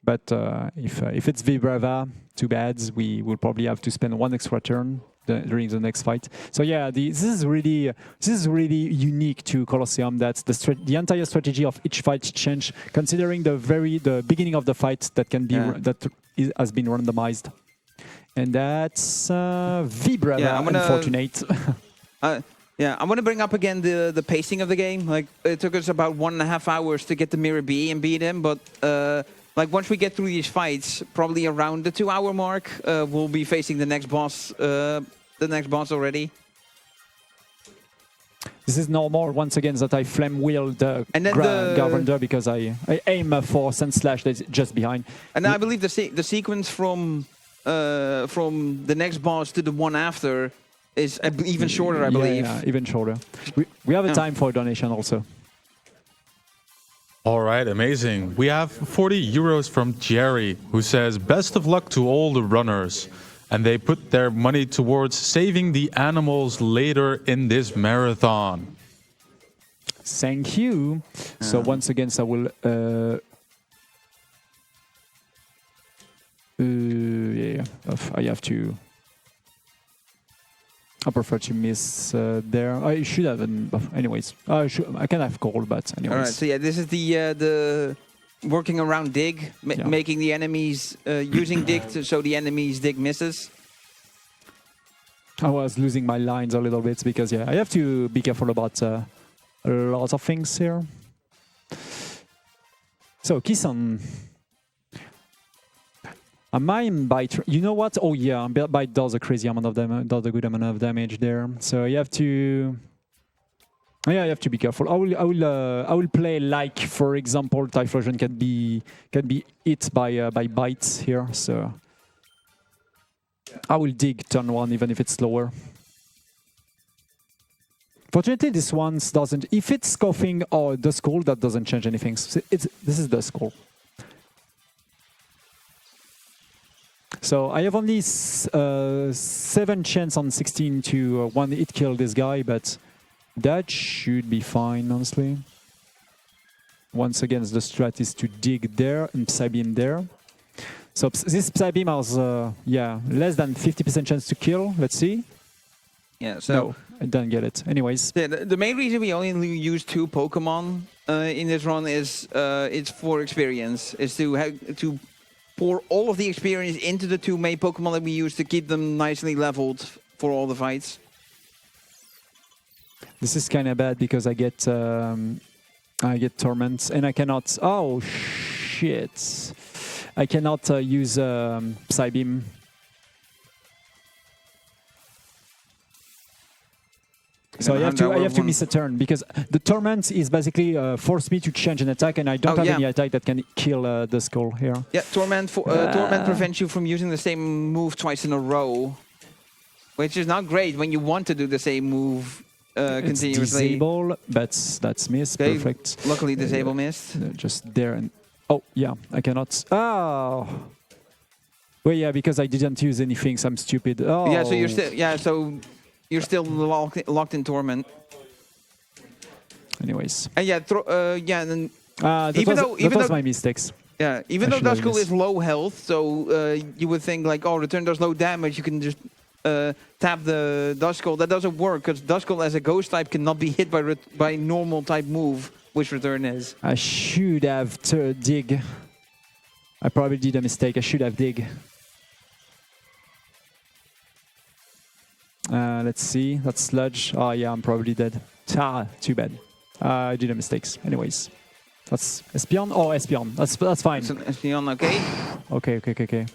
But if it's Vibrava, too bad. We will probably have to spend 1 extra turn during the next fight. So yeah, this is really unique to Colosseum. That the entire strategy of each fight change, considering the beginning of the fight that can be has been randomized. And that's Vibrava, unfortunate. Yeah, I want to bring up again the pacing of the game. Like, it took us about 1.5 hours to get the Mirror B and beat him, but like, once we get through these fights, probably around the 2-hour mark, we'll be facing the next boss. Already. This is normal once again that I flame wheel the Governor because I aim for Sunslash that's just behind. And I believe the sequence from the next boss to the one after is even shorter, I believe. Yeah, even shorter. We have a time for a donation also. All right, amazing. We have 40 euros from Jerry, who says, best of luck to all the runners. And they put their money towards saving the animals later in this marathon. Thank you. So once again, I will... I have to... I prefer to miss there. I should have, anyways. I can have call, but anyways. All right. So yeah, this is the working around dig, making the enemies using dig so the enemy's dig misses. I was losing my lines a little bit because I have to be careful about a lot of things here. So Kisan. A mime bite, you know what? Oh yeah, bite does a crazy amount of damage, does a good amount of damage there. So you have to, you have to be careful. I will play like, for example, Typhlosion can be hit by bites here. So I will dig turn 1 even if it's slower. Fortunately, this one doesn't. If it's coughing or the skull, that doesn't change anything. This is the skull. So I have only 7 chance on 16 to 1-hit kill this guy, but that should be fine, honestly. Once again, the strat is to dig there and Psybeam there. So this Psybeam has, less than 50% chance to kill. Let's see. Yeah, so... No, I didn't get it. Anyways. Yeah, the main reason we only use 2 Pokemon in this run is it's for experience. Is to pour all of the experience into the 2 main Pokemon that we use to keep them nicely leveled for all the fights. This is kind of bad because I get Torment and I cannot. Oh shit! I cannot use Psybeam. So I have to miss a turn because the Torment is basically force me to change an attack, and I don't have any attack that can kill the skull here. Yeah, Torment prevents you from using the same move twice in a row, which is not great when you want to do the same move continuously. It's disable, that's missed. Okay. Perfect. Luckily, disable missed. Just there and I cannot. Oh. Well, yeah, because I didn't use anything, so I'm stupid. Oh. Yeah, so you're still locked in Torment. Anyways. And even though my mistakes. Yeah, even though Duskull is low health, so you would think like, oh, return does low damage, you can just tap the Duskull. That doesn't work because Duskull as a ghost type cannot be hit by normal type move, which return is. I should have dig. I probably did a mistake. I should have dig. Let's see. That's sludge. Oh yeah, I'm probably dead. Ah, too bad. I did a mistake. Anyways, that's Espion. Oh, Espion. That's fine. It's an Espion, okay. Okay.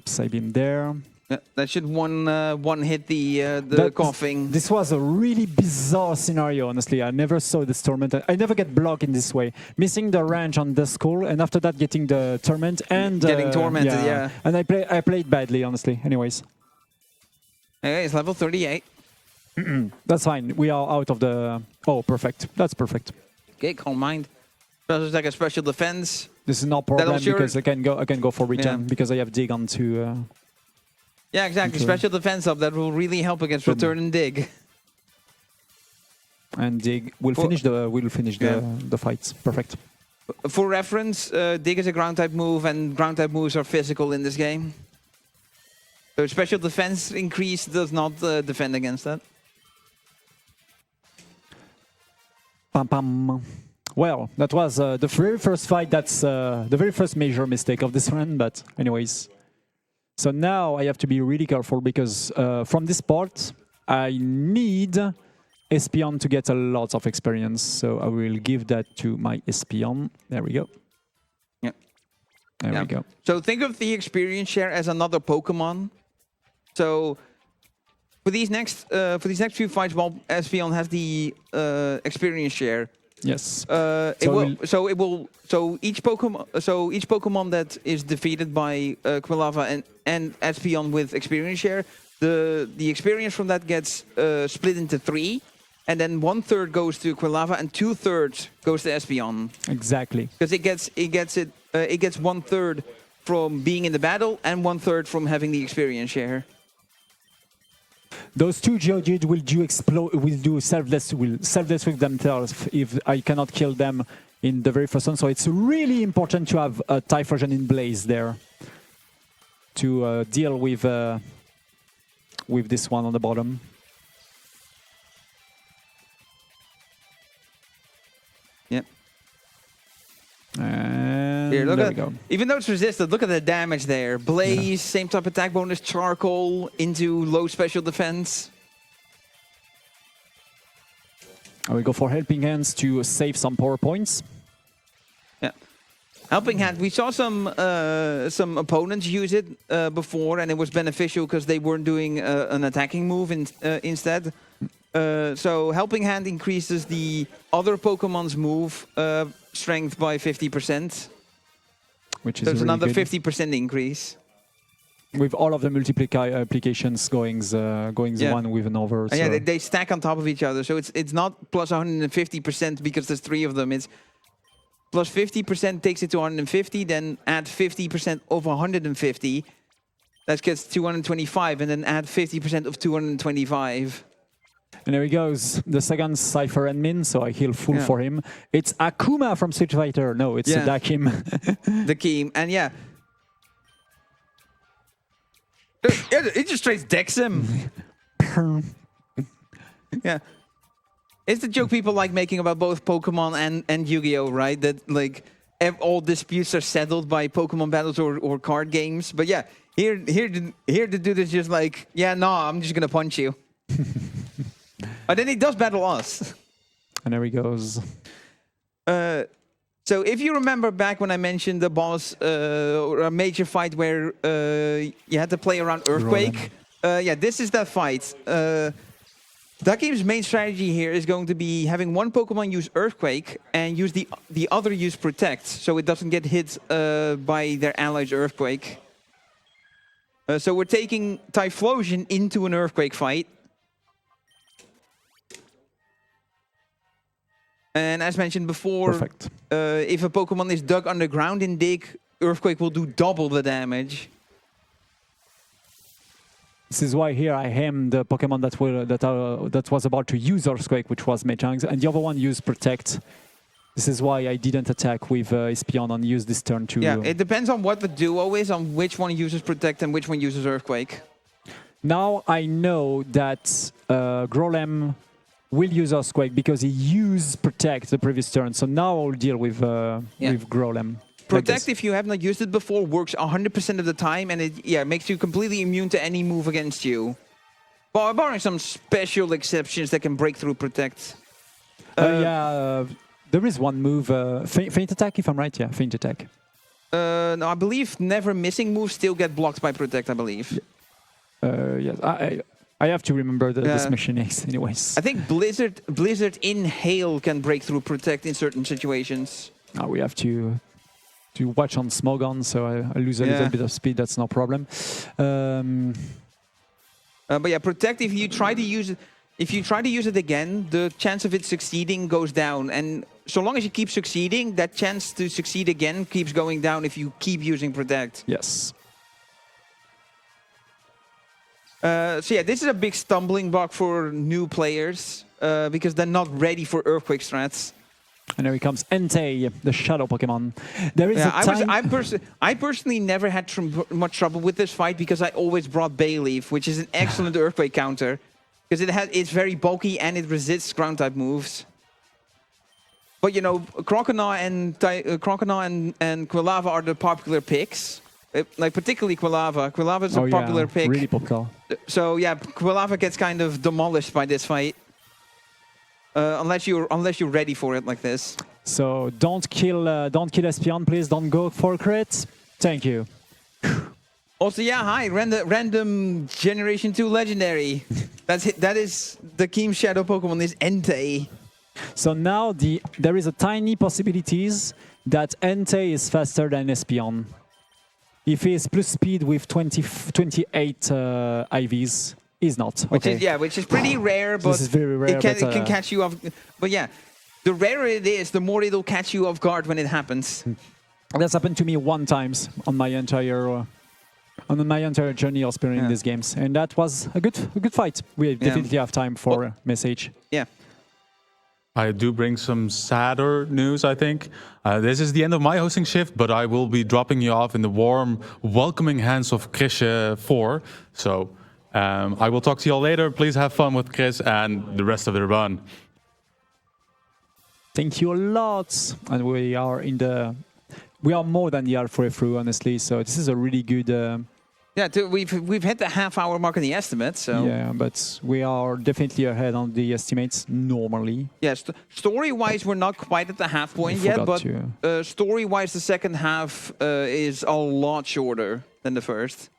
Psybeam there. Yeah, that should one hit the coughing. This was a really bizarre scenario, honestly. I never saw this tournament. I never get blocked in this way. Missing the range on the skull, and after that getting the torment and getting tormented, yeah. And I played badly, honestly. Anyways. Okay, it's level 38. That's fine. We are out of the... Oh, perfect. That's perfect. Okay, Calm Mind. Does like a special defense. This is not problem because I can go for regen because I have dig onto... yeah, exactly. Special defense up that will really help against return and dig. And dig will finish the fights. Perfect. For reference, dig is a ground type move, and ground type moves are physical in this game. So special defense increase does not defend against that. Pam pam. Well, that was the very first fight. That's the very first major mistake of this run. But anyways. So now I have to be really careful because from this part, I need Espion to get a lot of experience. So I will give that to my Espion. There we go. Yeah. There we go. So think of the experience share as another Pokemon. So for these next few fights, while Espion has the experience share. Yes. So each Pokemon that is defeated by Quilava and Espion with experience share, the experience from that gets split into 3, and then 1/3 goes to Quilava and 2/3 goes to Espion. Exactly. Because it gets 1/3 from being in the battle and 1/3 from having the experience share. Those two Geodude will do self-destruct themselves if I cannot kill them in the very first one. So it's really important to have a Typhlosion in Blaze there to deal with this one on the bottom. Yep. And here, there we go. Even though it's resisted, look at the damage there. Blaze, same type attack bonus, Charcoal into low special defense. I will go for Helping Hands to save some power points. Yeah. Helping Hand, we saw some opponents use it before, and it was beneficial because they weren't doing an attacking move instead. So Helping Hand increases the other Pokemon's move strength by 50%. Which is so it's really another good. 50% increase. With all of the applications going one with another. So. Yeah, they stack on top of each other. So it's not plus 150% because there's 3 of them. It's plus 50% takes it to 150, then add 50% of 150. That gets 225, and then add 50% of 225. And there he goes, the second Cypher and Min, so I heal full for him. It's Akuma from Street Fighter. No, it's Dakim. Dakim, and yeah. It just straight decks him. Yeah. It's the joke people like making about both Pokemon and Yu-Gi-Oh, right? That like all disputes are settled by Pokemon battles or card games. But yeah, here the dude is just like, yeah, no, I'm just gonna punch you. But then he does battle us. And there he goes. So if you remember back when I mentioned the boss or a major fight where you had to play around Earthquake, yeah, this is that fight. Dakim's main strategy here is going to be having one Pokemon use Earthquake and use the other use Protect, so it doesn't get hit by their allies' Earthquake. So we're taking Typhlosion into an Earthquake fight. And as mentioned before, if a Pokemon is dug underground in Dig, Earthquake will do double the damage. This is why here I am the Pokemon that was about to use Earthquake, which was Mechang, and the other one used Protect. This is why I didn't attack with Espion and use this turn to... Yeah, it depends on what the duo is, on which one uses Protect and which one uses Earthquake. Now I know that Grolem will use Earthquake because he used Protect the previous turn. So now I'll deal with Grolem. Protect, if you have not used it before, works 100% of the time, and it makes you completely immune to any move against you. Barring some special exceptions that can break through Protect. There is one move, Feint Attack, if I'm right. Yeah, Feint Attack. No, I believe never missing moves still get blocked by Protect, I believe. Yes, I have to remember this mechanics anyways. I think Blizzard in Hail can break through Protect in certain situations. We have to watch on Smogon, so I lose a little bit of speed. That's no problem. But yeah, Protect. If you try to use it, again, the chance of it succeeding goes down. And so long as you keep succeeding, that chance to succeed again keeps going down if you keep using Protect. Yes. So yeah, this is a big stumbling block for new players because they're not ready for Earthquake strats. And here he comes, Entei, the Shadow Pokemon. There is a time... I personally never had much trouble with this fight because I always brought Bayleaf, which is an excellent Earthquake counter. Because it's very bulky and it resists ground-type moves. But, you know, Croconaw and Quilava are the popular picks. Like, particularly Quilava. Quilava is a popular pick. Really popular. So, yeah, Quilava gets kind of demolished by this fight. Unless you're ready for it like this. So don't kill Espion, please. Don't go for crit. Thank you. Also, yeah, hi, random Generation 2 Legendary. That is the Keem Shadow Pokemon is Entei. So now there is a tiny possibilities that Entei is faster than Espion. If he is plus speed with 28 IVs. Is not. Which is pretty rare, but this is very rare, it can catch you off. But yeah, the rarer it is, the more it'll catch you off guard when it happens. That's happened to me one time on my entire journey of playing these games, and that was a good fight. We definitely have time for a message. Yeah. I do bring some sadder news, I think. This is the end of my hosting shift, but I will be dropping you off in the warm, welcoming hands of Chrisje 4. So. I will talk to you all later. Please have fun with Chris and the rest of the run. Thank you a lot. And we are more than the halfway through, honestly. So this is a really good. We've hit the half-hour mark in the estimate. So yeah, but we are definitely ahead on the estimates normally. Yes, story-wise, we're not quite at the half point yet, but story-wise, the second half is a lot shorter than the first.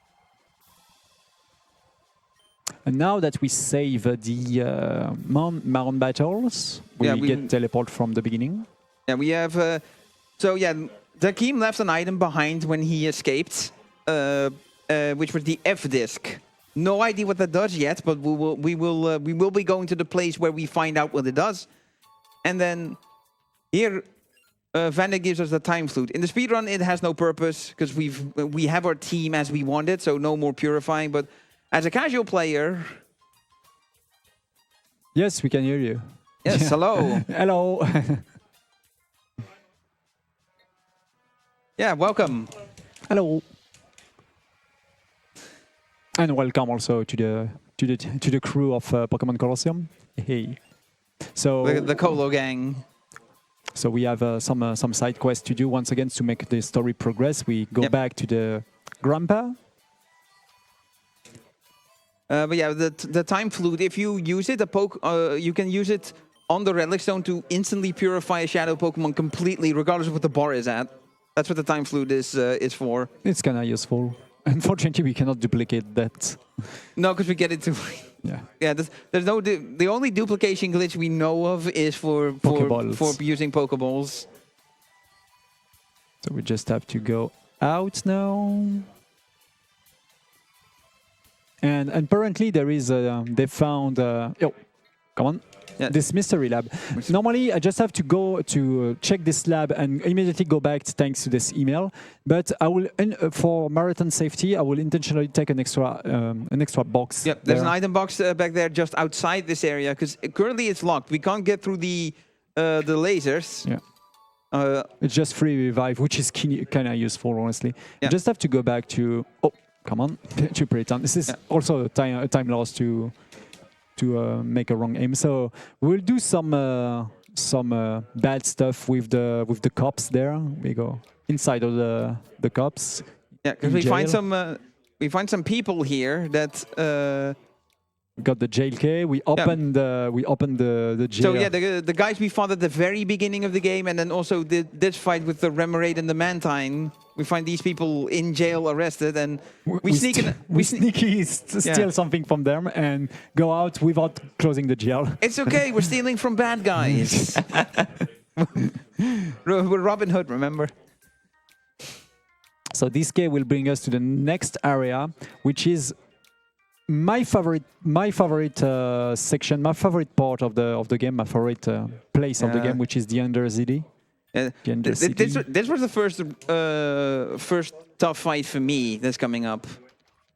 And now that we save the Maroon battles, we get teleport from the beginning. Yeah, we have... Dakeem left an item behind when he escaped, which was the F-Disc. No idea what that does yet, but we will be going to the place where we find out what it does. And then here, Vanda gives us the Time Flute. In the speedrun, it has no purpose, because we have our team as we want it, so no more purifying, but... As a casual player... Yes, we can hear you. Yes, hello. Hello. Yeah, welcome. Hello. And welcome also to the crew of Pokémon Colosseum. Hey. So the Colo gang. So we have some side quests to do once again to make the story progress. We go back to the Grandpa. But yeah, the Time Flute, if you use it, you can use it on the Relic Stone to instantly purify a Shadow Pokemon completely, regardless of what the bar is at. That's what the Time Flute is for. It's kind of useful. Unfortunately, we cannot duplicate that. No, because we get it too. Yeah. There's no. The only duplication glitch we know of is for using Pokeballs. So we just have to go out now. And apparently there is they found come on. Yeah. This mystery lab. Normally, I just have to go to check this lab and immediately go back thanks to this email. But I will, for marathon safety, I will intentionally take an extra box. Yep, there's an item box back there just outside this area because currently it's locked. We can't get through the lasers. Yeah. It's just free revive, which is kind of useful, honestly. Yeah. You just have to go back to... Oh, come on. to pretend. This is also a time loss to make a wrong aim. So we'll do some bad stuff with the cops there. We go inside of the cops. Yeah, because we find some people here that... got the jail key. We opened the jail. So yeah, the guys we fought at the very beginning of the game, and then also this fight with the Remoraid and the Mantine. We find these people in jail, arrested, and we sneaky steal something from them and go out without closing the jail. It's okay. We're stealing from bad guys. We're Robin Hood, remember? So this key will bring us to the next area, which is my favorite section, my favorite part of the game, my favorite place of the game, which is the Under City. This was the first tough fight for me that's coming up.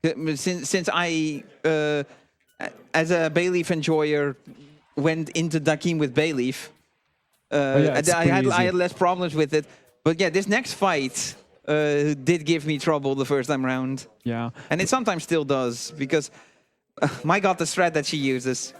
Since I, as a Bayleaf enjoyer, went into Dakim with Bayleaf, I had less problems with it. But yeah, this next fight did give me trouble the first time around. Yeah. And it sometimes still does, because my god, the strat that she uses.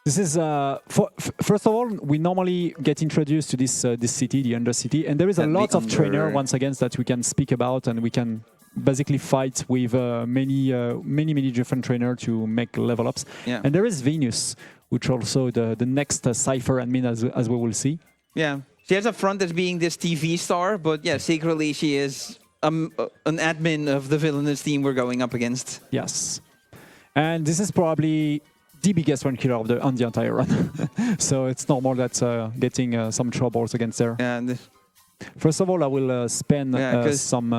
This is, first of all, we normally get introduced to this city, the Undercity, and there is a lot of trainer, once again, that we can speak about, and we can basically fight with many different trainers to make level ups. Yeah. And there is Venus, which also the next Cypher admin, as we will see. Yeah. She has a front as being this TV star, but yeah, secretly she is an admin of the villainous team we're going up against. Yes. And this is probably the biggest one killer on the entire run. So it's normal that getting some troubles against her. And first of all, I will spend some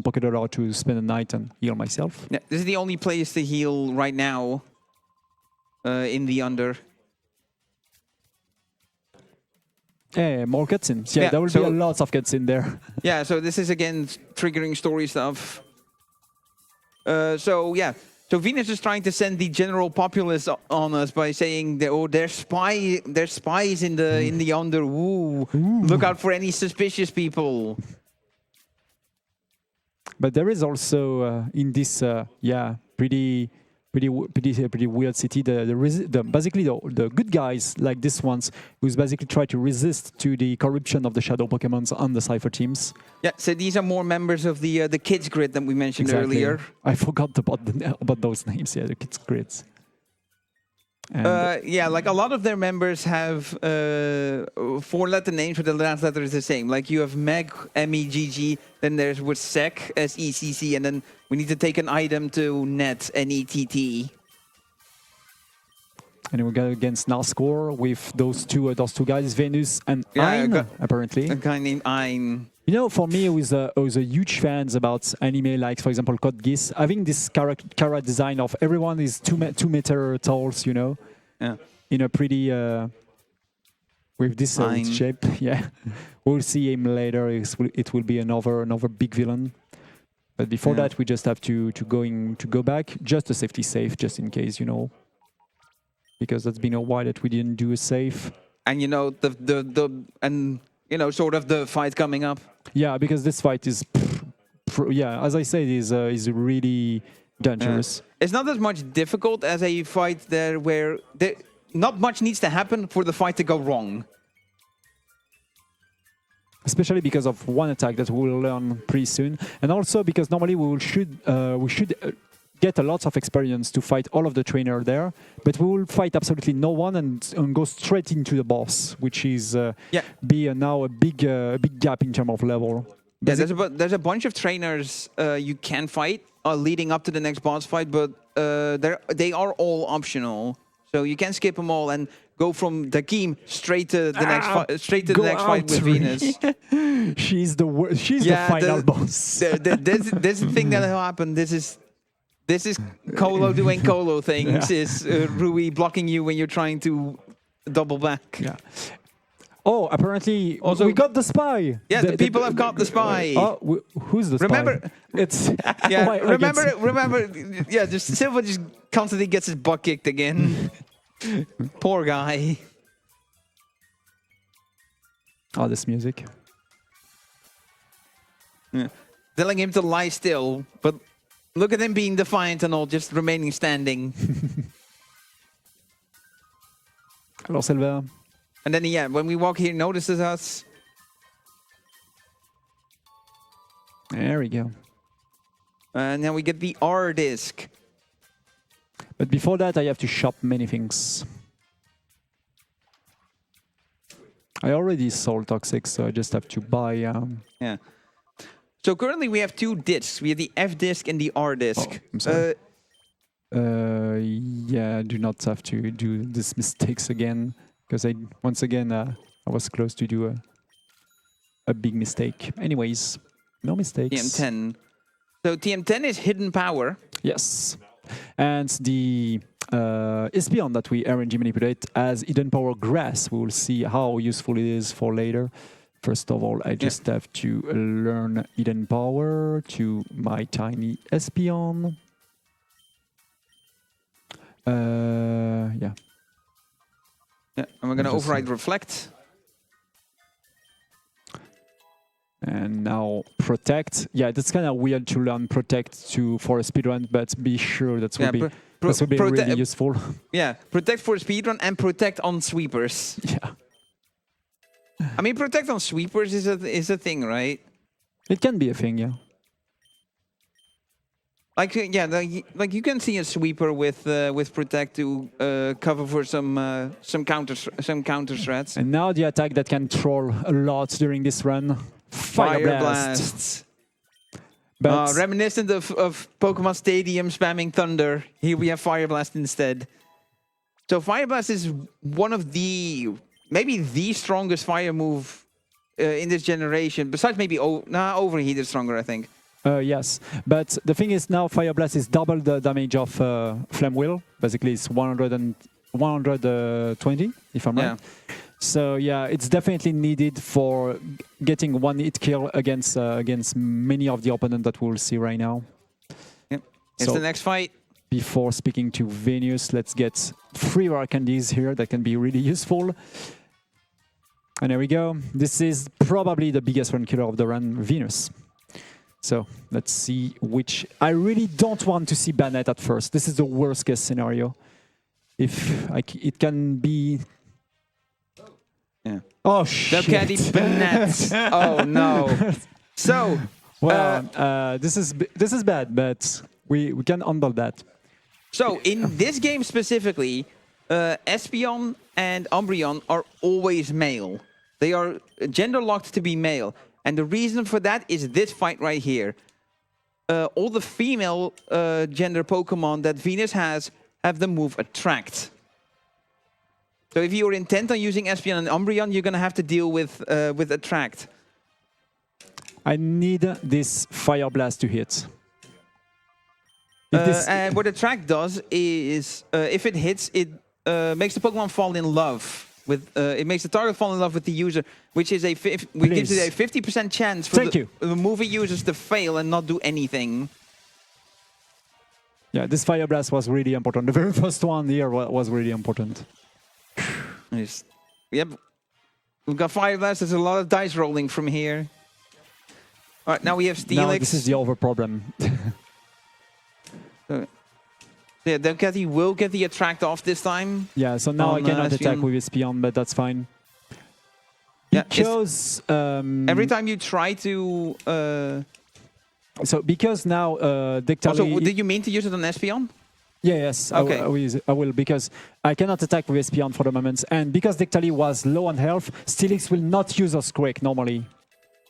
pocket dollar to spend a night and heal myself. Yeah, this is the only place to heal right now in the Under. Yeah, more cutscenes. Yeah, there will be a lot of cutscenes there. Yeah, so this is again triggering story stuff. So yeah, so Venus is trying to send the general populace on us by saying that, there's spies in the Under. Ooh. Look out for any suspicious people. But there is also in this pretty weird city, basically the good guys like this ones, who's basically try to resist to the corruption of the shadow Pokemons on the Cypher teams. Yeah, so these are more members of the kids grid that we mentioned earlier. I forgot about those names. Yeah, the kids grids. Yeah, like a lot of their members have 4-letter names, but the last letter is the same. Like you have Meg, M-E-G-G, then there's with Sec, S-E-C-C, and then we need to take an item to Net, N-E-T-T. And we go against Narscore with those two guys, Venus and Ein, apparently. A guy named Ein. You know, for me, I was a huge fan about anime, like, for example, Code Geass. Having this character design of everyone is 2 meter tall, you know? Yeah. In a pretty... with this shape, yeah. We'll see him later. It will be another big villain. But before that, we just have to go back. Just a safety save, just in case, you know. Because it's been a while that we didn't do a save. And, you know, sort of the fight coming up. Yeah, because this fight is, as I said, is really dangerous. It's not as much difficult as a fight there where not much needs to happen for the fight to go wrong. Especially because of one attack that we will learn pretty soon, and also because normally we should get a lot of experience to fight all of the trainer there, but we will fight absolutely no one and go straight into the boss, which is now a big gap in terms of level. Yeah, there's a bunch of trainers you can fight leading up to the next boss fight, but they are all optional, so you can skip them all and go from Dakim straight to the next fight with Venus. She's the final boss. This is the thing that happened. This is Colo doing Colo things. Is Rui blocking you when you're trying to double back. Yeah. Oh, apparently also, we got the spy. Yeah, the people have got the spy. Oh, who's the spy? Remember, it's remember. Yeah, just Silva just constantly gets his butt kicked again. Poor guy. Oh, this music. Yeah. Telling him to lie still, but look at him being defiant and all, just remaining standing. Hello, Silver. And then, yeah, when we walk here, notices us. There we go. And then we get the R disc. But before that, I have to shop many things. I already sold Toxic, so I just have to buy... Yeah. So currently we have 2 discs. We have the F disc and the R disc. Oh, I'm sorry. Yeah, I do not have to do these mistakes again, because once again I was close to do a big mistake. Anyways, no mistakes. TM10. So TM10 is hidden power. Yes, and the Espion that we RNG manipulate as hidden power grass. We will see how useful it is for later. First of all, I just have to learn hidden power to my tiny Espion. Yeah. Yeah, and we're going to override reflect. And now protect. Yeah, that's kind of weird to learn protect for a speedrun, but be sure that will be really useful. Yeah, protect for a speedrun and protect on sweepers. Yeah. I mean, protect on sweepers is a thing, right? It can be a thing, yeah. Like like you can see a sweeper with protect to cover for some counter threats. And now the attack that can troll a lot during this run, Fire Blast. But reminiscent of Pokemon Stadium spamming Thunder, here we have Fire Blast instead. So Fire Blast is one of maybe the strongest fire move in this generation. Besides maybe Overheat is stronger, I think. Yes, but the thing is now Fire Blast is double the damage of Flame Wheel. Basically, it's 120, if I'm right. So yeah, it's definitely needed for getting one hit kill against many of the opponents that we'll see right now. Yep. It's the next fight. Before speaking to Venus, let's get 3 rare candies here that can be really useful. And there we go. This is probably the biggest run killer of the run, Venus. So let's see which... I really don't want to see Bennett at first. This is the worst case scenario. If it can be... Yeah. Oh, shit. Bennett. Oh, no. So... Well, this is bad, but we can handle that. So in this game specifically, Espeon and Umbreon are always male. They are gender locked to be male. And the reason for that is this fight right here. All the female gender Pokemon that Venus has have the move Attract. So if you're intent on using Espeon and Umbreon, you're going to have to deal with Attract. I need this Fire Blast to hit. And what Attract does is, if it hits, it makes the Pokemon fall in love. It makes the target fall in love with the user, which is gives it a 50% chance for the movie users to fail and not do anything. Yeah, this Fire Blast was really important. The very first one here was really important. Yep, we've got Fire Blast. There's a lot of dice rolling from here. All right, now we have Steelix. Now this is the over problem. Yeah, Delcatty will get the Attract off this time. Yeah, so now I cannot attack with Espion, but that's fine. Because every time you try to... so because now Dectali... Also, did you mean to use it on Espion? Yeah, yes, okay. I will, because I cannot attack with Espion for the moment. And because Dectali was low on health, Steelix will not use Earthquake normally.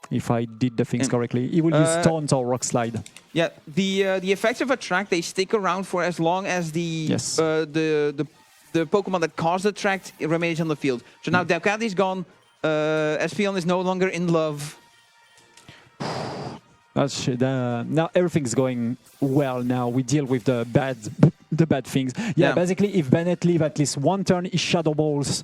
If I did the things correctly. He will use Taunt or Rock Slide. Yeah, the effects of Attract, they stick around for as long as the Pokemon that caused Attract remains on the field. So now Delcatty's gone, Espeon is no longer in love. Now everything's going well now. We deal with the bad things. Yeah, basically if Bennett leave at least one turn, he Shadow Balls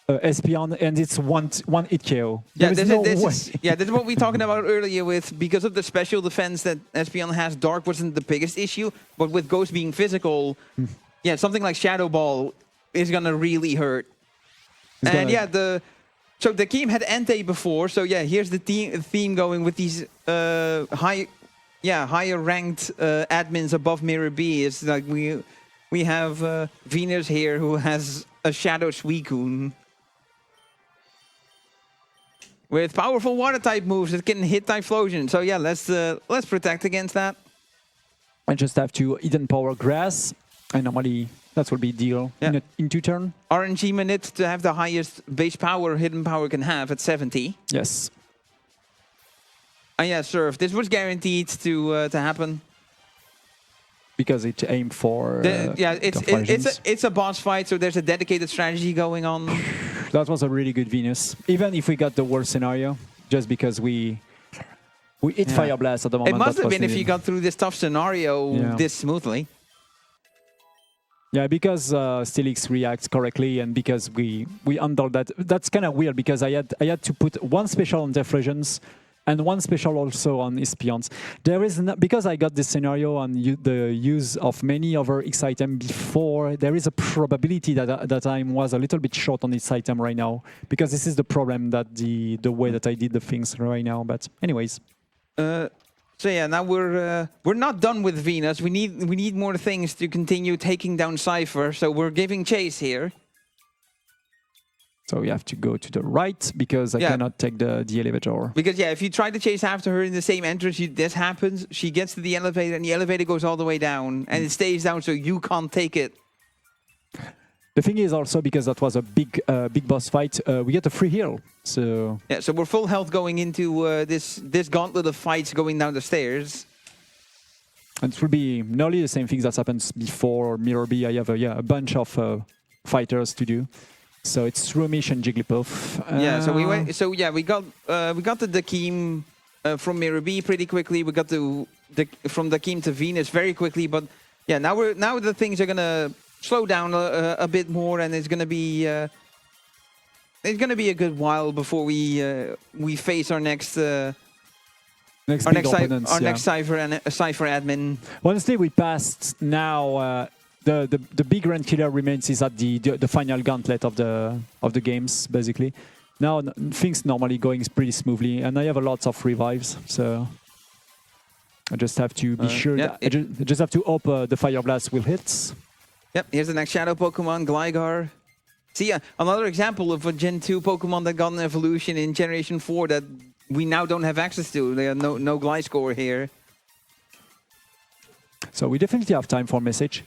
Espeon, and it's one hit KO. Yeah, this is what we were talking about earlier with, because of the special defense that Espeon has, Dark wasn't the biggest issue, but with Ghost being physical, yeah, something like Shadow Ball is going to really hurt. And yeah, So the team had Entei before, so yeah, here's the theme going with these higher ranked admins above Mirror B. It's like we have Venus here who has a Shadow Suicune with powerful water type moves that can hit Typhlosion. So yeah, let's protect against that. I just have to Eden Power Grass, and normally that will be deal in 2 turn. RNG minute to have the highest base power Hidden Power can have at 70. Yes. And yeah, Surf, this was guaranteed to happen. Because it aimed for it's a boss fight, so there's a dedicated strategy going on. That was a really good Venus. Even if we got the worst scenario, just because we hit Fire Blast at the moment. It must have been if you got through this tough scenario this smoothly. Yeah, because Steelix reacts correctly, and because we handled that. That's kind of weird because I had to put 1 special on Deflations and 1 special also on Espions. There is because I got this scenario on the use of many other X item before. There is a probability that I was a little bit short on X item right now, because this is the problem, that the way that I did the things right now. But anyways. So yeah, now we're not done with Venus. We need more things to continue taking down Cypher. So we're giving chase here. So we have to go to the right because I cannot take the elevator. Because if you try to chase after her in the same entrance, this happens. She gets to the elevator and the elevator goes all the way down, and it stays down, so you can't take it. The thing is also, because that was a big boss fight, we get a free heal. So yeah, so we're full health going into this gauntlet of fights going down the stairs. And it will be nearly the same things that happens before Mirror B. I have a bunch of fighters to do. So it's Rumish and Jigglypuff. So we went. So yeah, we got the Dakeem from Mirror B pretty quickly. We got from Dakeem to Venus very quickly. But yeah, now the things are gonna slow down a bit more, and it's gonna be a good while before we face our next next Cypher admin. Honestly, we passed now. The big Grand Killer remains is at the final gauntlet of the games, basically. Now things normally going pretty smoothly, and I have a lot of revives, so I just have to be sure that I just have to hope the Fire Blast will hit. Yep, here's the next Shadow Pokemon, Gligar. See, another example of a Gen 2 Pokemon that got an evolution in Generation 4 that we now don't have access to. There are no Gliscor here. So we definitely have time for message.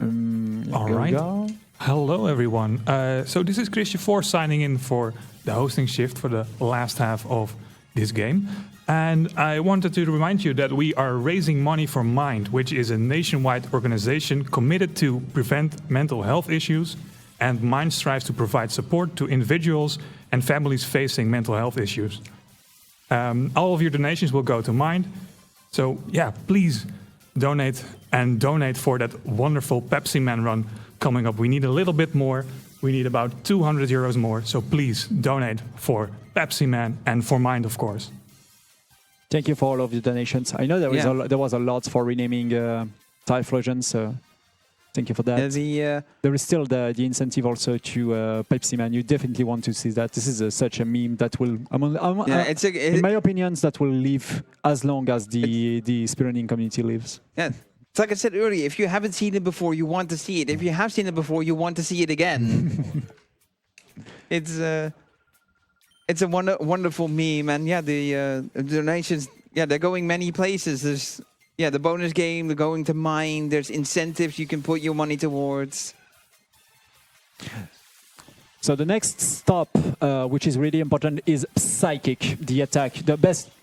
All right. Hello, everyone. So this is Christian4 signing in for the hosting shift for the last half of this game. And I wanted to remind you that we are raising money for Mind, which is a nationwide organization committed to prevent mental health issues. And Mind strives to provide support to individuals and families facing mental health issues. All of your donations will go to Mind. So yeah, please donate, and donate for that wonderful Pepsi Man run coming up. We need a little bit more. We need about 200 euros more. So please donate for Pepsi Man and for Mind, of course. Thank you for all of the donations. I know there was a lot for renaming Typhlosion, so thank you for that. There is still the incentive also to Pepsi Man. You definitely want to see that. This is such a meme that will, in my opinion, that will live as long as the speedrunning community lives. Yeah. It's like I said earlier, if you haven't seen it before, you want to see it. If you have seen it before, you want to see it again. It's a wonderful meme, and yeah, the donations, they're going many places. There's the bonus game, they're going to Mine. There's incentives you can put your money towards. So the next stop, which is really important, is Psychic, the attack,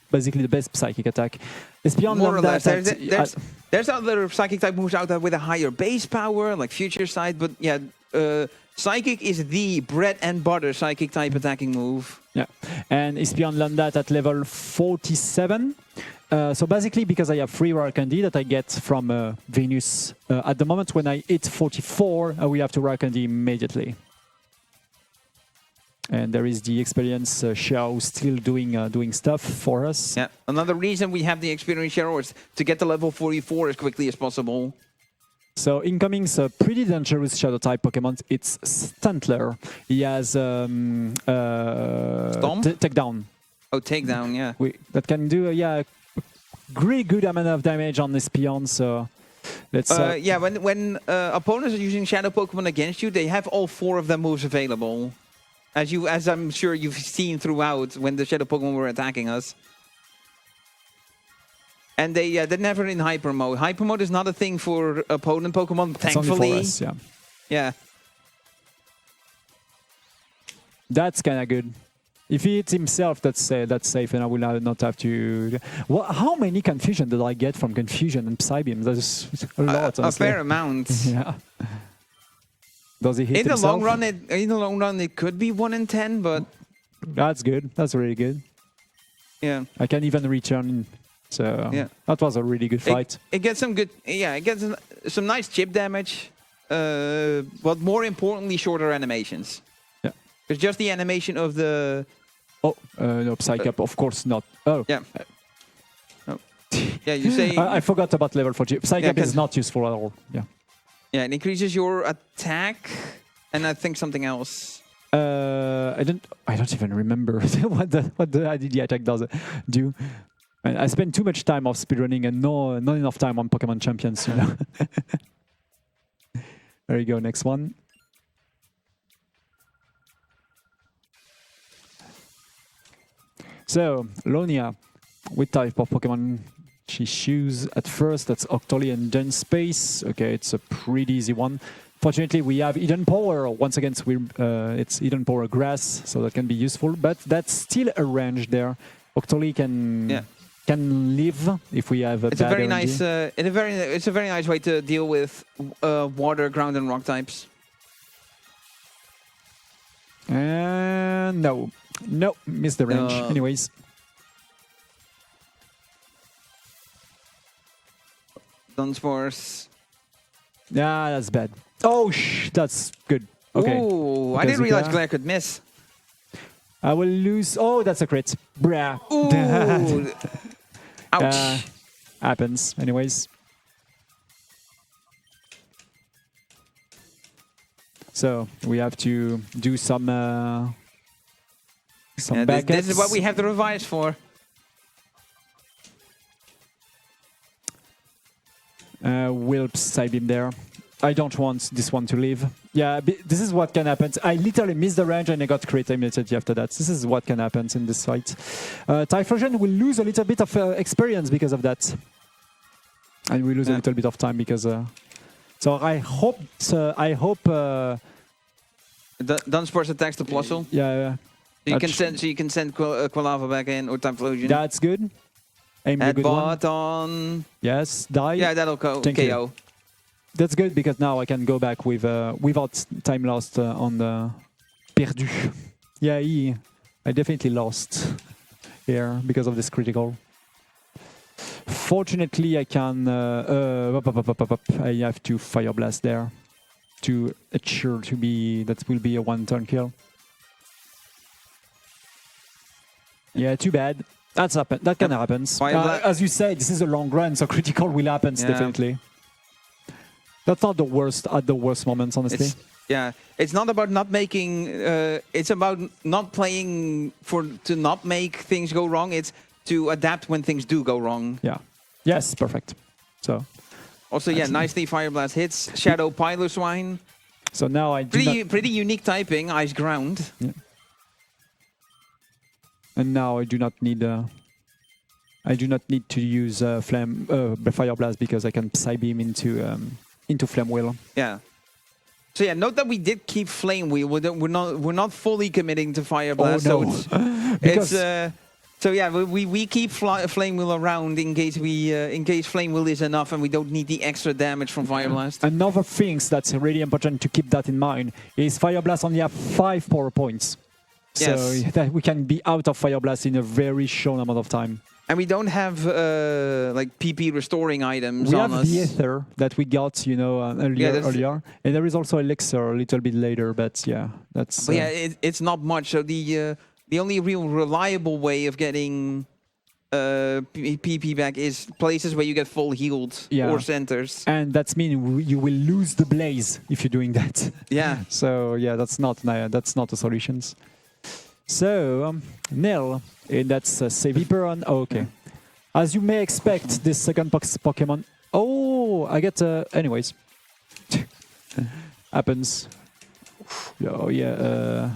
basically the best Psychic attack. It's beyond more or less. There's other Psychic type moves out there with a higher base power, like Future Sight, but yeah, Psychic is the bread and butter Psychic type attacking move. Yeah, and Espion learned that at level 47. So basically, because I have free rare candy that I get from Venus, at the moment when I hit 44, we have to rare candy immediately. And there is the experience share still doing stuff for us. Yeah, another reason we have the experience share is to get to level 44 as quickly as possible. So incoming's a pretty dangerous shadow type Pokemon. It's Stuntler. He has Stomp? takedown. Oh, takedown, yeah. That can do a really good amount of damage on this peon. So let's. Yeah, when opponents are using shadow Pokemon against you, they have all 4 of their moves available. As I'm sure you've seen throughout when the shadow Pokemon were attacking us. And they're never in hyper mode. Hyper mode is not a thing for opponent Pokemon, thankfully. It's only for us, yeah. That's kind of good. If he hits himself, that's safe, and I will not have to. How many confusion did I get from confusion and Psybeam? That's a lot. A fair amount. Yeah. Does he hit in himself? the long run, it could be 1 in 10, but that's good. That's really good. Yeah. I can even return. So yeah, that was a really good fight. It gets some good. Yeah, it gets some nice chip damage. But more importantly, shorter animations. Yeah. It's just the animation of the. Oh no, Psycup, of course not. Oh. Yeah. Oh. Yeah, you say. I forgot about level 4 chip. Psycup is not useful at all. Yeah. Yeah, it increases your attack, and I think something else. I don't even remember what the attack does do. I spend too much time off speedrunning and not enough time on Pokemon Champions, you know. There you go, next one. So, Lonia, what type of Pokemon she chooses at first? That's Octoly and Dun Space. Okay, it's a pretty easy one. Fortunately, we have Eden Power. Once again, it's Eden Power Grass, so that can be useful. But that's still a range there. Octoly can live if we have a it's bad a very energy. nice it's a very nice way to deal with water, ground, and rock types. And no, missed the range. Anyways, Dunsparce. yeah, that's bad. Oh, that's good. Okay. Ooh, I didn't realize Glare could miss. I will lose. Oh, that's a crit. Brah. Ooh. Ouch. Happens. Anyways. So we have to do some backups. This is what we have the revise for. Wilp Psybeam there. I don't want this one to leave. Yeah, this is what can happen. I literally missed the range and I got crit immediately after that. This is what can happen in this fight. Typhlosion will lose a little bit of experience because of that. And we lose a little bit of time because... so I hope... Dunsparce attacks the Plusle. Yeah. So you can send Quilava back in, or Typhlosion. That's good. Aim the good one. on... Yes, die. Yeah, that'll KO. You. That's good because now I can go back with without time lost on the perdu. Yeah, I definitely lost here because of this critical. Fortunately, I can. I have to Fire Blast there to ensure that will be a one-turn kill. Yeah, too bad. That kind of happens. As you said, this is a long run, so critical will happen definitely. That's not the worst at the worst moments, honestly. It's not about not making. It's about not playing to not make things go wrong. It's to adapt when things do go wrong. Yeah. Yes. Perfect. So. Also, nicely Fire Blast hits. Shadow Piloswine. So now I pretty unique typing. Ice Ground. Yeah. And now I do not need. I do not need to use Fire Blast because I can Psybeam into Flame Wheel. Yeah. So note that we did keep Flame Wheel. We're not fully committing to Fire Blast. Oh, no. So we keep Flame Wheel around in case Flame Wheel is enough and we don't need the extra damage from Fire Blast. Another thing that's really important to keep that in mind is Fire Blast only have 5 power points. So that we can be out of Fire Blast in a very short amount of time. And we don't have PP restoring items on us. We have the Ether that we got, earlier. And there is also Elixir a little bit later, but yeah, that's... it's not much. So the only real reliable way of getting PP back is places where you get full healed or centers. And that's mean you will lose the blaze if you're doing that. Yeah. So yeah, that's not a solution. So Nil, that's Seviperon. Oh, okay. As you may expect, this second Pokemon. Oh, I get. Anyways, happens. Oh yeah.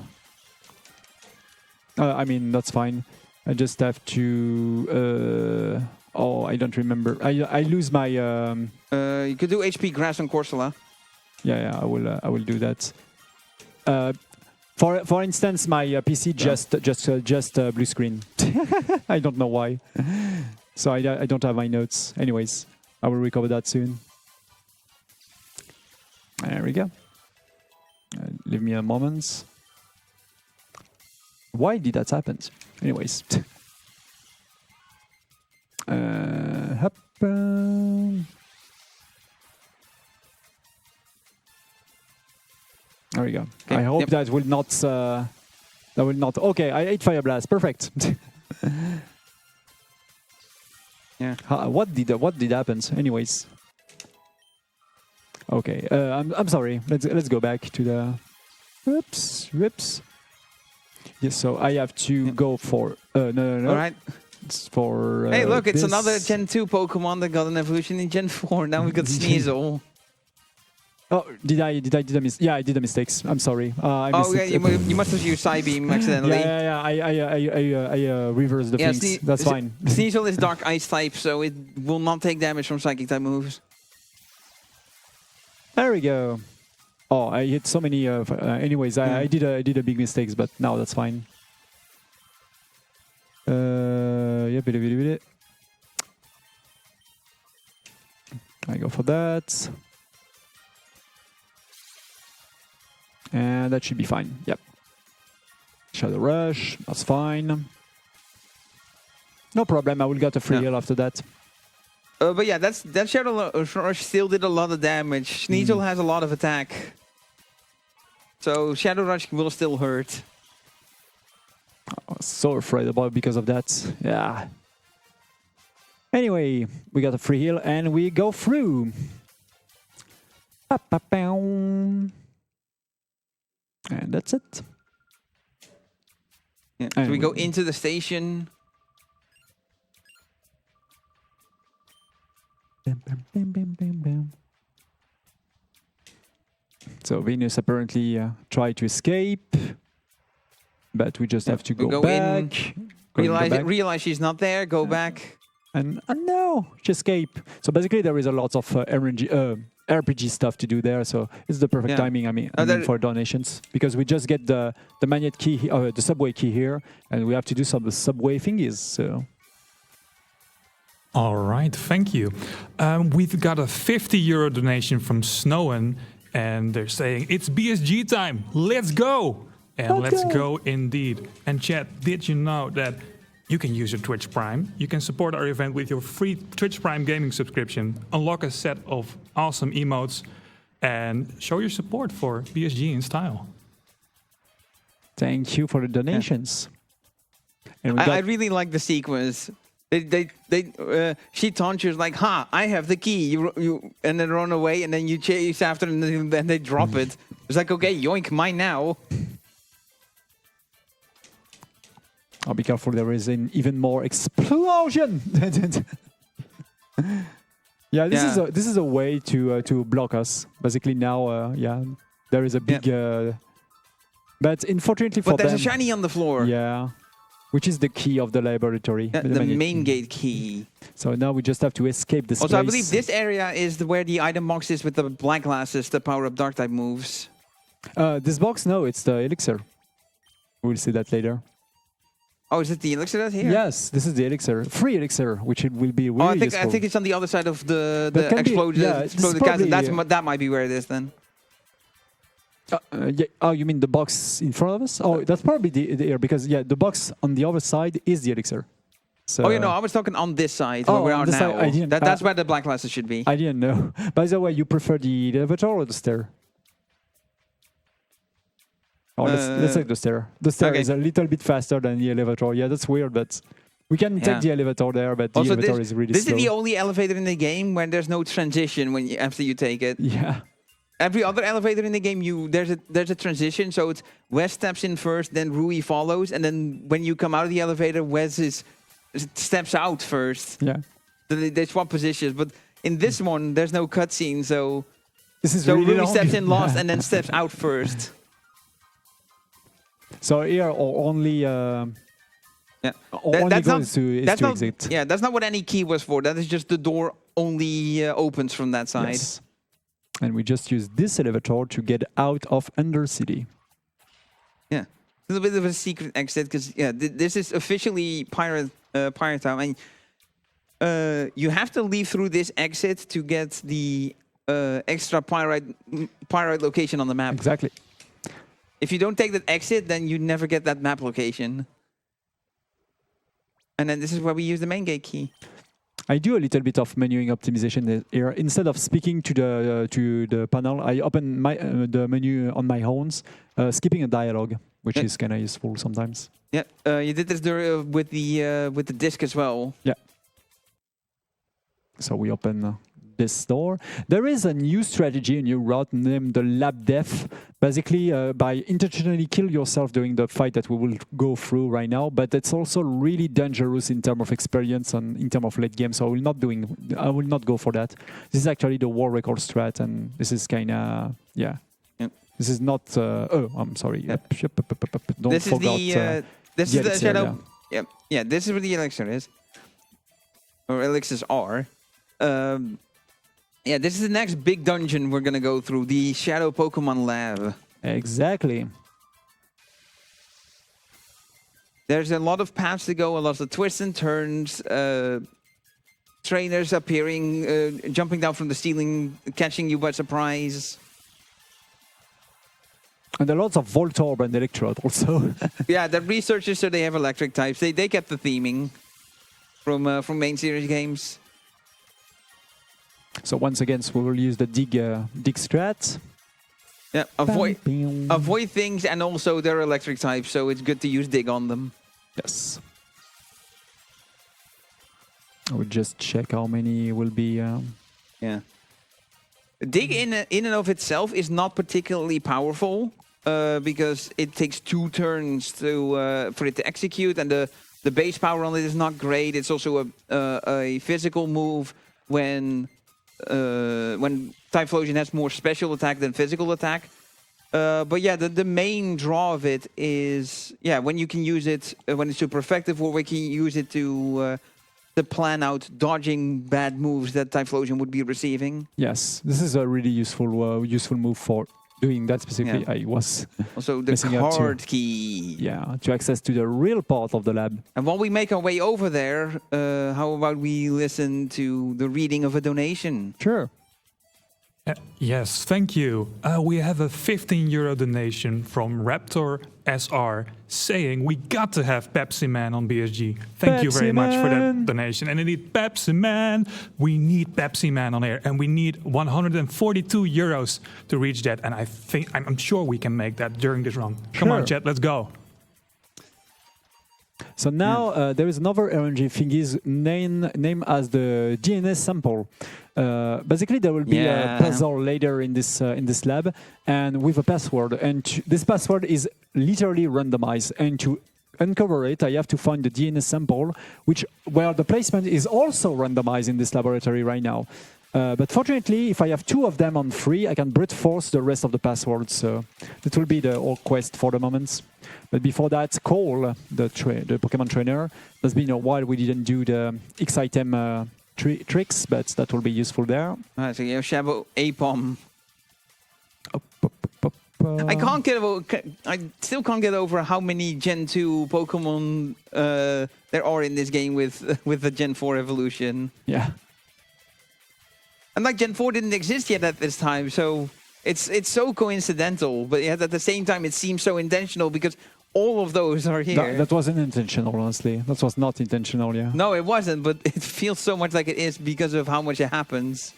I mean that's fine. I just have to. Oh, I don't remember. I lose my. You could do HP Grass on Corsola. Yeah, I will do that. For instance, my PC just blue screen. I don't know why. So I don't have my notes. Anyways, I will recover that soon. There we go. Leave me a moment. Why did that happen? Anyways. There we go. Okay, I hope that will not. Okay, I ate Fire Blast. Perfect. Yeah. What did happen? Anyways. Okay. I'm sorry. Let's go back to the. Whoops. Yes. So I have to go for. No. All right. It's for. Hey, look! It's another Gen 2 Pokemon that got an evolution in Gen 4. Now we got Sneasel. Oh, did I do a mistake? Yeah, I did a mistake. I'm sorry. You must have used Psybeam accidentally. Yeah. I reversed the things. That's fine. Sneasel is Dark Ice type, so it will not take damage from Psychic type moves. There we go. Oh, I hit so many. Anyways, I did a big mistakes, but now that's fine. Yeah, bit. I go for that. And that should be fine. Yep. Shadow Rush. That's fine. No problem. I will get a free heal after that. But yeah, that Shadow Rush still did a lot of damage. Sneasel has a lot of attack. So Shadow Rush will still hurt. I was so afraid about it because of that. Yeah. Anyway, we got a free heal and we go through. And that's it. Yeah. So we go into the station. Bam. So Venus apparently tried to escape, but we just have to go back. Realize she's not there. Go back. And no, she escaped. So basically, there is a lot of RPG stuff to do there. So it's the perfect timing. I mean, for donations, because we just get the magnet key, the subway key here, and we have to do some subway thingies. So. All right, thank you. We've got a €50 donation from Snowen, and they're saying it's BSG time. Let's go! And let's go indeed. And chat, did you know that you can use your Twitch Prime? You can support our event with your free Twitch Prime gaming subscription, unlock a set of awesome emotes, and show your support for BSG in style. Thank you for the donations. And I really like the sequence. She taunts you like, "Ha! I have the key." You and then run away, and then you chase after, and then they drop it. It's like, okay, yoink, mine now. Oh, be careful! There is an even more explosion. This is a way to block us. Basically now, there is a big. But unfortunately for them, there's a shiny on the floor. Yeah. Which is the key of the laboratory. The main gate key. So now we just have to escape this place. I believe this area is where the item box is with the black glasses, the power up dark type moves. This box, no, it's the elixir. We'll see that later. Oh, is it the elixir that's here? Yes, this is the elixir. Free elixir, which it will be really useful. I think it's on the other side of the exploded castle. That might be where it is then. Oh, you mean the box in front of us? Oh, that's probably the air, because the box on the other side is the elixir. So, I was talking on this side where we are now. That's where the black glasses should be. I didn't know. By the way, you prefer the elevator or the stair? Oh, let's take the stair. The stair is a little bit faster than the elevator. Yeah, that's weird, but We can take the elevator there, but also, the elevator is really this slow. This is the only elevator in the game where there's no transition after you take it. Yeah. Every other elevator in the game, there's a transition. So it's Wes steps in first, then Rui follows, and then when you come out of the elevator, Wes steps out first. Yeah. So they swap positions, but in this one, there's no cutscene, so this is really Rui long. steps in last and then steps out first. So here, only only that's goal not, is to exit. Yeah, that's not what any key was for. That is just the door only opens from that side. Yes. And we just use this elevator to get out of Undercity. Yeah, a little bit of a secret exit because this is officially pirate time, and you have to leave through this exit to get the extra pirate location on the map. Exactly. If you don't take that exit, then you never get that map location. And then this is where we use the main gate key. I do a little bit of menuing optimization here. Instead of speaking to the panel, I open the menu on my own, skipping a dialogue, which is kind of useful sometimes. Yeah, you did this with the disc as well. Yeah. So we open this door. There is a new strategy, a new route named the lab death. Basically, by intentionally kill yourself during the fight that we will go through right now, but it's also really dangerous in terms of experience and in terms of late game. So I will not go for that. This is actually the war record strat, and this is kind of This is not. Oh, I'm sorry. Yep. Don't this forget. This is the shadow. Yeah. This is where the elixir is, or elixirs are. Yeah, this is the next big dungeon we're gonna go through, the Shadow Pokemon Lab. Exactly. There's a lot of paths to go, a lot of twists and turns, trainers appearing, jumping down from the ceiling, catching you by surprise. And there are lots of Voltorb and Electrode also. Yeah, the researchers, so they have electric types. They kept the theming from main series games. So once again, we will use the dig strat. Yeah, avoid things, and also they're electric types, so it's good to use dig on them. Yes. I will just check how many will be. Yeah. Dig in and of itself is not particularly powerful because it takes 2 turns for it to execute, and the base power on it is not great. It's also a physical move when Typhlosion has more special attack than physical attack. But yeah, the main draw of it is when you can use it when it's super effective, or we can use it to plan out dodging bad moves that Typhlosion would be receiving. Yes, this is a really useful move for doing that specifically. Yeah. I was also the card key. Yeah, to access to the real part of the lab. And while we make our way over there, how about we listen to the reading of a donation? Sure. Yes, thank you. We have a €15 donation from Raptor SR saying we got to have Pepsi Man on BSG. Thank you very much for that donation. And indeed, Pepsi Man, we need Pepsi Man on air, and we need €142 to reach that. And I'm sure we can make that during this run. Come on, chat, let's go. So now there is another RNG thingies named as the DNS sample. Basically, there will be a puzzle later in this lab, and with a password. And this password is literally randomized. And to uncover it, I have to find the DNS sample, where the placement is also randomized in this laboratory right now. But fortunately, if I have 2 of them on 3, I can brute force the rest of the passwords. So that will be the whole quest for the moment. But before that, Cole, the Pokemon trainer, it's been a while we didn't do the X item tricks, but that will be useful there. So you have Shadow APOM. I still can't get over how many Gen 2 Pokemon there are in this game with the Gen 4 evolution. Yeah. And like Gen 4 didn't exist yet at this time, so it's so coincidental, but yet at the same time it seems so intentional because all of those are here. That wasn't intentional, honestly. That was not intentional, yeah. No, it wasn't, but it feels so much like it is because of how much it happens.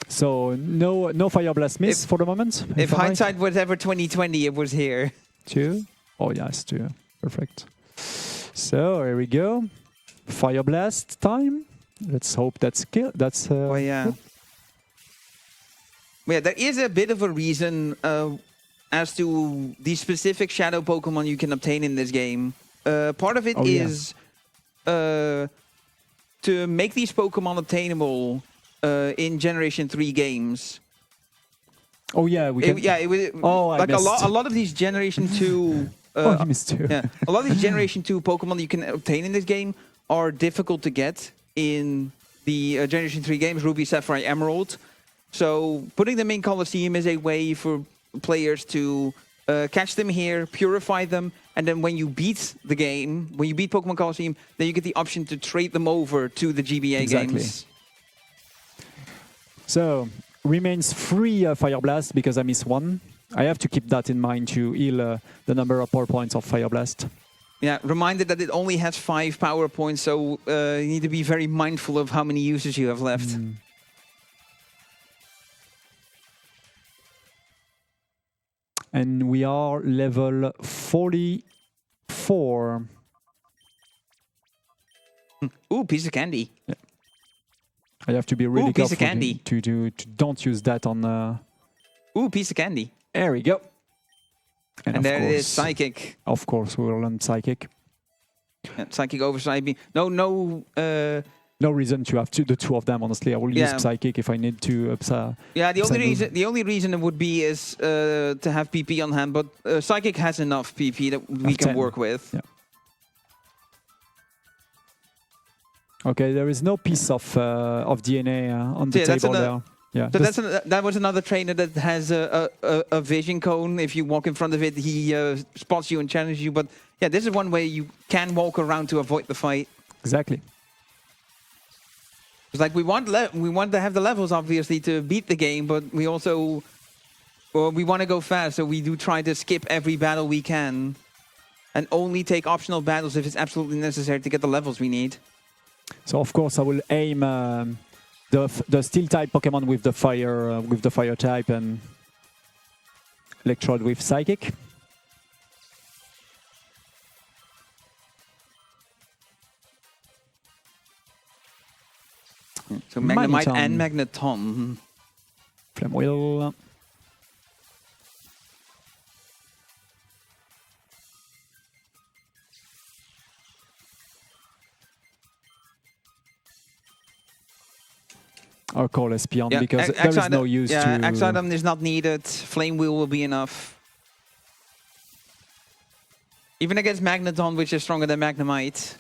So no Fire Blast Miss for the moment? If hindsight was ever 2020, it was here. 2? Oh yes, 2. Perfect. So here we go. Fire Blast time. Let's hope that's kill. That's. Oh yeah. Yeah, there is a bit of a reason as to the specific shadow Pokemon you can obtain in this game. Part of it is to make these Pokemon obtainable in Generation 3 games. Oh yeah, we can. It was like a lot of these Generation 2. Oh, you missed too. Yeah, a lot of these Generation 2 Pokemon you can obtain in this game are difficult to get in the Generation 3 games, Ruby, Sapphire, Emerald. So putting them in Colosseum is a way for players to catch them here, purify them, and then when you beat the game, when you beat Pokemon Colosseum, then you get the option to trade them over to the GBA games. So, remains 3 Fire Blast because I missed 1. I have to keep that in mind to heal the number of power points of Fire Blast. Yeah, reminded that it only has 5 power points, so you need to be very mindful of how many uses you have left. And we are level 44. Ooh, piece of candy. Yeah. I have to be really piece careful of candy. To don't use that on... Ooh, piece of candy. There we go. And there it is, Psychic. Of course, we will learn Psychic. Yeah, Psychic over Psybeam. No reason to have the two of them, honestly. I will use Psychic if I need to. Yeah, the only reason it would be is to have PP on hand, but Psychic has enough PP that we can work with. Yeah. Okay, there is no piece of DNA on the table there. Yeah, so that was another trainer that has a vision cone. If you walk in front of it, he spots you and challenges you. But yeah, this is one way you can walk around to avoid the fight. Exactly. It's like we want to have the levels obviously to beat the game, but we also we want to go fast, so we do try to skip every battle we can, and only take optional battles if it's absolutely necessary to get the levels we need. So of course I will aim the steel type Pokemon with the fire type and Electrode with Psychic. So Magnemite and Magneton. Flame Wheel. Or call Espion because there is no use to... Yeah, X-Item is not needed. Flame Wheel will be enough. Even against Magneton, which is stronger than Magnemite.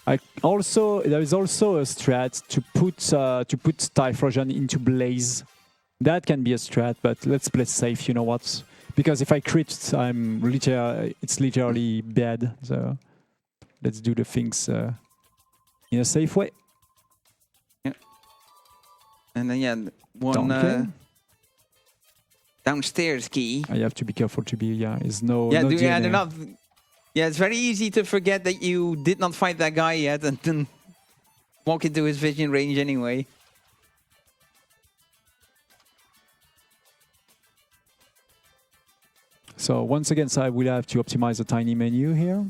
There is also a strat to put Typhlosion into Blaze. That can be a strat, but let's play safe. You know what? Because if I crit, it's literally bad. So let's do the things in a safe way. Yeah. And then one downstairs key. I have to be careful to be is no. Yeah, no they're not. Yeah, it's very easy to forget that you did not fight that guy yet and then walk into his vision range anyway. So once again, I will have to optimize the tiny menu here.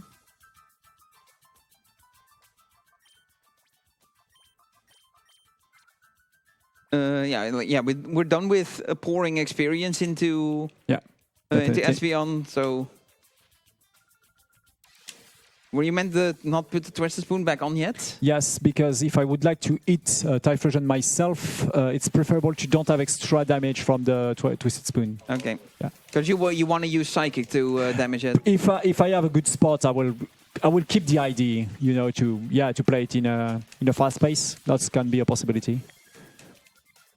We're done with pouring experience into Espeon, so... Were you meant to not put the Twisted Spoon back on yet? Yes, because if I would like to hit Typhlosion myself, it's preferable to don't have extra damage from the Twisted Spoon. Okay. Yeah. Because you want to use Psychic to damage it. If I have a good spot, I will keep the ID, you know, to play it in a fast pace. That can be a possibility.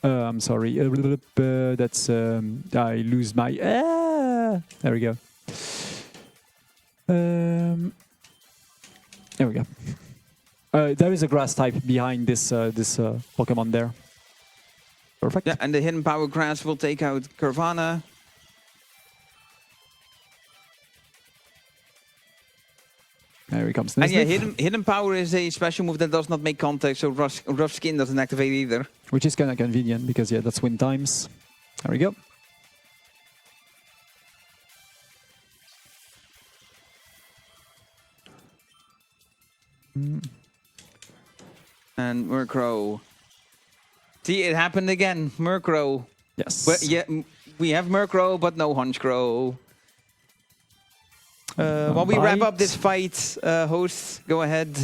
I'm sorry. That's I lose my. There we go. There we go. There is a grass type behind this Pokemon there. Perfect. Yeah, and the Hidden Power Grass will take out Carvana. There he comes. And yeah, Hidden Power is a special move that does not make contact, so Rough Skin doesn't activate either. Which is kind of convenient because that's win times. There we go. And Murkrow. See, it happened again. Murkrow. Yes. But yeah, we have Murkrow, but no Honchkrow. While we wrap up this fight, hosts, go ahead.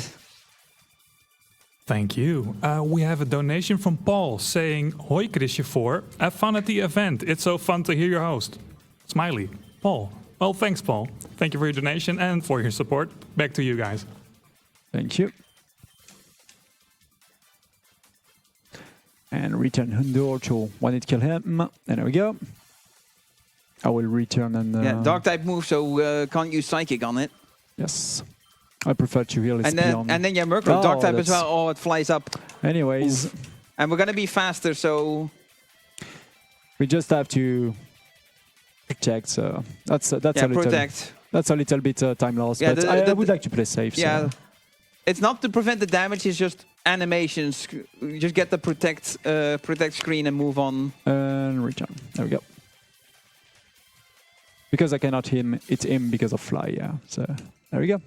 Thank you. We have a donation from Paul saying, "Hoi Chrisje4, have fun at the event. It's so fun to hear your host." Smiley. Paul. Well, thanks, Paul. Thank you for your donation and for your support. Back to you guys. Thank you. And return Hundo to one-hit kill him. And there we go. I will return and... yeah, dark type move, so can't use Psychic on it. Yes. I prefer to heal its and then yeah, Murkrow, dark type as well. Oh, it flies up. Anyways. Oof. And we're going to be faster, so... We just have to protect, so that's a little... protect. That's a little bit time loss, yeah, but I would like to play safe. Yeah. So. It's not to prevent the damage, it's just animations. You just get the protect screen and move on. And return. There we go. Because I cannot hit him because of fly, yeah. So there we go.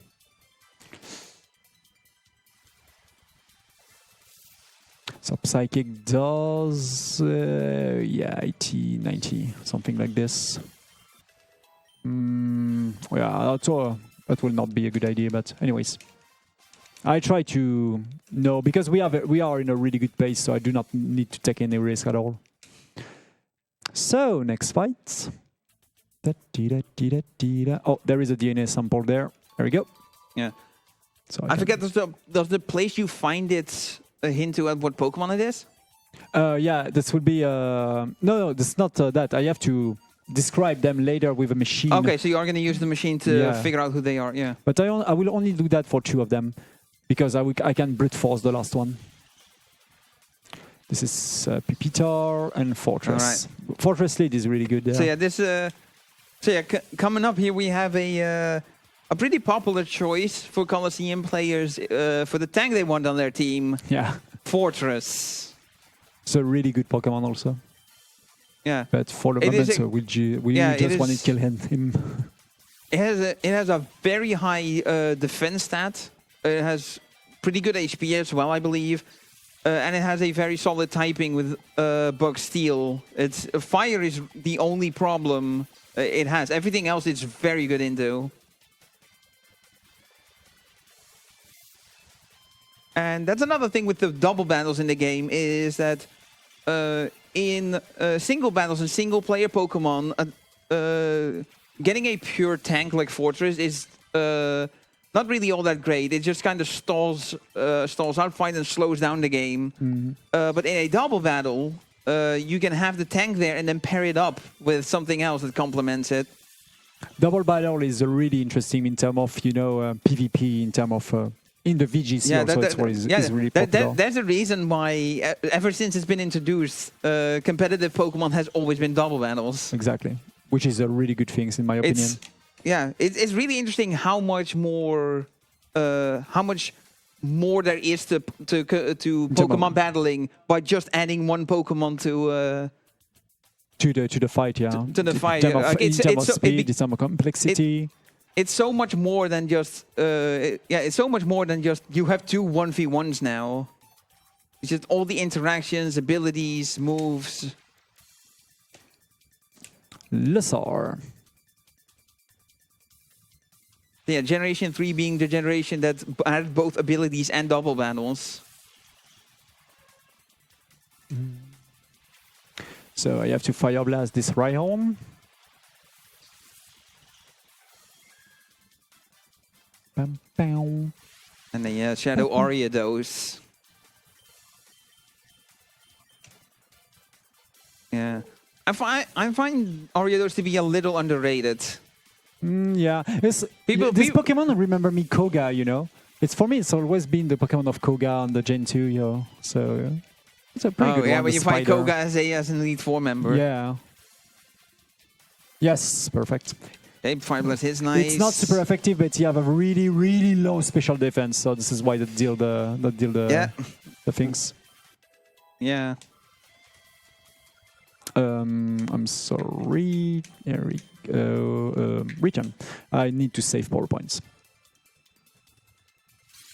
So Psychic does, yeah, 80, 90, something like this. Yeah, that will not be a good idea, but anyways. I try to know, because we are in a really good pace, so I do not need to take any risk at all. So, next fight. Oh, there is a DNA sample there. There we go. Yeah. So I forget, does the place you find it a hint to what Pokemon it is? Yeah, this would be... no, this is not that. I have to describe them later with a machine. Okay, so you are going to use the machine to figure out who they are, yeah. But I will only do that for 2 of them, because I can brute force the last one. This is Pipitar and Fortress. Right. Fortress lead is really good. So yeah, this... coming up here we have a pretty popular choice for Colosseum players for the tank they want on their team. Yeah. Fortress. It's a really good Pokemon also. Yeah. But for the moment, so we just want to kill him. It has a very high defense stat. It has pretty good HP as well, I believe. And it has a very solid typing with Bug Steel. Fire is the only problem it has. Everything else it's very good into. And that's another thing with the double battles in the game, is that in single battles and single player Pokemon, getting a pure tank like Fortress is not really all that great. It just kind of stalls out fight and slows down the game. Mm-hmm. But in a double battle, you can have the tank there and then pair it up with something else that complements it. Double battle is really interesting in terms of, PvP, in terms of in the VGC is really popular. There's a reason why, ever since it's been introduced, competitive Pokemon has always been double battles. Exactly, which is a really good thing in my opinion. It's really interesting how much more there is to Pokemon battling by just adding one Pokemon to the fight, yeah. To the fight, in terms of speed, in terms of complexity. It's so much more than just it's so much more than just you have 2 1v1s now. It's just all the interactions, abilities, moves. Lissar. Yeah, Generation 3 being the generation that had both abilities and double battles. So I have to Fire Blast this Rhyhorn. Bam, bam. And then Shadow Ariados. Yeah. I find Ariados to be a little underrated. Yeah. This Pokemon remember me Koga, For me, it's always been the Pokemon of Koga on the Gen 2, So it's a pretty good one. Yeah, when you find Koga as an Elite 4 member. Yeah. Yes, perfect. Fire Blast is nice. It's not super effective, but you have a really, really low special defense, so this is why they deal the things. Yeah. I'm sorry. There we go. Return. I need to save power points.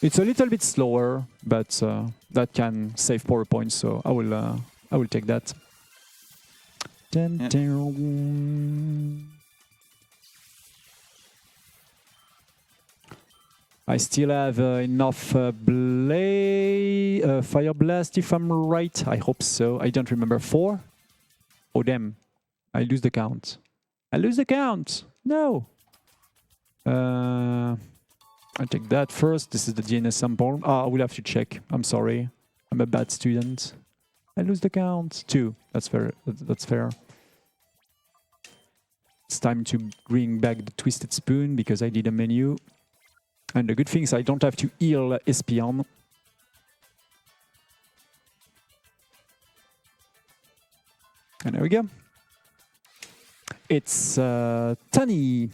It's a little bit slower, but that can save power points, so I will take that. I still have enough Fire Blast, if I'm right. I hope so. I don't remember. 4? Oh, damn. I lose the count. I lose the count. No. I take that first. This is the DNS sample. I will have to check. I'm sorry. I'm a bad student. I lose the count. 2. That's fair. That's fair. It's time to bring back the Twisted Spoon because I did a menu. And the good thing is I don't have to heal AEtienne. And there we go. It's Tunny.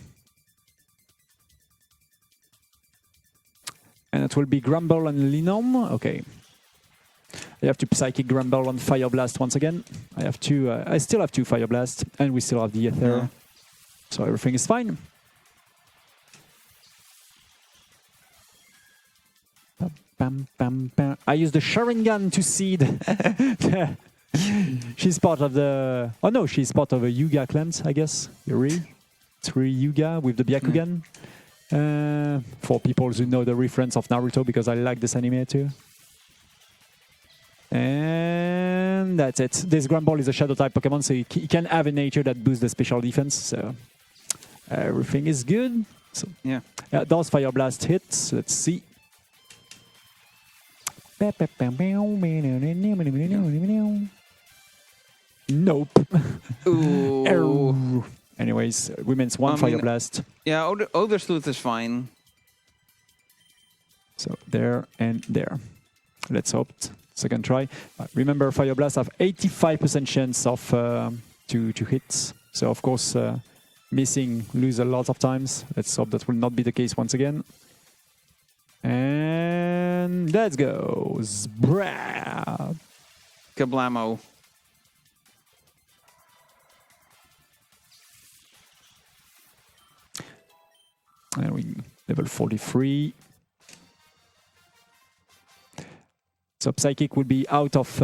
And it will be Grumble and Linom. Okay. I have to Psychic Grumble on Fire Blast once again. I have two. I still have 2 Fire Blast, and we still have the Ether. Yeah. So everything is fine. Bam, bam, bam. I use the Sharingan to seed. She's part of the... Oh no, she's part of a Yuga clan, I guess. Yuri. 3 Yuga with the Byakugan. For people who know the reference of Naruto, because I like this anime too. And that's it. This Grumble is a Shadow type Pokemon, so he can have a nature that boosts the special defense. So everything is good. So yeah, those Fire Blast hits. Let's see. Nope. Ooh. Anyways, remains 1 Fire Blast. Yeah, Odor Sleuth is fine. So there and there. Let's hope. Second try. Remember, Fire Blast have 85% chance of to hit. So of course, missing, lose a lot of times. Let's hope that will not be the case once again. And let's go. Zbra. Kablamo. And we level 43. So Psychic will be out of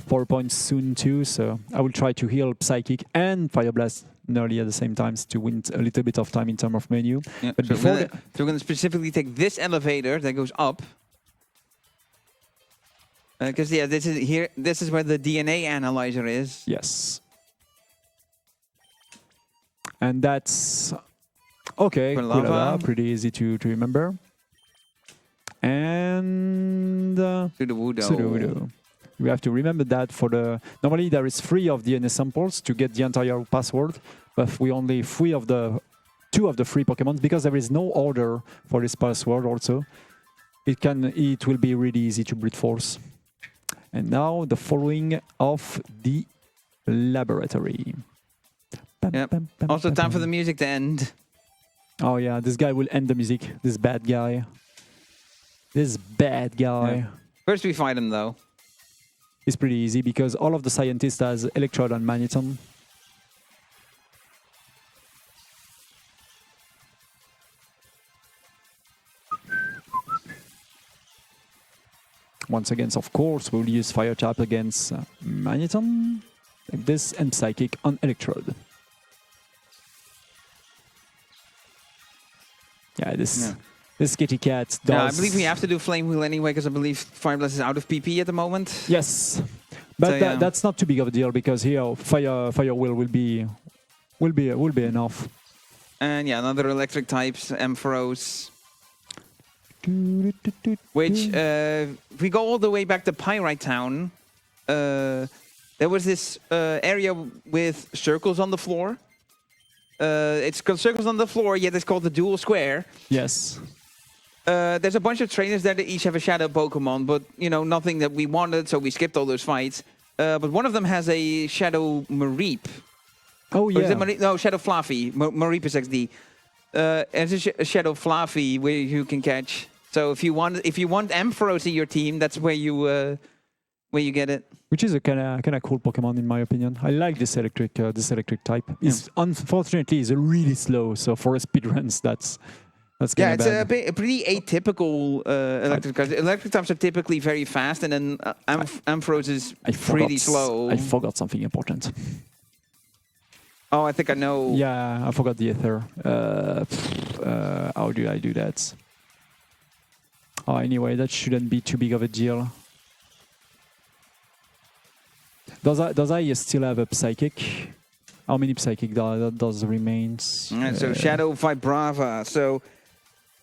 power points soon too. So I will try to heal Psychic and Fire Blast nearly at the same time to win a little bit of time in terms of menu. Yeah, but so before we're going to specifically take this elevator that goes up. Because yeah, this is here. This is where the DNA analyzer is. Yes. And that's okay. Pretty easy to remember. And Sudowoodo. We have to remember that for the... Normally there is 3 of DNA samples to get the entire password, but we only 2 of the 3 Pokemon because there is no order for this password also. It will be really easy to brute force. And now the following of the laboratory. Yep. Also time for the music to end. Oh yeah, this guy will end the music. This bad guy. This bad guy. Yeah. First we fight him though. It's pretty easy because all of the scientists has Electrode and Magneton. Once again, of course, we'll use Fire type against Magneton, like this, and Psychic on Electrode. Yeah, this kitty cat does... Yeah, I believe we have to do Flame Wheel anyway, because I believe Fire Blast is out of PP at the moment. Yes, but so, that's not too big of a deal because here Fire Wheel will be enough. And yeah, another electric types, Ampharos. Which, if we go all the way back to Pyrite Town, there was this area with circles on the floor. It's called circles on the floor, yet it's called the dual square. Yes. There's a bunch of trainers there that each have a shadow Pokemon, but you know, nothing that we wanted, so we skipped all those fights. But one of them has a shadow Mareep. Oh yeah. No, shadow Fluffy. Mareep is XD. It's a shadow Fluffy where you can catch. So if you want Ampharos in your team, that's where you get it. Which is a kind of cool Pokemon in my opinion. I like this electric type. It's unfortunately is really slow. So for speedruns, That's Yeah, it's bad. a pretty atypical electric types. Electric types are typically very fast, and then Ampharos is pretty slow. I forgot something important. Oh, I think I know. Yeah, I forgot the ether. How do I do that? Oh, anyway, that shouldn't be too big of a deal. Does I still have a psychic? How many psychic does remains? So Shadow Vibrava. So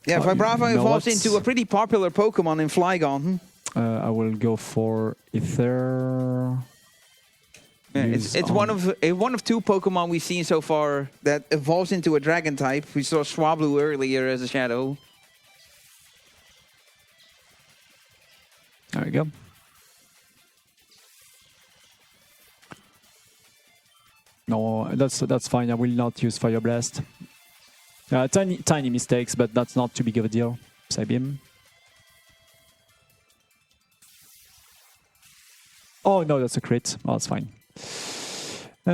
yeah, Vibrava evolves into a pretty popular Pokemon in Flygon. I will go for ether. Yeah, it's one of two Pokemon we've seen so far that evolves into a Dragon type. We saw Swablu earlier as a Shadow. There we go. No, that's fine. I will not use Fire Blast. Tiny mistakes, but that's not too big of a deal. Psybeam. Oh no, that's a crit. Oh, that's fine. I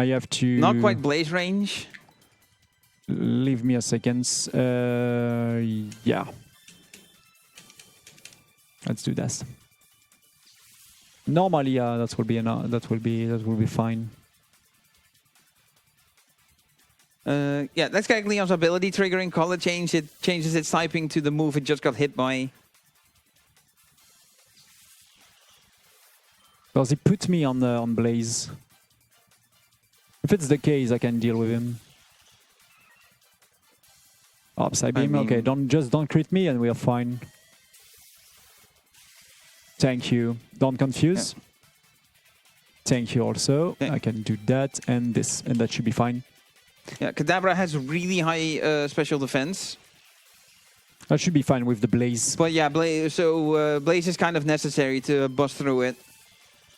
have to. Not quite Blaze range. Leave me a second. Yeah. Let's do that. Normally, that will be fine. Yeah, let's get Leon's ability triggering color change. It changes its typing to the move it just got hit by. Does he put me on Blaze? If it's the case, I can deal with him. Oh, Psybeam. Okay, don't crit me, and we are fine. Thank you. Don't confuse. Yeah. Thank you also. Yeah. I can do that and this, and that should be fine. Yeah, Kadabra has really high special defense. That should be fine with the Blaze. But yeah, Blaze is kind of necessary to bust through it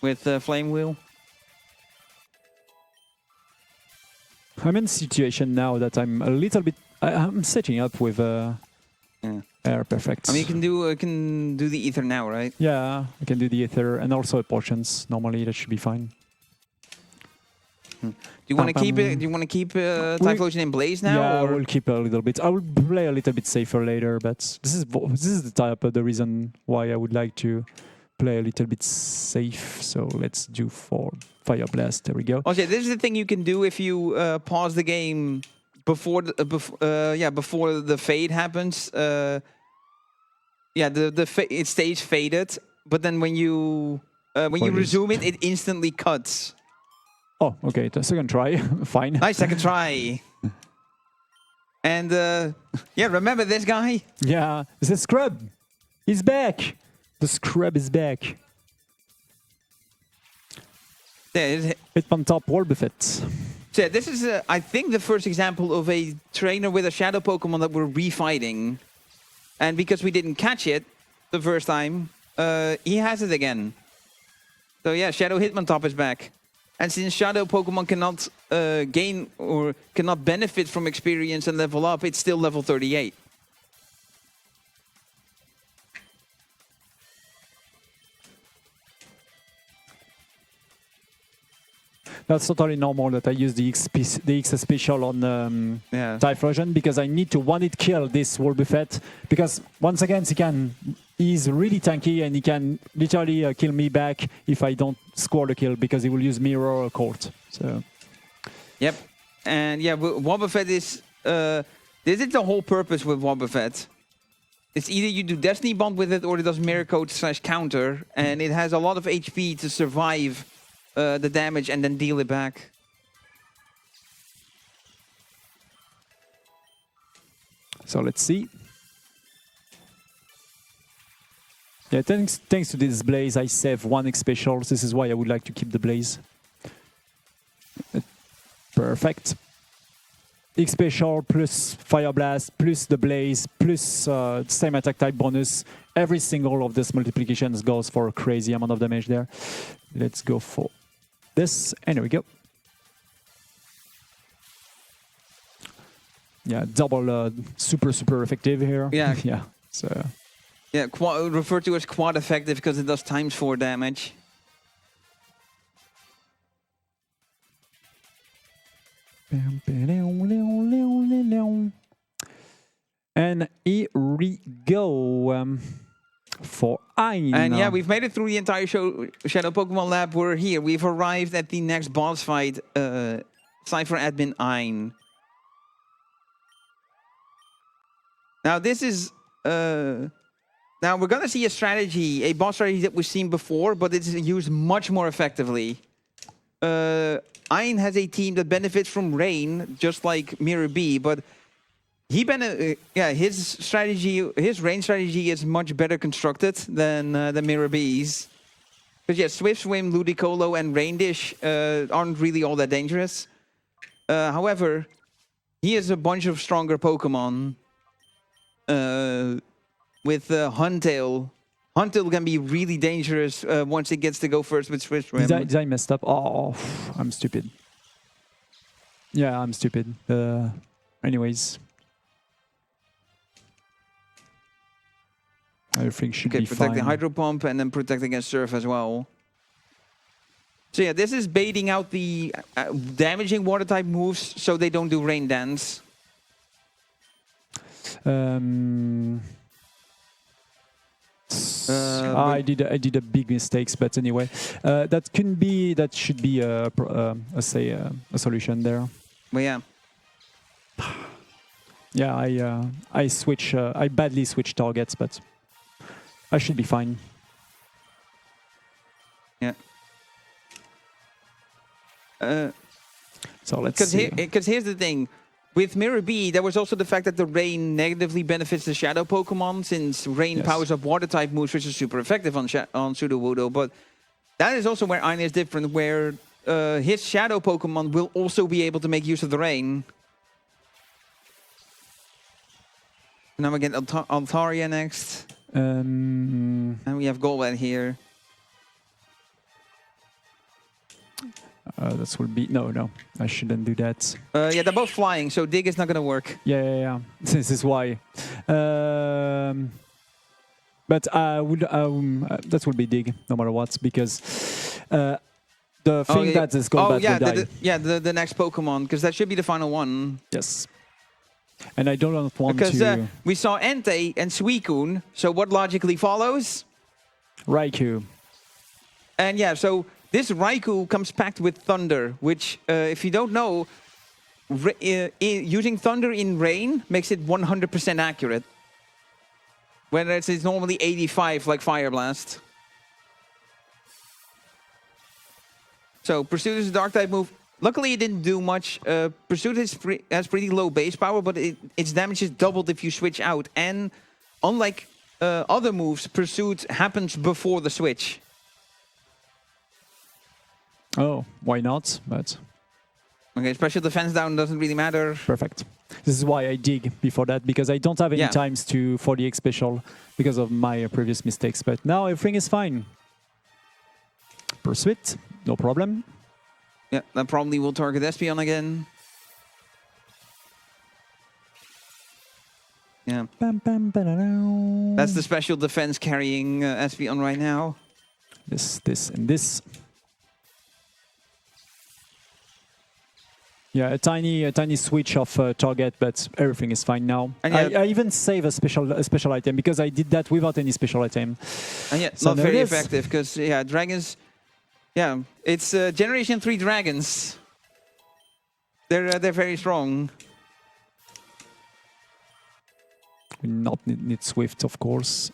with Flame Wheel. I'm in a situation now that I'm a little bit... I'm setting up with... Air, perfect. I mean, you can do the ether now, right? Yeah, I can do the ether and also potions. Normally, that should be fine. Do you want to keep it? Do you want to keep Typhlosion in Blaze now? Yeah, or? I will keep a little bit. I will play a little bit safer later, but this is the type of the reason why I would like to play a little bit safe. So let's do for Fire Blast. There we go. Okay, this is the thing you can do if you pause the game. Before the fade happens, it stays faded. But then when you resume it, it instantly cuts. Oh, okay. The second try, fine. Nice second try. And yeah, remember this guy? Yeah, it's the Scrub. He's back. The Scrub is back. Yeah, Hitmontop Warbufet. So this is, I think, the first example of a trainer with a Shadow Pokemon that we're refighting. And because we didn't catch it the first time, he has it again. So yeah, Shadow Hitmontop is back. And since Shadow Pokemon cannot gain or cannot benefit from experience and level up, it's still level 38. That's totally normal that I use the X special on Typhlosion because I need to one-hit kill this Warbufet because once again he's really tanky and he can literally kill me back if I don't score the kill because he will use Mirror or Court. So. Yep, and yeah, Wobbuffet is this is the whole purpose with Wobbuffet. It's either you do Destiny Bond with it or it does Mirror Coat / counter, and it has a lot of HP to survive the damage and then deal it back. So let's see. Yeah, thanks to this Blaze, I save 1 X special. This is why I would like to keep the Blaze. Perfect. X special plus Fire Blast plus the Blaze plus same attack type bonus. Every single of these multiplications goes for a crazy amount of damage there. Let's go for this, and there we go. Yeah, double super effective here. Yeah. Yeah. So. Yeah, referred to as quad effective because it does ×4 damage. we go for AEtienne. And yeah, we've made it through the entire Shadow Pokemon Lab. We're here. We've arrived at the next boss fight, Cypher admin AEtienne. Now this is... now we're going to see a strategy, a boss strategy that we've seen before, but it's used much more effectively. AEtienne has a team that benefits from rain, just like Mirror B, but his strategy, his rain strategy is much better constructed than the Mirror B's. Because yeah, Swift Swim, Ludicolo, and Rain Dish aren't really all that dangerous. However, he has a bunch of stronger Pokemon. With Huntail. Huntail can be really dangerous once it gets to go first with Swift Swim. Did I messed up? Oh, I'm stupid. Yeah, I'm stupid. Anyways. Everything should be protect fine. the Hydro Pump and then protect against Surf as well. So yeah, this is baiting out the damaging water type moves so they don't do Rain Dance. I did a big mistakes, but anyway, that should be a solution there. But yeah. Yeah, I badly switch targets, but I should be fine. Yeah. So let's see. Because here's the thing. With Mirror B, there was also the fact that the rain negatively benefits the Shadow Pokemon, since rain powers up water-type moves, which is super effective on Sudowoodo. But that is also where AEtienne is different, where his Shadow Pokemon will also be able to make use of the rain. Now we get Altaria next. And we have Golbat here. That will be... No, I shouldn't do that. Yeah, they're both flying, so Dig is not going to work. Yeah. This is why. But I would... that will be Dig, no matter what, because the thing that is Golbat will die. The next Pokemon, because that should be the final one. Yes. And I don't want because, to... we saw Entei and Suicune, so what logically follows? Raikou. And yeah, so... This Raikou comes packed with Thunder, which, if you don't know, using Thunder in rain makes it 100% accurate. Whereas it's normally 85, like Fire Blast. So, Pursuit is a Dark-type move. Luckily, it didn't do much. Pursuit has pretty low base power, but its damage is doubled if you switch out. And unlike other moves, Pursuit happens before the switch. Oh, why not? But okay, special defense down doesn't really matter. Perfect. This is why I dig before that, because I don't have any times to 40x special because of my previous mistakes. But now everything is fine. Pursuit, no problem. Yeah, that probably will target Espeon again. Yeah. That's the special defense carrying Espeon right now. This, and this. Yeah, a tiny switch of target, but everything is fine now. And I even save a special item because I did that without any special item. And yeah, so not very effective because dragons. Yeah, it's Generation 3 dragons. They're very strong. We not need Swift, of course.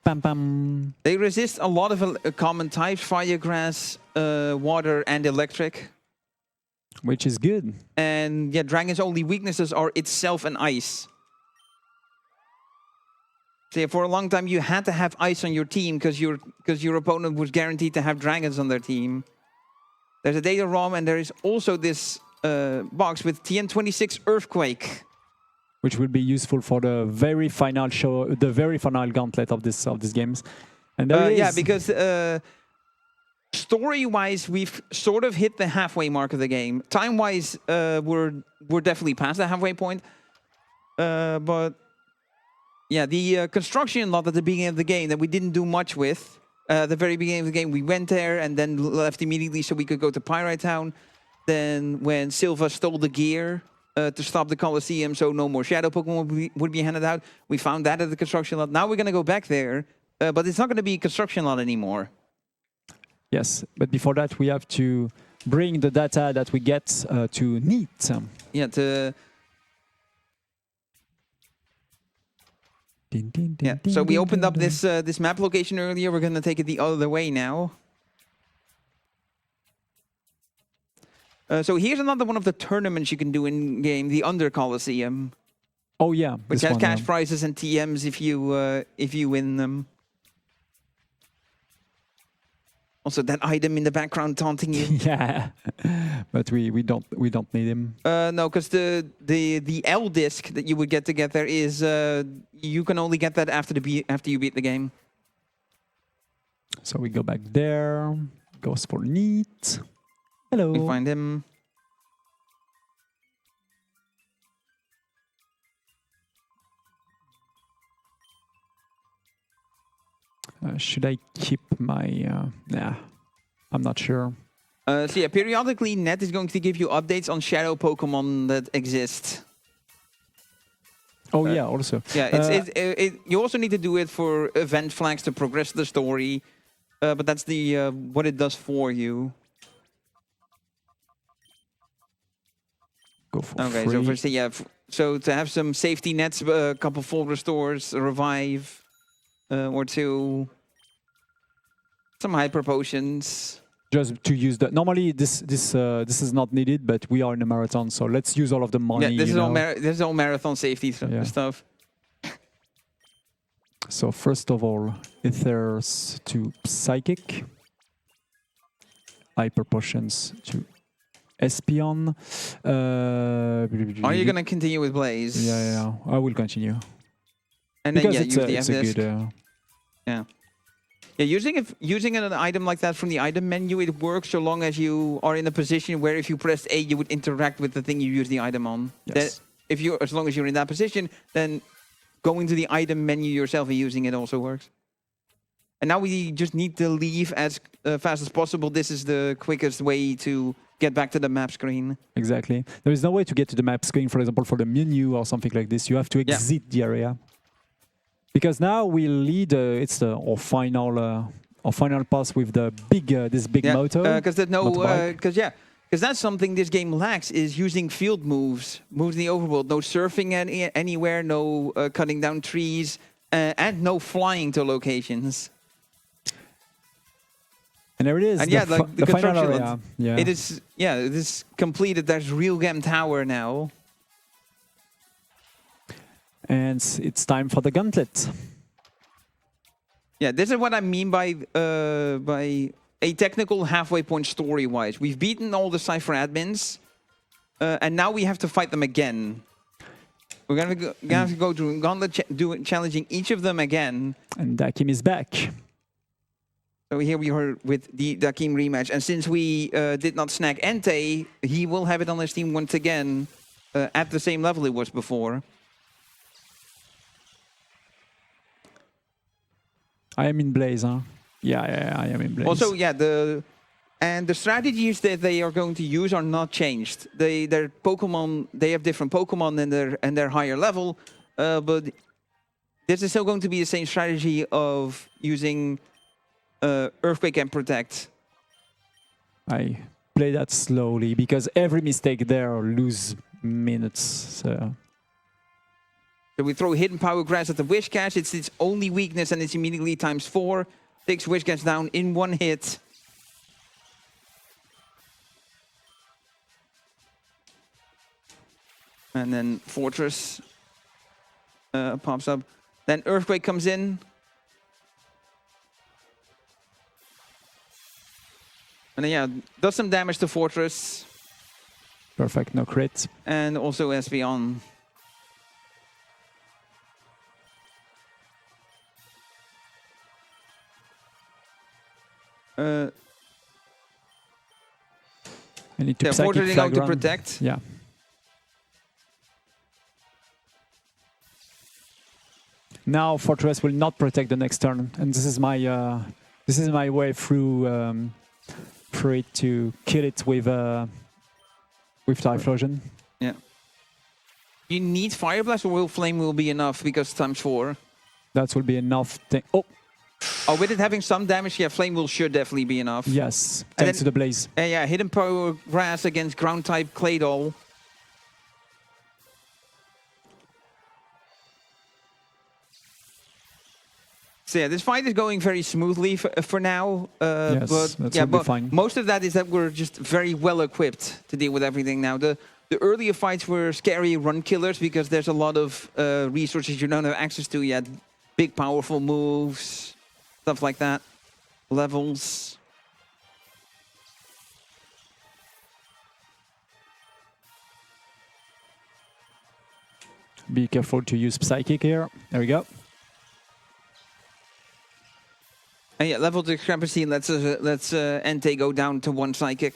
Bam bam. They resist a lot of common types: fire, grass, water, and electric. Which is good. And yeah, Dragon's only weaknesses are itself and ice. So yeah, for a long time you had to have ice on your team because your opponent was guaranteed to have dragons on their team. There's a data ROM and there is also this box with TN26 Earthquake. Which will be useful for the very final show, the very final gauntlet of this games. And there yeah, because story-wise, we've sort of hit the halfway mark of the game. Time-wise, we're definitely past the halfway point. But yeah, the construction lot at the beginning of the game that we didn't do much with. The very beginning of the game, we went there and then left immediately so we could go to Pyrite Town. Then when Silva stole the gear, to stop the Colosseum, so no more Shadow Pokemon would be handed out. We found that at the construction lot. Now we're going to go back there, but it's not going to be a construction lot anymore. Yes, but before that, we have to bring the data that we get to NEAT. Yeah, so we opened up this map location earlier. We're going to take it the other way now. So here's another one of the tournaments you can do in game, the Under Colosseum. Oh yeah, which has cash prizes and TMs if you win them. Also, that item in the background taunting you. Yeah, but we don't need him. No, because the L disc that you would get to get there is you can only get that after you beat the game. So we go back there. Goes for NEAT. Hello. We find him. Should I keep my... nah, I'm not sure. So yeah, periodically Net is going to give you updates on Shadow Pokemon that exist. Oh yeah, also. Yeah, you also need to do it for event flags to progress the story. But that's the what it does for you. Go for okay, free. so first, yeah, so to have some safety nets, a couple full restores, a revive, or two, some hyper potions. Just to use that. Normally, this is not needed, but we are in a marathon, so let's use all of the money. Yeah, this is all marathon safety stuff. So first of all, Ethers to Psychic, Hyper Potions to Espeon. Are you going to continue with Blaze? Yeah, I will continue. And then because it's a good... yeah. Yeah, using an item like that from the item menu, it works so long as you are in a position where if you press A, you would interact with the thing you use the item on. Yes. As long as you're in that position, then going to the item menu yourself and using it also works. And now we just need to leave as fast as possible. This is the quickest way to get back to the map screen. Exactly. There is no way to get to the map screen, for example, for the menu or something like this. You have to exit the area. Because now we lead, it's our final pass with the this big motor. Because that's something this game lacks, is using field moves in the overworld. No surfing anywhere, no cutting down trees, and no flying to locations. And there it is. And the final area. Yeah. It is completed. There's Real Gem Tower now. And it's time for the gauntlet. Yeah, this is what I mean by a technical halfway point story-wise. We've beaten all the Cypher admins, and now we have to fight them again. We're gonna have to go through gauntlet, challenging each of them again. And Dakim is back. So here we are with the Dakim rematch, and since we did not snag Entei, he will have it on his team once again at the same level it was before. I am in Blaze, huh? Yeah, I am in Blaze. Also, yeah, the strategies that they are going to use are not changed. Their Pokemon, they have different Pokemon and their higher level, but this is still going to be the same strategy of using Earthquake and Protect. I play that slowly because every mistake there lose minutes. So we throw Hidden Power Grass at the Wish Cache. It's its only weakness, and it's immediately ×4. Takes Wish Cache down in one hit. And then Fortress pops up. Then Earthquake comes in. And then, yeah, does some damage to Fortress. Perfect, no crit. And also Espeon. I need to Fortress going to protect. Yeah. Now Fortress will not protect the next turn, and this is my way through for it to kill it with Typhlosion. Yeah. You need Fire Blast, or will Flame will be enough because times 4? That will be enough. Oh, with it having some damage, yeah, Flame will should definitely be enough. Yes, thanks to the Blaze. Yeah, Hidden Power Grass against Ground type Claydol. So yeah, this fight is going very smoothly for now. Yes, but yeah, but fine. Most of that is that we're just very well equipped to deal with everything now. The earlier fights were scary run killers because there's a lot of resources you don't have access to yet. Big powerful moves, stuff like that. Levels. Be careful to use Psychic here. There we go. And yeah, level discrepancy lets Entei go down to 1 Psychic.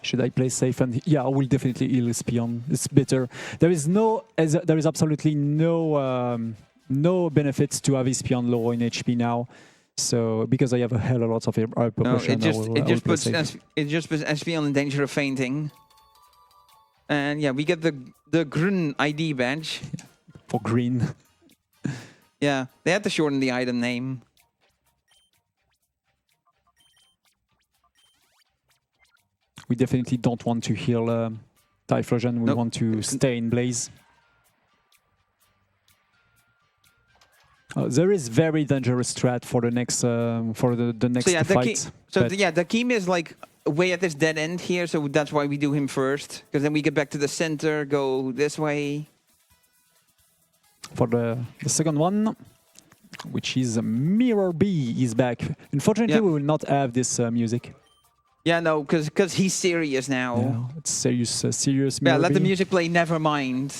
Should I play safe? And yeah, I will definitely heal Espion. It's better. There is absolutely no benefits to have Espion low in HP now. So because I have a hell of a lot of proportion, it just puts Espion in danger of fainting. And yeah, we get the Grun ID badge. For green. Yeah, they had to shorten the item name. We definitely don't want to heal Typhlosion. We want to stay in Blaze. There is very dangerous strat for the next fight. The Keem is like way at this dead end here, so that's why we do him first. Because then we get back to the center, go this way. For the second one, which is Mirror B, is back. Unfortunately, we will not have this music. Yeah, no, because he's serious now. Yeah, it's serious Mirror Yeah, let B. the music play, never mind.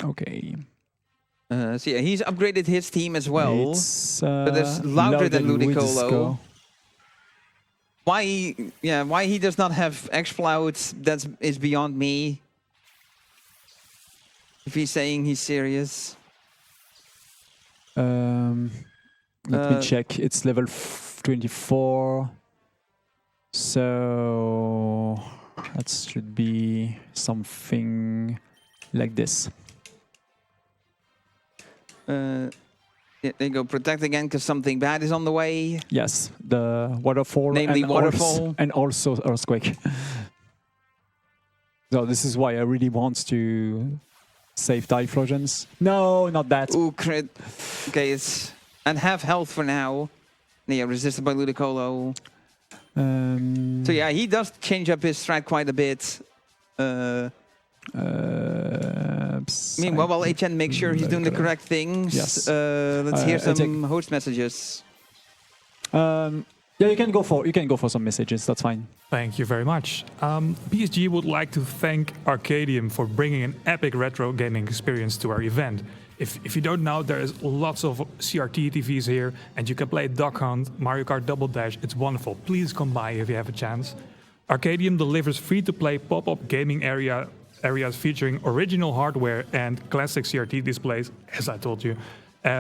Okay. So yeah, he's upgraded his team as well. It's but it's louder than Ludicolo. Why he does not have X-Clouds, that is beyond me. If he's saying he's serious. Let me check. It's level 24. So that should be something like this. Yeah, they go protect again because something bad is on the way. Yes, the waterfall. Namely waterfall. And also earthquake. So this is why I really want to save Typhlosions. No, not that. Ooh, crit. Okay, it's... And half health for now. Yeah, resisted by Ludicolo. So yeah, he does change up his strat quite a bit. Meanwhile, while AEtienne makes sure he's doing the correct things, yes. Let's hear some host messages. Yeah, you can go for some messages. That's fine. Thank you very much. BSG would like to thank Arcadium for bringing an epic retro gaming experience to our event. If you don't know, there's lots of CRT TVs here, and you can play Duck Hunt, Mario Kart Double Dash. It's wonderful. Please come by if you have a chance. Arcadium delivers free-to-play pop-up gaming areas featuring original hardware and classic CRT displays, as I told you,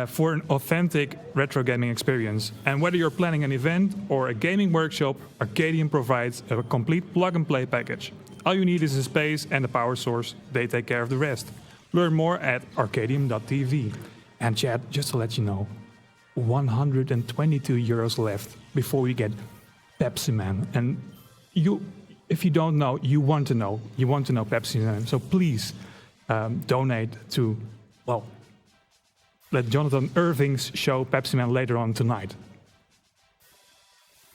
for an authentic retro gaming experience. And whether you're planning an event or a gaming workshop, Arcadium provides a complete plug-and-play package. All you need is a space and a power source. They take care of the rest. Learn more at arcadium.tv. And chat, just to let you know, 122 euros left before we get Pepsi Man. And if you don't know, you want to know. You want to know Pepsi Man. So please donate to, well, let Jonathan Irving's show Pepsi Man later on tonight.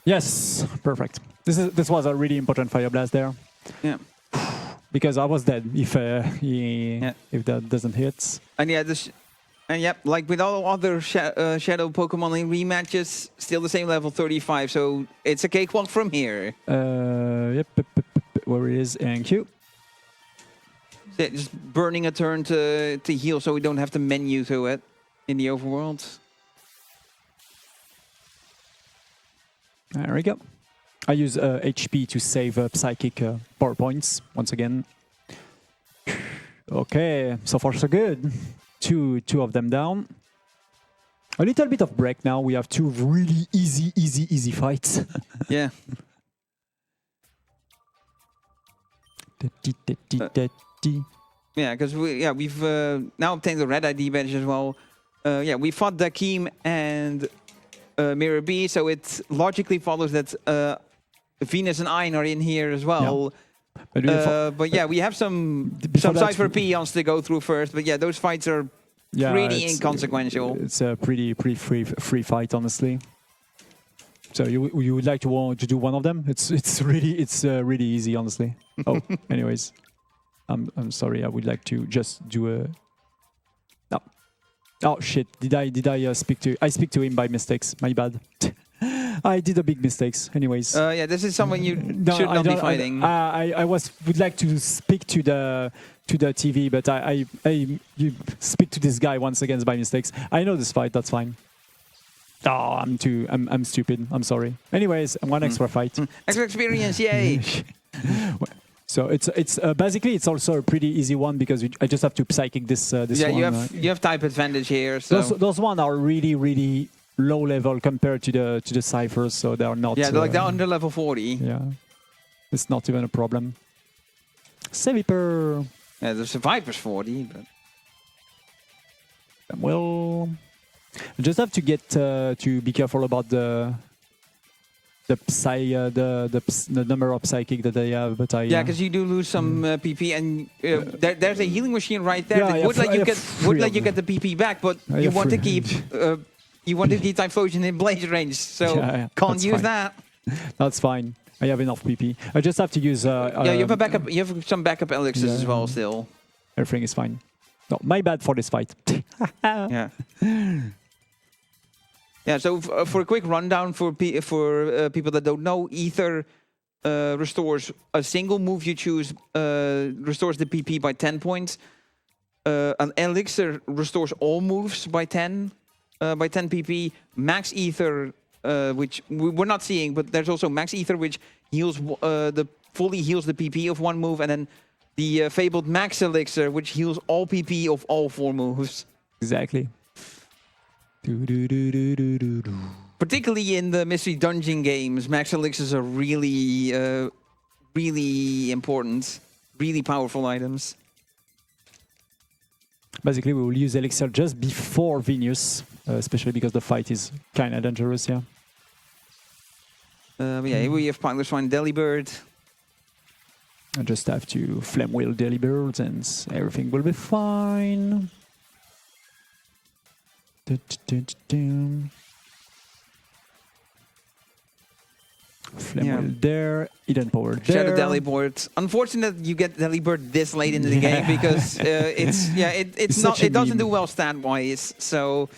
Yes, perfect. This was a really important Fire Blast there. Yeah. Because I was dead if that doesn't hit. And yeah, like with all other Shadow Pokemon in rematches, still the same level 35. So it's a cakewalk from here. Yep. Where it is? Thank you. Yeah, just burning a turn to heal, so we don't have to menu to it in the overworld. There we go. I use HP to save psychic power points once again. Okay, so far so good. Two of them down. A little bit of break now. We have two really easy fights. Yeah. Yeah, because we've now obtained the red ID badge as well. We fought Dakim and Mirror B, so it logically follows that Venus and Ein are in here as well. Yeah. But yeah, we have some Cypher peons to go through first. But yeah, those fights are pretty inconsequential. It's a pretty free fight, honestly. So you would like to do one of them? It's really easy, honestly. Oh, anyways, I'm sorry. I would like to just do a. No. Oh shit! Did I speak to? I speak to him by mistakes. My bad. I did a big mistakes. Anyways. Yeah, this is someone you should not be fighting. I would like to speak to the TV, but you speak to this guy once again by mistakes. I know this fight. That's fine. Oh, I'm stupid. I'm sorry. Anyways, one extra fight. Extra experience, yay! So it's basically it's also a pretty easy one because I just have to psychic this one. Yeah, you have type advantage here. So those one are really low level compared to the ciphers, so they are not. Yeah, they're under level 40. Yeah, it's not even a problem. Seviper. Yeah, the survivor's 40, but well. You just have to get to be careful about the number of psychic that I have, but yeah, because you do lose some PP, and there's a healing machine right there that would let you get the PP back, but you want to keep Typhlosion in blaze range, so can't use that. That's fine. I have enough PP. I just have to use. Yeah, you have a backup. You have some backup elixirs as well. Still, everything is fine. No, my bad for this fight. Yeah. Yeah, so for a quick rundown for people that don't know, Ether restores a single move you choose, restores the PP by 10 points. An Elixir restores all moves by 10 PP. Max Ether, which we're not seeing, but there's also Max Ether, which heals fully heals the PP of one move, and then the fabled Max Elixir, which heals all PP of all 4 moves. Exactly. Particularly in the Mystery Dungeon games, Max Elixirs are really, really important, really powerful items. Basically, we will use Elixir just before Venus, especially because the fight is kind of dangerous, yeah. Yeah, here we have Pilot Swine Delibird. I just have to Flame Wheel Delibird and everything will be fine. Flame Wheel there, Eden Power there. Shadow Delibird. Unfortunate you get Delibird this late in the game because it doesn't do well stat wise. So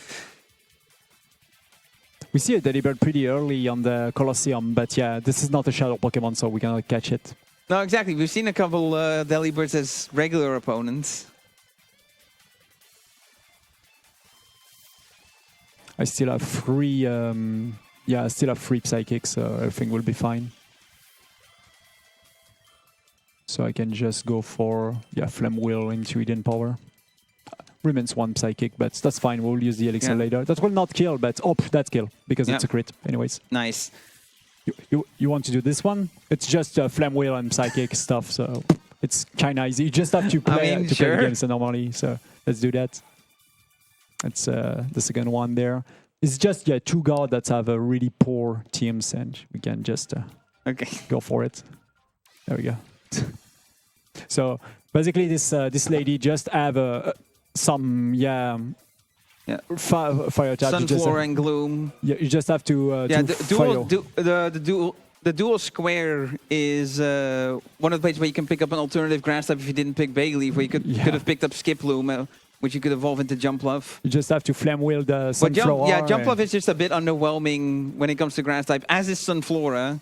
we see a Delibird pretty early on the Colosseum, but yeah, this is not a Shadow Pokemon, so we cannot catch it. No, exactly. We've seen a couple Delibirds as regular opponents. I still have 3. I still have 3 psychics, so everything will be fine. So I can just go for Flame Wheel into Eden Power. Remains 1 psychic, but that's fine. We'll use the elixir later. That will not kill, but that kill because it's a crit. Anyways. Nice. You want to do this one? It's just Flame Wheel and psychic stuff, so it's kind of easy. You just have to play play the games normally. So let's do that. It's the second one there. It's just 2 gods that have a really poor teams, and we can just go for it. There we go. So basically, this lady just have some fire type. Sunflower and Gloom. Yeah, you just have to. The dual square is one of the places where you can pick up an alternative grass type if you didn't pick Bagley, where you could have picked up Skiploom. Which you could evolve into Jumpluff. You just have to Flame Wheel the Sunflower. Jumpluff is just a bit underwhelming when it comes to grass type, as is Sunflora.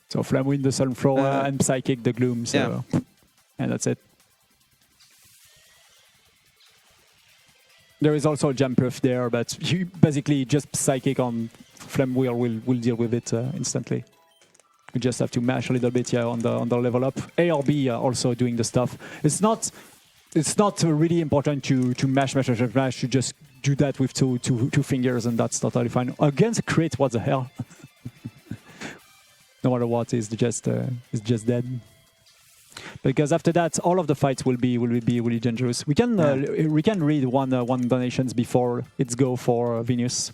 So Flame Wheel the Sunflower and Psychic the Gloom. So and that's it. There is also a Jumpluff there, but you basically just Psychic on Flame Wheel will deal with it instantly. You just have to mash a little bit on the level up. A or B are also doing the stuff. It's not really important to mash. You just do that with two fingers, and that's totally fine. Against crit, what the hell? No matter what, it's just dead. Because after that, all of the fights will be really dangerous. We can read one donations before it's go for Venus.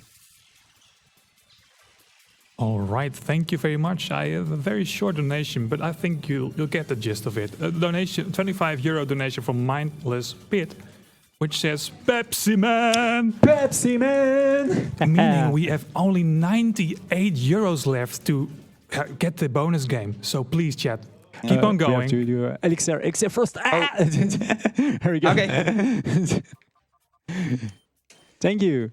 All right, thank you very much. I have a very short donation, but I think you'll get the gist of it. A donation, €25 donation from Mindless Pit, which says Pepsi Man. Pepsi Man. Meaning we have only €98 left to get the bonus game. So please, chat, keep on going. We have to do Elixir first. Here we go. Okay. Thank you.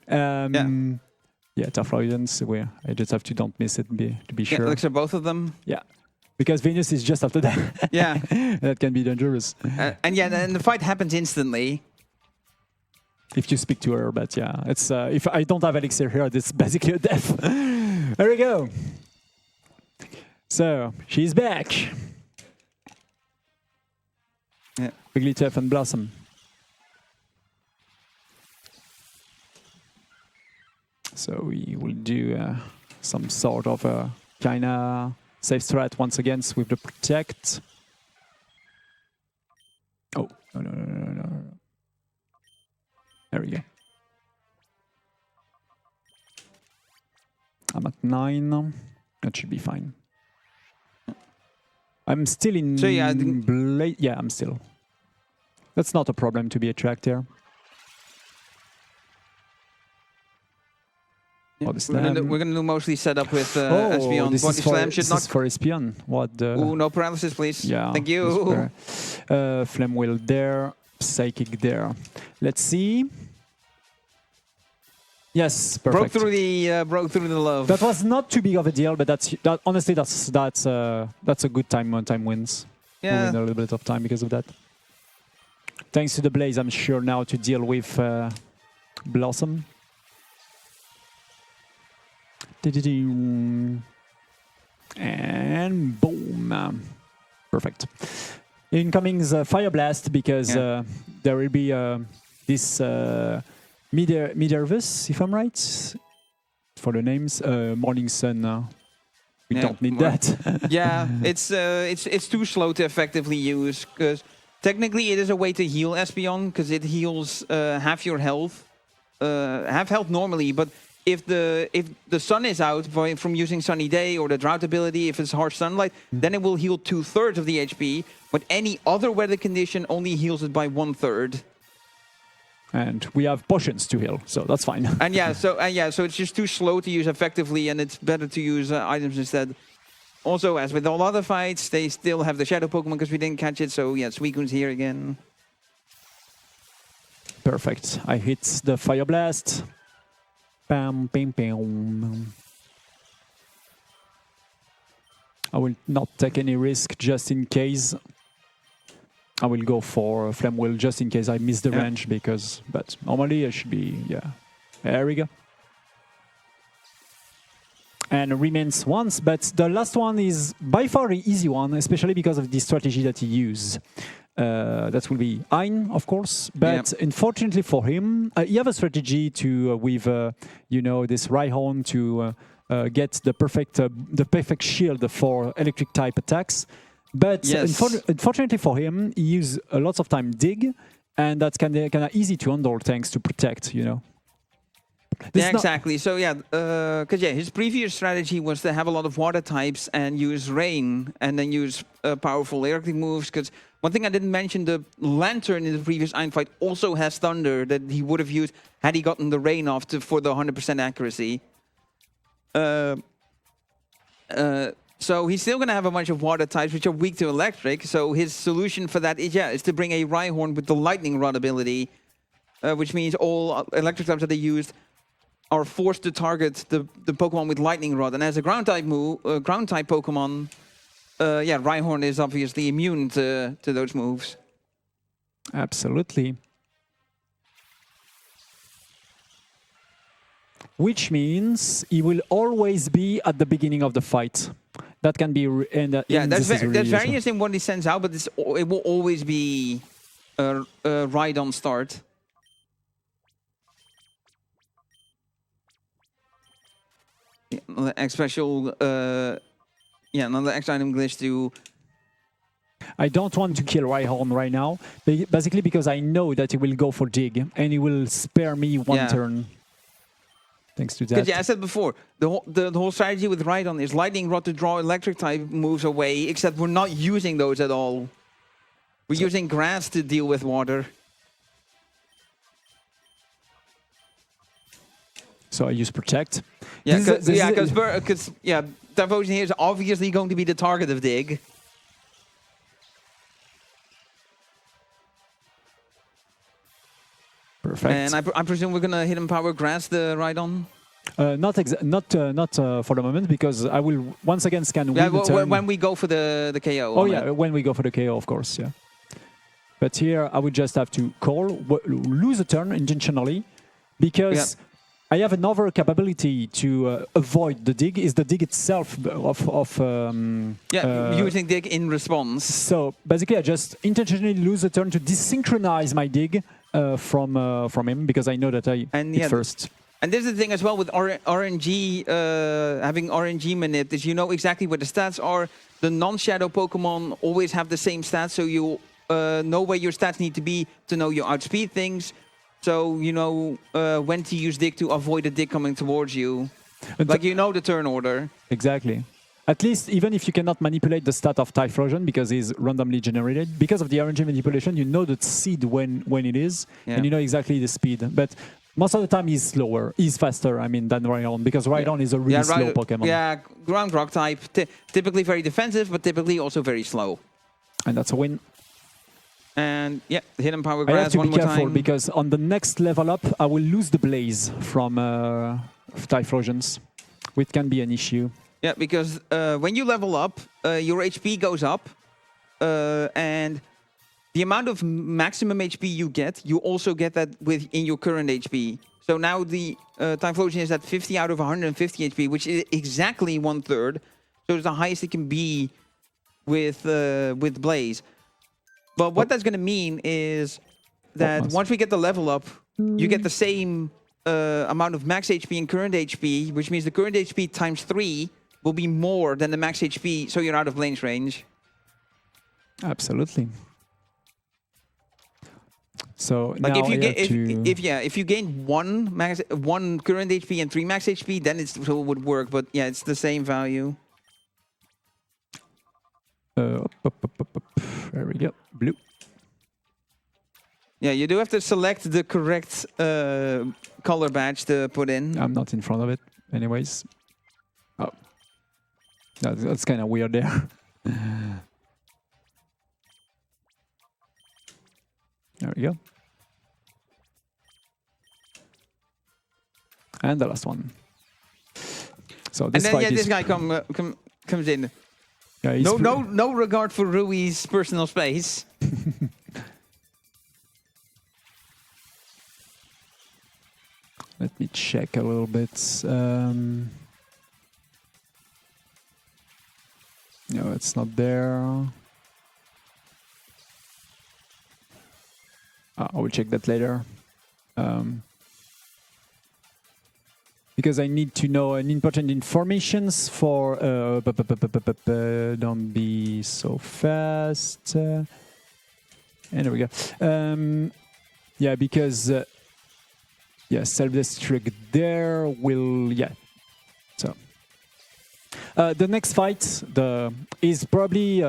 Yeah, tough audience. I just have to don't miss it to be sure. Elixir, both of them. Yeah, because Venus is just after that. Yeah, that can be dangerous. and the fight happens instantly. If you speak to her, but yeah, it's if I don't have Elixir here, it's basically a death. There we go. So she's back. Yeah, Wigglytuff and Blossom. So we will do some sort of kind of safe strat once again with the protect. Oh, no. There we go. I'm at 9. That should be fine. I'm still in Blade. Yeah, I'm still. That's not a problem to be attract here. Yeah. We're gonna do mostly setup with Espion. This Body is for, Slam should this not. is for Espion. What the? Ooh, no paralysis, please. Yeah. Thank you. Flame Wheel there. Psychic there. Let's see. Yes, perfect. Broke through the love. That was not too big of a deal, but honestly that's a good time wins. Yeah. We win a little bit of time because of that. Thanks to the Blaze, I'm sure now to deal with Blossom. And boom. Perfect. Incoming is Fire Blast because there will be this Minervus, if I'm right, for the names. Morning Sun. We don't need that. Yeah, it's too slow to effectively use because technically it is a way to heal Espion because it heals half your health, half health normally, but if the sun is out from using Sunny Day or the drought ability, if it's harsh sunlight, then it will heal 2/3 of the HP. But any other weather condition only heals it by 1/3. And we have potions to heal, so that's fine. And so it's just too slow to use effectively, and it's better to use items instead. Also, as with all other fights, they still have the Shadow Pokemon because we didn't catch it. So yeah, Suicune's here again. Perfect. I hit the Fire Blast. Bam, bam, bam. I will not take any risk just in case. I will go for Flame Wheel just in case I miss the range but normally I should be, There we go. And remains once, but the last one is by far the easy one, especially because of the strategy that he used. That will be Ein, of course, but unfortunately for him, he have a strategy to with this Rhyhorn to get the perfect shield for electric type attacks. But unfortunately for him, he used a lot of time dig, and that's kind of easy to handle thanks to protect, Yeah, exactly. So because his previous strategy was to have a lot of water types and use rain, and then use powerful electric moves. Because one thing I didn't mention, the Lantern in the previous Ein fight also has thunder that he would have used had he gotten the rain off for the 100% accuracy. So he's still going to have a bunch of water types which are weak to electric. So his solution for that is to bring a Rhyhorn with the Lightning Rod ability, which means all electric types that they used are forced to target the Pokemon with Lightning Rod. And as a ground type Pokemon, Rhyhorn is obviously immune to those moves. Absolutely. Which means he will always be at the beginning of the fight. That can be that's very interesting what he sends out, but it will always be right on start. Another X special, another X item glitch to. I don't want to kill Rhyhorn right now, basically because I know that he will go for dig and he will spare me one turn. Thanks to that. Because yeah, I said before, the whole strategy with Rhyhorn is lightning rod to draw electric type moves away, except we're not using those at all. We're using grass to deal with water. So I use protect. Yeah, because Typhlosion here is obviously going to be the target of dig. Perfect. And I presume we're gonna hidden power grass the Rhydon. Not for the moment, because I will once again scan. When we go for the KO. Oh yeah, when we go for the KO, of course, yeah. But here I would just have to call, lose a turn intentionally, because I have another capability to avoid the dig. Is the dig itself using dig in response. So basically, I just intentionally lose a turn to desynchronize my dig from him, because I know that I hit first. And this is the thing as well with RNG, having RNG manip, is you know exactly what the stats are. The non-shadow Pokemon always have the same stats, so you know where your stats need to be to know you outspeed things. So you know when to use dig to avoid a dig coming towards you. Like you know the turn order. Exactly. At least, even if you cannot manipulate the stat of Typhlosion because it's randomly generated, because of the RNG manipulation, you know the seed when it is, and you know exactly the speed. But most of the time, he's slower. He's faster, I mean, than Rhyhorn, because Rhyhorn is a really slow Pokemon. Yeah, ground rock type, typically very defensive, but typically also very slow. And that's a win. And yeah, hidden power grass I have to one be more careful time. because on the next level up, I will lose the Blaze from Typhlosions, which can be an issue. Yeah, because when you level up, your HP goes up, and the amount of maximum HP you get, you also get that in your current HP. So now the Typhlosion is at 50 out of 150 HP, which is exactly 1/3. So it's the highest it can be with Blaze. But what that's going to mean is that once we get the level up, you get the same amount of max HP and current HP, which means the current HP times 3 will be more than the max HP, so you're out of Blaine's range. Absolutely. So like now if you gain one current HP and 3 max HP, then it would work. But yeah, it's the same value. There we go. Blue. Yeah, you do have to select the correct color badge to put in. I'm not in front of it, anyways. Oh, that's kind of weird there. There we go. And the last one. So this and then this guy comes in. Yeah, no regard for Rui's personal space. Let me check a little bit. No, it's not there. I will check that later. Because I need to know important informations for... don't be so fast. And there we go. Yeah, because... yeah, self-destruct there will... Yeah. So... the next fight is probably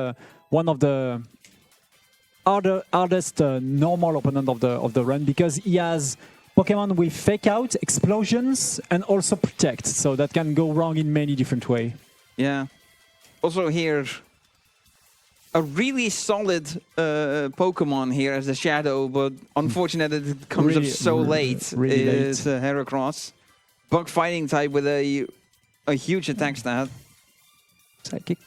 one of the hardest normal opponent of the run, because he has Pokemon with Fake Out, Explosions, and also Protect. So that can go wrong in many different ways. Yeah. Also here, a really solid Pokemon here as a Shadow, but unfortunate that it comes up so late. Really is Heracross. Bug fighting type with a huge attack stat. Psychic.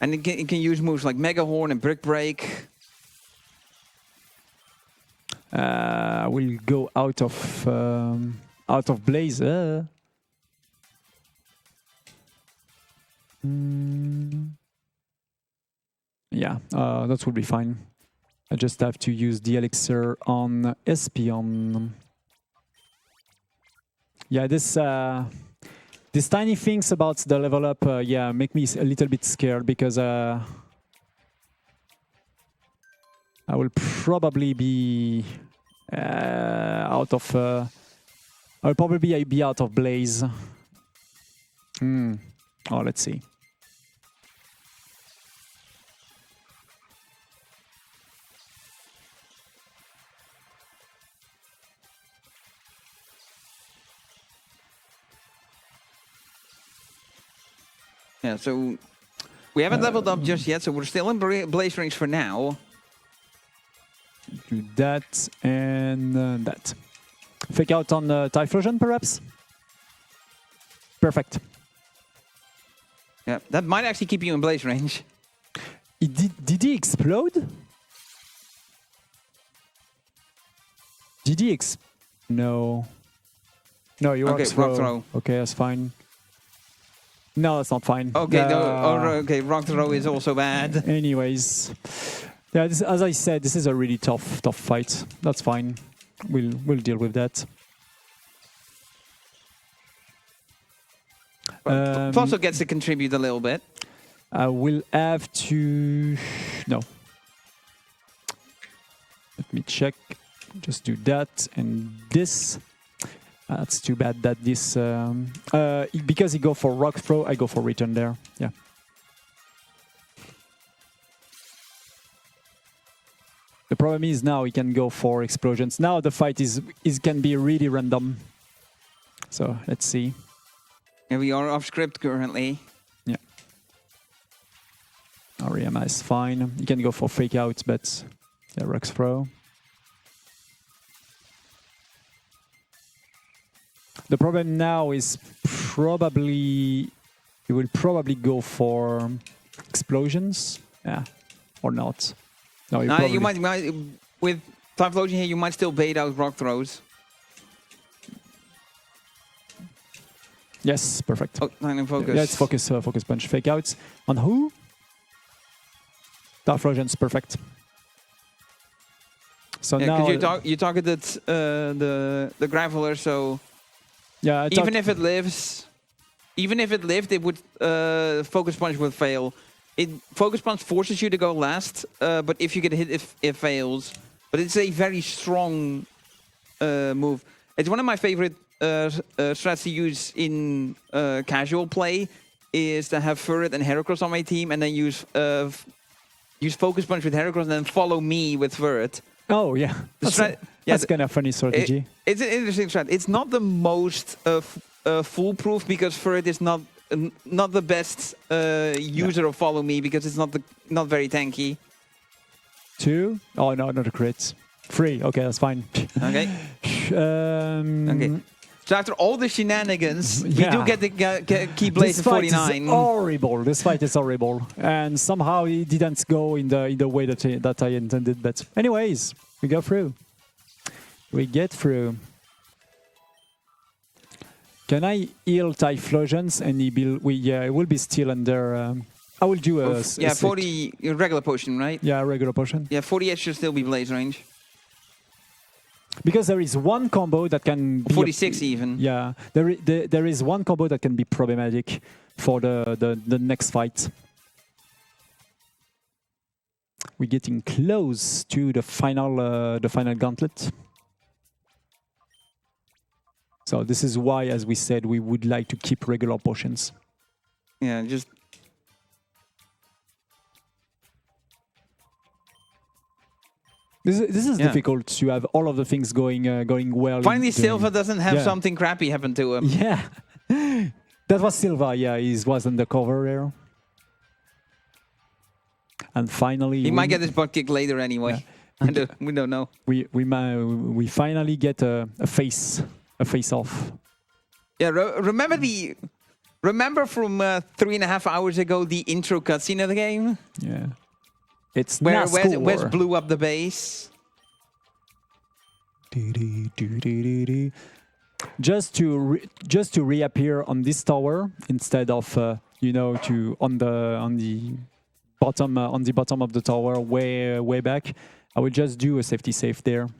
And it can use moves like Mega Horn and Brick Break. I will go out of Blaze. Yeah, that will be fine. I just have to use the elixir on Espion. Yeah, this These tiny things about the level up, yeah, make me a little bit scared because I will probably be out of. I'll probably be out of Blaze. Oh, let's see. Yeah, so we haven't leveled up just yet, so we're still in Blaze range for now. Do that and that. Fake out on Typhlosion, perhaps? Perfect. Yeah, that might actually keep you in Blaze range. Did he explode? Did he No. No, you okay, rock throw. Okay, that's fine. No, that's not fine. Okay, okay, rock throw is also bad. Anyways, yeah, as I said, this is a really tough fight. That's fine. We'll deal with that. Also gets to contribute a little bit. I will have to... No. Let me check. Just do that and this. That's too bad that this... because he go for rock throw, I go for return there. Yeah. The problem is now he can go for explosions. Now the fight can be really random. So let's see. Yeah, we are off script currently. Yeah. Oriama is fine. He can go for fake out, but yeah, rock throw. The problem now is probably he will probably go for explosions. Yeah, or not. No, you might with Typhlosion here. You might still bait out rock throws. Yes, perfect. Oh, time focus. Yeah, it's focus punch. Fake outs on who? Typhlosion's perfect. So yeah, now you targeted the Graveler, so yeah. Even if it lives, it would focus punch would fail. Focus punch forces you to go last, but if you get hit, it fails. But it's a very strong move. It's one of my favorite strats to use in casual play is to have Furret and Heracross on my team, and then use focus punch with Heracross, and then follow me with Furret. Oh yeah, that's kind of funny strategy. It's an interesting strat. It's not the most foolproof because Furret is not the best user of follow me because it's not very tanky. 2? Oh no, not a crit. 3. Okay, that's fine. Okay. Okay. So after all the shenanigans, we do get the key Blaze at 49. Is horrible. This fight is horrible, and somehow it didn't go in the way that I intended. But anyways, we go through. We get through. Can I heal Typhlosions and it will be still under. I will do a 40 regular potion, right? Yeah, regular potion. Yeah, 48 should still be Blaze range. Because there is one combo that can be 46 even. Yeah, there is one combo that can be problematic for the next fight. We're getting close to the final gauntlet. So this is why, as we said, we would like to keep regular potions. Yeah, just. This is difficult to have all of the things going well. Finally, Silva doesn't have something crappy happen to him. Yeah, that was Silva. Yeah, he was on the cover there. And finally, he might get his butt kicked later anyway. Yeah. We don't know. We finally get a face off. Yeah, remember from 3.5 hours ago the intro cutscene of the game? Yeah. It's where Wes blew up the base. Just to reappear on this tower instead of on the bottom of the tower way back. I will just do a safety save there.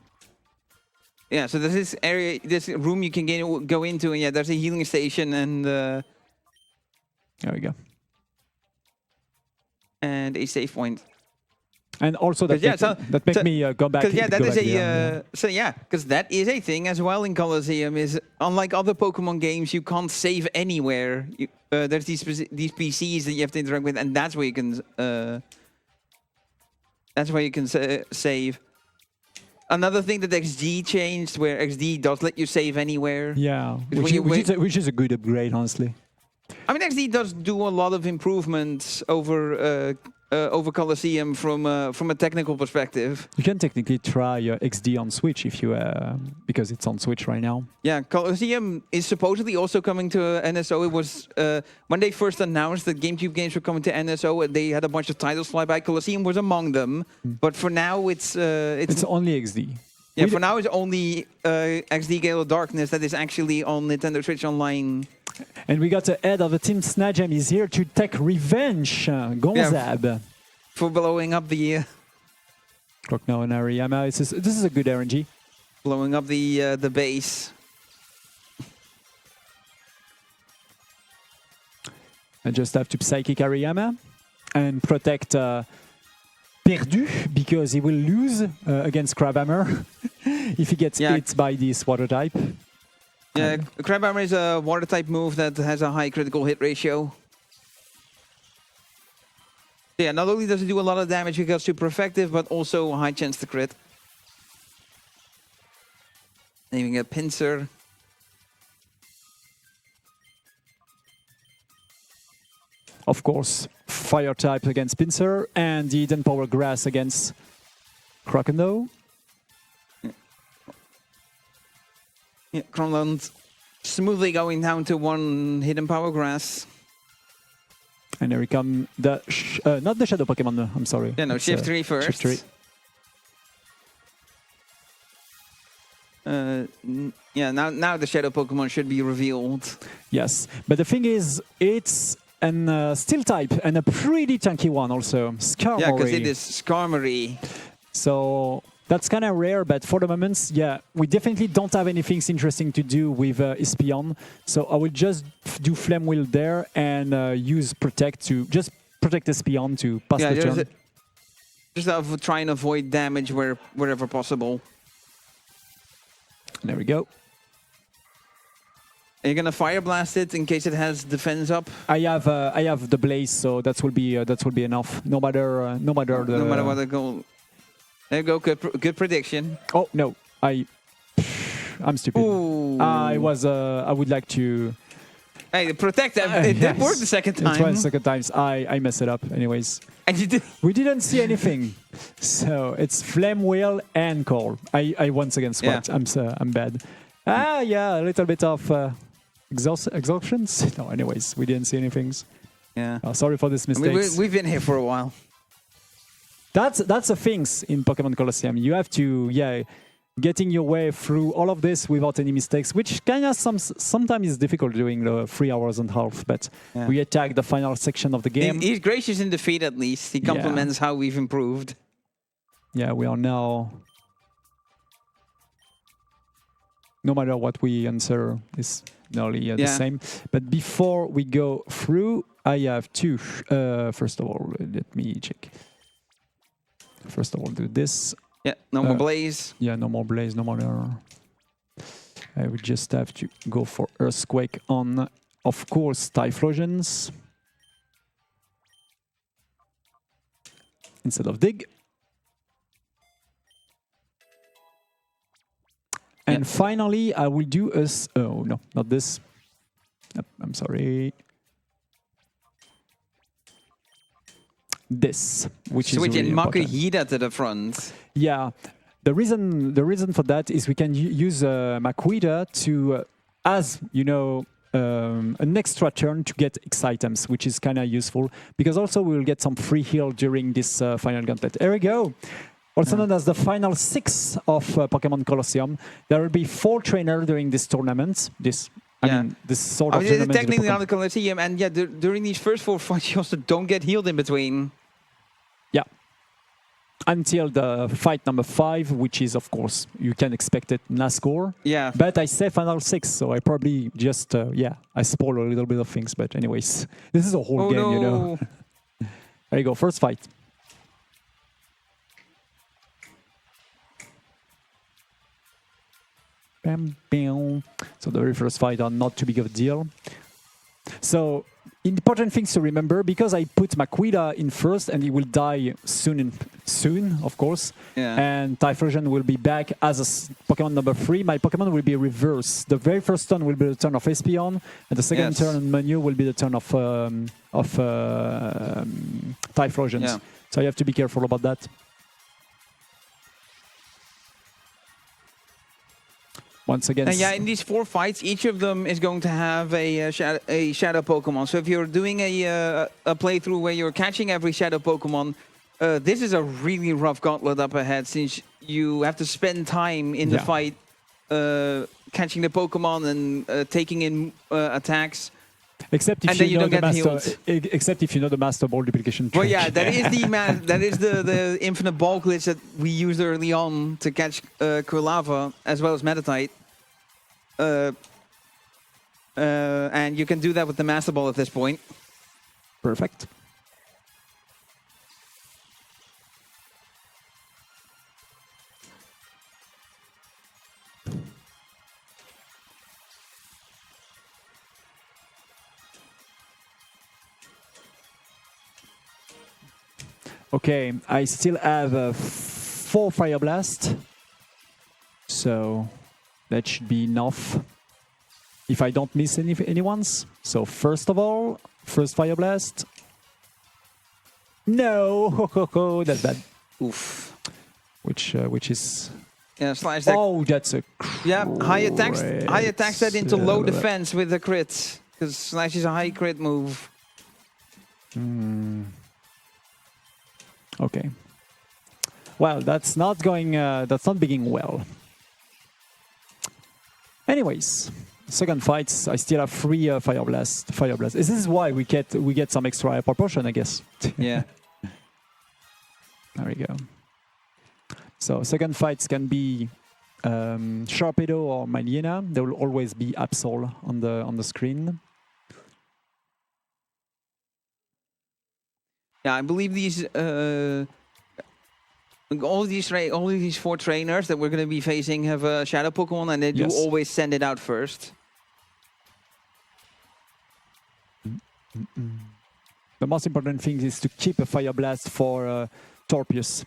Yeah, so there's this area, this room you can go into, and yeah, there's a healing station, and there we go. And a save point. And also that makes me go back. Because that is because that is a thing as well in Colosseum. Is unlike other Pokemon games, you can't save anywhere. There's these PCs that you have to interact with, and that's where you can. That's where you can save. Another thing that XD changed, where XD does let you save anywhere. Yeah, which is a good upgrade, honestly. I mean, XD does do a lot of improvements over Colosseum from a technical perspective. You can technically try XD on Switch if you because it's on Switch right now. Yeah, Colosseum is supposedly also coming to NSO. It was when they first announced that GameCube games were coming to NSO, they had a bunch of titles fly by. Colosseum was among them, but for now it's only XD. Yeah, for now it's only XD Gale of Darkness that is actually on Nintendo Switch Online. And we got the head of the team, Snajam, is here to take revenge. Gonzab. Yeah, for blowing up the... Croconaw and Ariyama. This is a good RNG. Blowing up the base. I just have to Psychic Ariyama and protect Perdu, because he will lose against Crabhammer if he gets hit by this water type. Yeah, Crabhammer is a water type move that has a high critical hit ratio. Yeah, not only does it do a lot of damage because super effective, but also a high chance to crit. Then you get Pinsir. Of course, fire type against Pinsir, and the Hidden Power Grass against Croconaw. Yeah, Kronland smoothly going down to one Hidden Power Grass. And here we come the not the Shadow Pokemon. I'm sorry. Yeah, no, Shift 3 first. Shift 3. Yeah, now the Shadow Pokemon should be revealed. Yes, but the thing is, it's an Steel type and a pretty tanky one also. Skarmory. Yeah, because it is Skarmory. So that's kind of rare, but for the moment, yeah, we definitely don't have anything interesting to do with Espeon. So I will just do Flame Wheel there and use Protect to just protect Espeon to pass the turn. Just try and avoid damage wherever possible. There we go. Are you gonna Fire Blast it in case it has defense up? I have the Blaze, so that will be enough. No matter what the goal. There you go, good prediction. Oh no, I'm stupid. Ooh. I would like to. Hey, the Protect it did work the second time. It went second times. I messed it up, anyways. And you did. We didn't see anything, so it's Flame Wheel and Call. I once again squat. Yeah. I'm bad. Yeah, a little bit of exhaustions. No, anyways, we didn't see anything. Yeah. Sorry for this mistake. We've been here for a while. That's the things in Pokemon Colosseum. You have to getting your way through all of this without any mistakes, which kind of sometimes is difficult during the 3 hours and a half. But we attack the final section of the game. He's gracious in defeat, at least. He compliments how we've improved. Yeah, we are now. No matter what we answer, is nearly the same. But before we go through, I have two. First of all, let me check. First of all, do this. Yeah, no more Blaze. Yeah, no more Blaze, no more... I would just have to go for Earthquake on, of course, Typhlosions. Instead of Dig. And finally, I will do a... Oh, no, not this. I'm sorry. This, which is really important. Makuhita to the front. Yeah, the reason for that is we can use Makuhita to, as you know, an extra turn to get X items, which is kind of useful because also we will get some free heal during this final gauntlet. Here we go. Also known as the final 6 of Pokemon Colosseum. There will be 4 trainers during this tournament. This sort of tournament. Technically on the Colosseum, and during these first 4 fights, you also don't get healed in between. Yeah. until the fight number 5, which is, of course, you can expect it, Nascore. Yeah. But I say final 6, so I probably just, I spoil a little bit of things. But anyways, this is a whole game, you know. There you go, first fight. Bam, bam. So the very first fight are not too big of a deal. So important things to remember, because I put Maquita in first and he will die soon, of course. Yeah. And Typhlosion will be back as a Pokemon number 3. My Pokemon will be reversed. The very first turn will be the turn of Espeon, and the second turn menu will be the turn of Typhlosion. Yeah. So you have to be careful about that. Once again, and yeah, in these 4 fights, each of them is going to have a shadow Pokemon. So if you're doing a playthrough where you're catching every shadow Pokemon, this is a really rough gauntlet up ahead, since you have to spend time in the fight catching the Pokemon and taking in attacks. Except if you know the master, except if you know the Master Ball duplication trick. Well, yeah, that is the infinite ball glitch that we used early on to catch Quilava as well as Metatite. And you can do that with the Master Ball at this point. Perfect. Okay, I still have 4 Fire Blast, so that should be enough if I don't miss any ones. So first of all, first Fire Blast. No, that's bad. Oof. Which is Slash that. Oh, that's a high attacks that into low defense with a crit, because Slash is a high crit move. Okay. Well, that's not beginning well. Anyways, second fights, I still have 3 Fire Blast. This is why we get some extra proportion, I guess. Yeah. There we go. So second fights can be Sharpedo or Maliena. There will always be Absol on the screen. Yeah, I believe these all these 4 trainers that we're going to be facing have a shadow Pokemon, and they do always send it out first. The most important thing is to keep a Fire Blast for Torpius,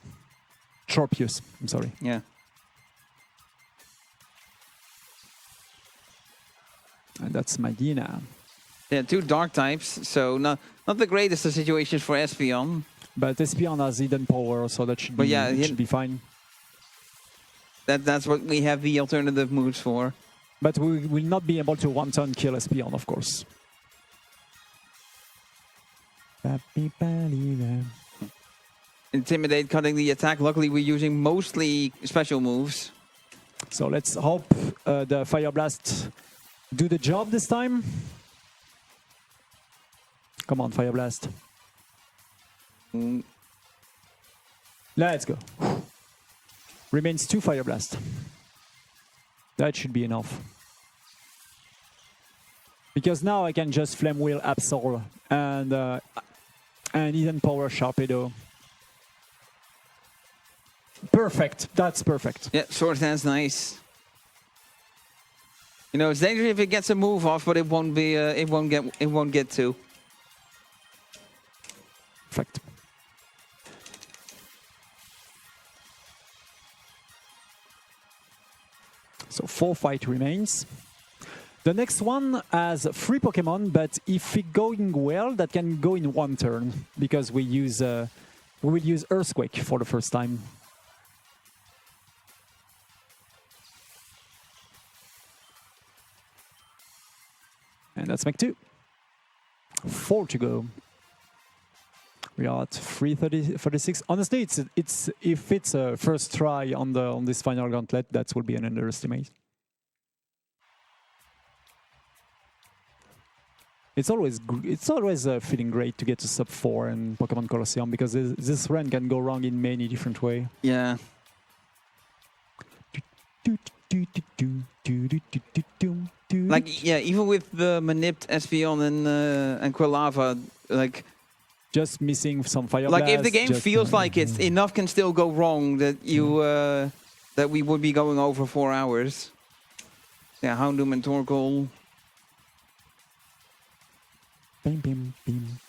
I'm sorry. Yeah. And that's Medina. Yeah, 2 dark types, so not the greatest of situations for Espeon. But Espeon has hidden power, so that should be fine. That's what we have the alternative moves for. But we will not be able to one-turn kill Espeon, of course. Intimidate, cutting the attack. Luckily, we're using mostly special moves. So let's hope the Fire Blast do the job this time. Come on, Fire Blast. Let's go. Remains 2 Fire Blast. That should be enough. Because now I can just Flame Wheel Absol and Hidden Power Sharpedo. Perfect. That's perfect. Yeah, Sword Hand's nice. You know, it's dangerous if it gets a move off, but it won't be. It won't get to. Perfect. So 4 fight remains. The next one has 3 Pokemon, but if it's going well, that can go in 1 turn, because we will use Earthquake for the first time. And that's make 2. 4 to go. We are at 336. Honestly, it's if it's a first try on this final gauntlet, that will be an underestimate. It's always feeling great to get to sub 4 in Pokemon Colosseum because this run can go wrong in many different ways. Yeah. Like, yeah, even with the manipped Espeon and Quilava, like... Just missing some Fire Like, Blast, if the game feels like it's enough can still go wrong that you that we would be going over 4 hours. Yeah, Houndoom and Torkoal. Bim, bim, bim.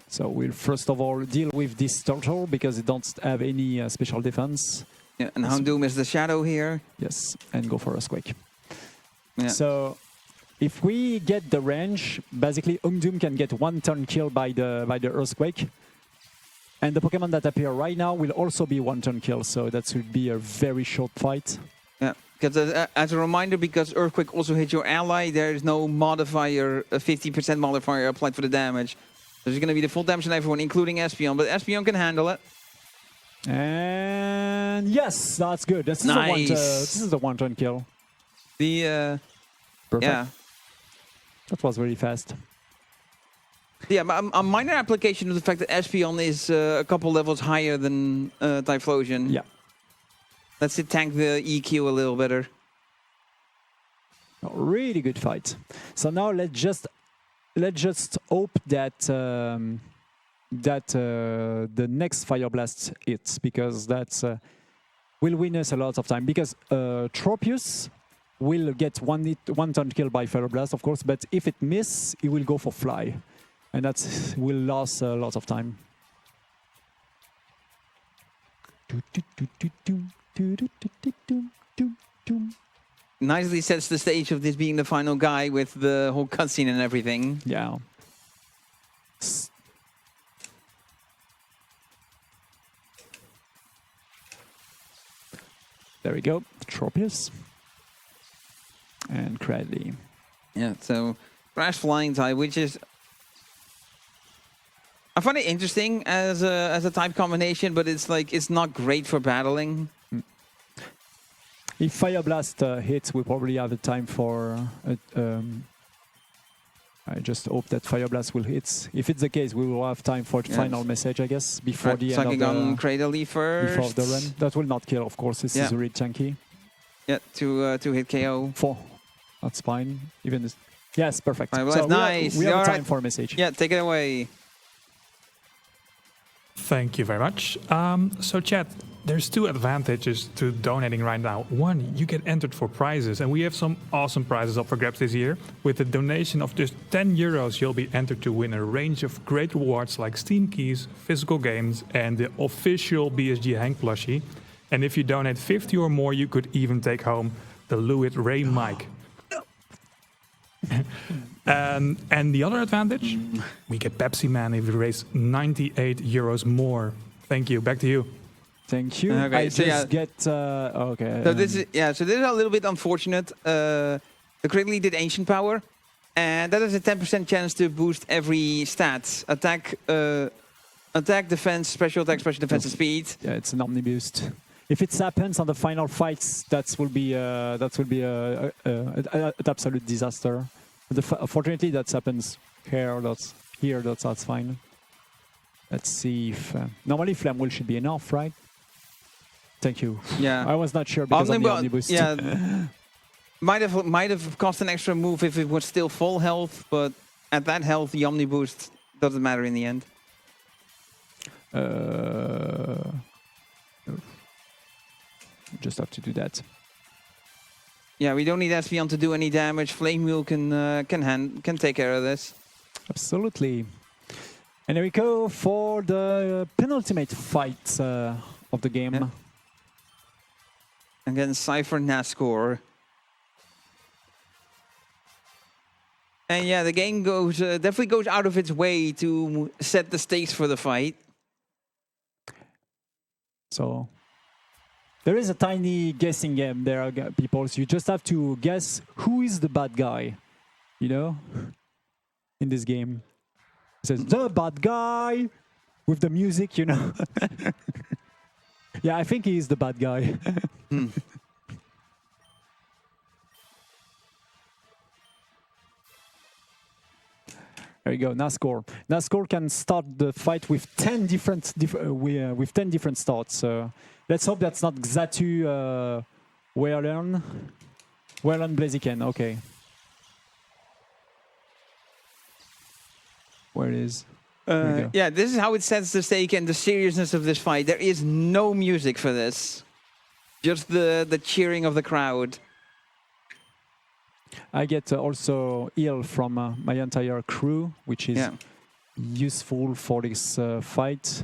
So we'll first of all deal with this turtle because it don't have any special defense. Yeah, and Houndoom is the shadow here. Yes, and go for Earthquake. Yeah. So if we get the range, basically Houndoom can get 1 turn kill by the Earthquake. And the Pokemon that appear right now will also be 1 turn kill, so that should be a very short fight. Yeah, because as a reminder, because Earthquake also hits your ally, there is no modifier, a 50% modifier applied for the damage. There's going to be the full damage on everyone, including Espeon, but Espeon can handle it. And yes, that's good. This is a 1 turn kill. The Perfect. yeah, that was really fast. Yeah, a minor application of the fact that Espeon is a couple levels higher than Typhlosion. Yeah. Lets it tank the EQ a little better. A really good fight. So now let's just hope that the next Fire Blast hits, because that's will win us a lot of time. Because Tropius will get one turn kill by Fire Blast, of course, but if it misses, he will go for Fly. And that will last a lot of time. Nicely sets the stage of this being the final guy with the whole cutscene and everything. Yeah. There we go. Tropius. And Cradley. Yeah, so Crash Flying type, which is... I find it interesting as a type combination, but it's like it's not great for battling. If Fire Blast hits, we probably have a time for... I just hope that Fire Blast will hit. If it's the case, we will have time for the final message, I guess, before the end of the... on Cradley first. Before the run. That will not kill, of course. This is really chunky. Yeah, to hit KO. 4. That's fine. Even this... Yes, perfect. Right, well, so nice. We have time for a message. Yeah, take it away. Thank you very much. So chat, there's 2 advantages to donating right now. 1, you get entered for prizes, and we have some awesome prizes up for grabs this year. With a donation of just 10 euros, you'll be entered to win a range of great rewards like Steam keys, physical games, and the official BSG Hank plushie. And if you donate 50 or more, you could even take home the Lewitt Ray mic. And the other advantage, we get Pepsi Man if we raise 98 euros more. Thank you. Back to you. Thank you. Okay, I so just get okay. So this is a little bit unfortunate. The Cradley did Ancient Power, and that is a 10% chance to boost every stat: attack, defense, special attack, special defense, and speed. Yeah, it's an omni boost. If it happens on the final fights, that will be an absolute disaster. Fortunately, that happens here. That's fine. Let's see if normally Flame Wheel should be enough, right? Thank you. Yeah, I was not sure because of the omni boost. Yeah, might have cost an extra move if it was still full health, but at that health, the omni boost doesn't matter in the end. Just have to do that. Yeah, we don't need Espeon to do any damage. Flame Wheel can take care of this. Absolutely. And here we go for the penultimate fight of the game. Yeah. Against Cypher Nascor. And yeah, the game definitely goes out of its way to set the stakes for the fight. So there is a tiny guessing game there, people. So you just have to guess who is the bad guy, you know, in this game. It says the bad guy with the music, you know. Yeah, I think he is the bad guy. There you go, Nascor. Nascor can start the fight with 10 different starts. So let's hope that's not Xatu Werlearn Blaziken. Okay. Where it is? Yeah, this is how it sets the stake and the seriousness of this fight. There is no music for this. Just the cheering of the crowd. I get also heal from my entire crew, which is useful for this fight.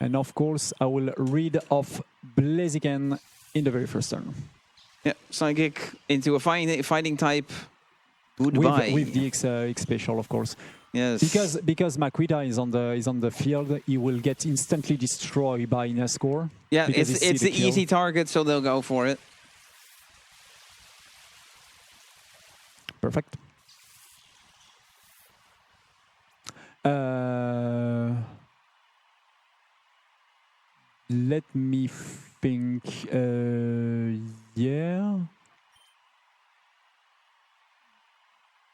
And of course, I will read off Blaziken in the very first turn. Yeah, Psychic into a fighting type. Goodbye. With the X special, of course. Yes. Because Maquita is on the field, he will get instantly destroyed by Nascor. Yeah, it's the easy target, so they'll go for it. Perfect. Let me think. Yeah.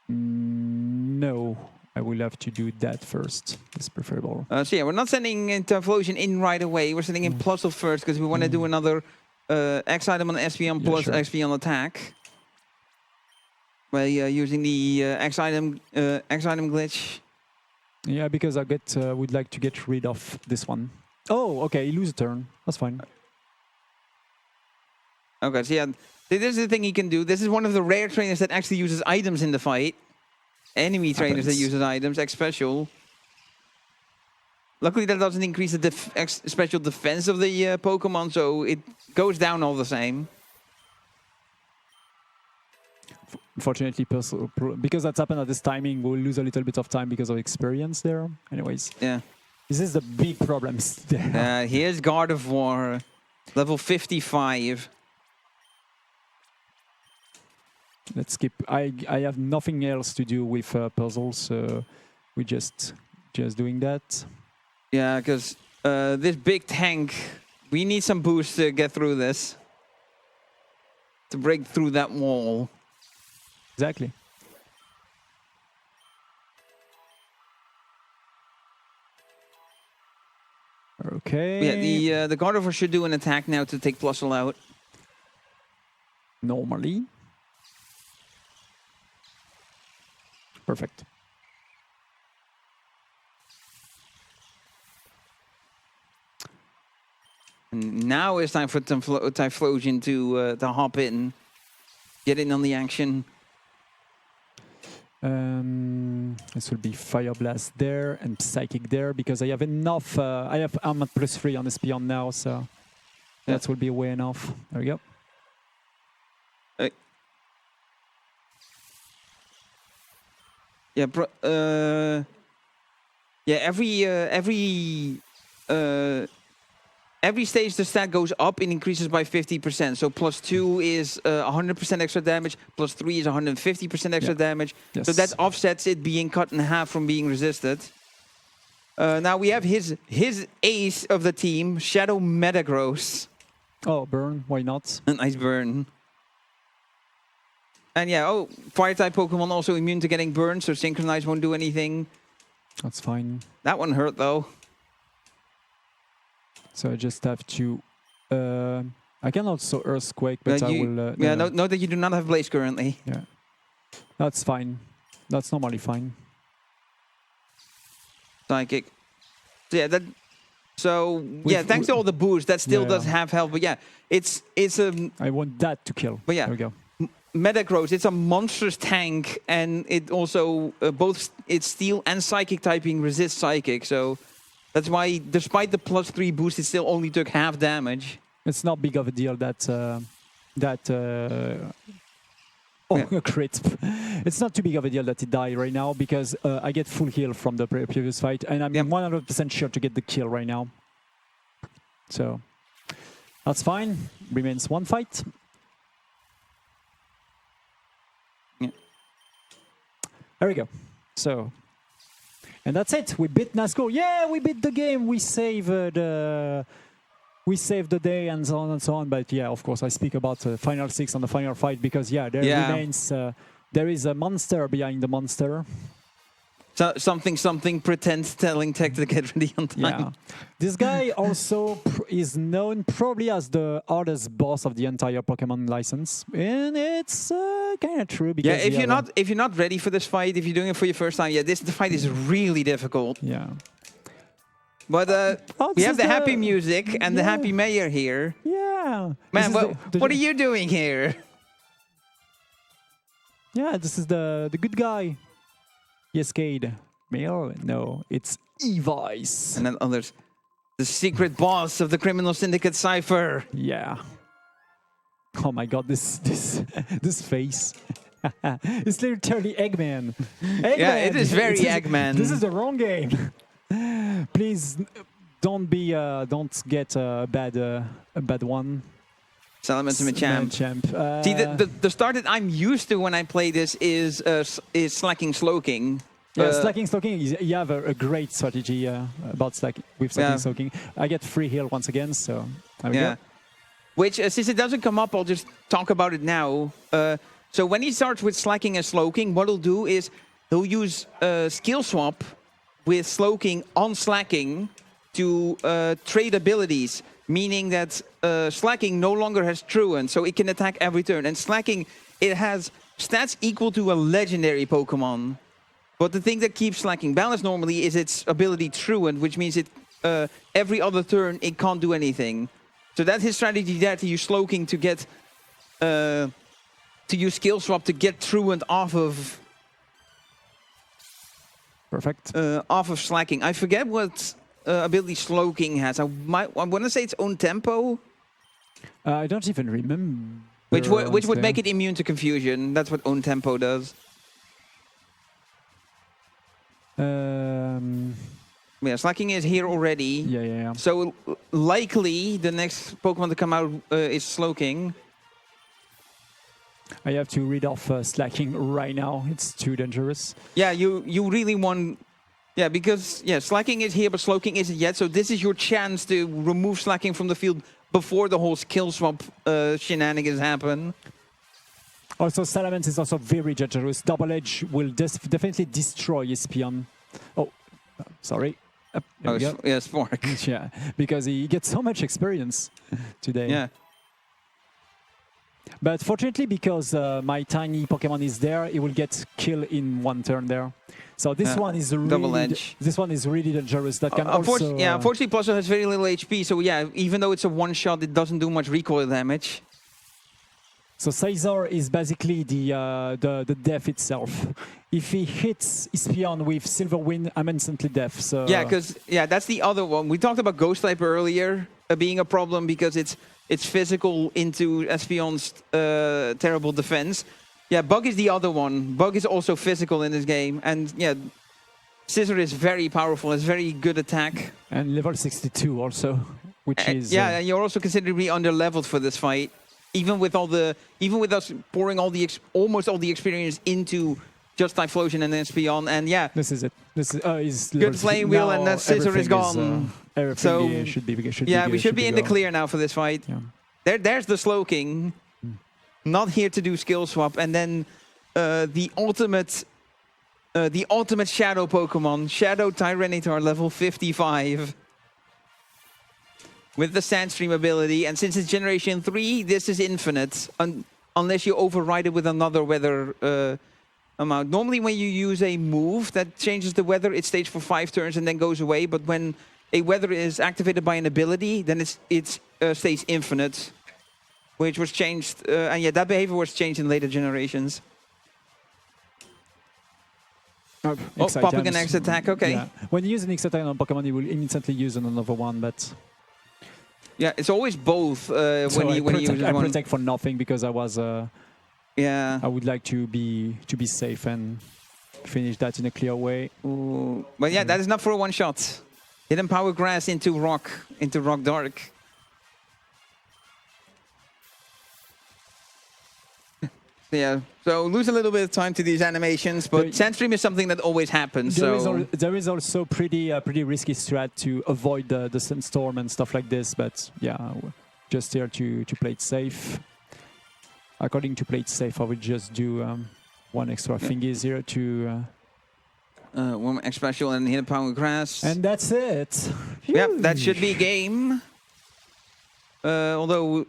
No, I will have to do that first. It's preferable. So yeah, we're not sending Typhlosion in right away. We're sending in Plusle first because we want to do another X item on SP on plus XP on attack. By using the X item glitch. Yeah, because I would like to get rid of this one. Oh, okay, you lose a turn. That's fine. Okay, so yeah, this is the thing he can do. This is one of the rare trainers that actually uses items in the fight. Enemy trainers that uses items, X special. Luckily, that doesn't increase the X special defense of the Pokemon, so it goes down all the same. Unfortunately, because that's happened at this timing, we'll lose a little bit of time because of experience there. Anyways. Yeah. This is the big problems there. Here's God of War, level 55. Let's skip. I have nothing else to do with puzzles, so we're just doing that. Yeah, because this big tank, we need some boost to get through this. To break through that wall. Exactly. Okay. Yeah, the God of War should do an attack now to take Plusle out. Normally. Perfect. And now it's time for Typhlosion to hop in, get in on the action. This will be Fire Blast there and Psychic there because I have enough. I'm at +3 on SP on now, so that will be way enough. There we go. Yeah, every stage the stat goes up and increases by 50%. So +2 is 100% extra damage, +3 is 150% extra damage. Yes. So that offsets it being cut in half from being resisted. Now we have his ace of the team, Shadow Metagross. Oh, burn, why not? A nice burn. And yeah, Fire-type Pokemon also immune to getting burned, so Synchronize won't do anything. That's fine. That one hurt, though. So I just have to... I can also Earthquake, but I will... note that you do not have Blaze currently. Yeah. That's fine. That's normally fine. Psychic. So yeah, thanks to all the boost, that still does have health. But yeah, it's I want that to kill. But yeah, there we go. Metagross, it's a monstrous tank, and it also both its steel and psychic typing resists psychic. So that's why, despite the +3 boost, it still only took half damage. It's not big of a deal that crit. It's not too big of a deal that it died right now because I get full heal from the previous fight, and I'm 100% sure to get the kill right now. So that's fine. Remains one fight. There we go. So, and that's it. We beat Nascor. Yeah, we beat the game. We saved the day and so on and so on. But yeah, of course, I speak about final 6 on the final fight because there remains there is a monster behind the monster. something pretends telling tech to get ready on time. Yeah. This guy also is known probably as the hardest boss of the entire Pokemon license, and it's kind of true because if you're not ready for this fight, if you're doing it for your first time, the fight is really difficult. Yeah. But we have the happy music and the happy mayor here. Yeah. Man, what are you doing here? Yeah, this is the good guy. Cascade. Mail? No, it's Evice. And then others. The secret boss of the criminal syndicate cipher. Yeah. Oh my god, this face. It's literally Eggman. Eggman. Yeah, it is very Eggman. This is the wrong game. Please don't get a bad one. Salamander Machamp. See, the start that I'm used to when I play this is slacking, sloking. Yeah, slacking, sloking. You have a great strategy about slacking sloking. I get free heal once again, so there we go. Which, since it doesn't come up, I'll just talk about it now. So when he starts with slacking and sloking, what he'll do is he'll use skill swap with sloking on slacking to trade abilities. Meaning that slacking no longer has truant, so it can attack every turn. And slacking, it has stats equal to a legendary Pokemon. But the thing that keeps slacking balanced normally is its ability truant, which means it every other turn it can't do anything. So that's his strategy there, to use sloking to get to use skill swap to get truant off of off of slacking. I forget what ability sloking has. I want to say its own tempo. I don't even remember. Which would make it immune to confusion. That's what own tempo does. Yeah, slacking is here already. Yeah. So likely the next Pokemon to come out is Slowking. I have to read off slacking right now. It's too dangerous. Yeah, you really want. Yeah, because slacking is here, but Slowking isn't yet. So this is your chance to remove slacking from the field before the whole skill swap shenanigans happen. Also, Salamence is also very dangerous. Double Edge will definitely destroy Espion. Oh, sorry. Yeah, Spark. Yeah, because he gets so much experience today. Yeah. But fortunately, because my tiny Pokemon is there, it will get killed in one turn there. So this one is really Double Edge. This one is really dangerous. That can unfortunately, Plusle has very little HP. So yeah, even though it's a one shot, it doesn't do much recoil damage. So Scizor is basically the death itself. If he hits Espion with Silver Wind, I'm instantly deaf. So yeah, because that's the other one. We talked about Ghost type earlier being a problem because it's physical into Espion's terrible defense. Yeah, Bug is the other one. Bug is also physical in this game, and yeah, Scizor is very powerful. Has very good attack. And level 62 also, which is and you're also considerably under-leveled for this fight. Even with us pouring almost all the experience into just Typhlosion and then Espion, and yeah, this is it. This is good Flame Wheel, and that Scizor is gone. Everything should be we should be in the clear now for this fight. Yeah. There's the Slowking, not here to do skill swap, and then the ultimate Shadow Pokemon, Shadow Tyranitar, level 55. With the Sandstream ability, and since it's Generation 3, this is infinite, unless you override it with another weather amount. Normally when you use a move that changes the weather, it stays for 5 turns and then goes away, but when a weather is activated by an ability, then it stays infinite, which was changed, and yeah, that behavior was changed in later generations. Popping an X attack, okay. Yeah. When you use an X attack on Pokemon, you will instantly use another one, but... Yeah, it's always both when you use one. I protect for nothing because I was. I would like to be safe and finish that in a clear way. Ooh. But yeah, that is not for a one shot. Hidden Power Grass into Rock Dark. Yeah, so lose a little bit of time to these animations, but Sandstream is something that always happens. There is also pretty risky strat to avoid the Sandstorm and stuff like this, but yeah, just here to play it safe. According to play it safe, I would just do one extra thing easier to One X special and hit a power grass. And that's it. Yep, that should be game. Although.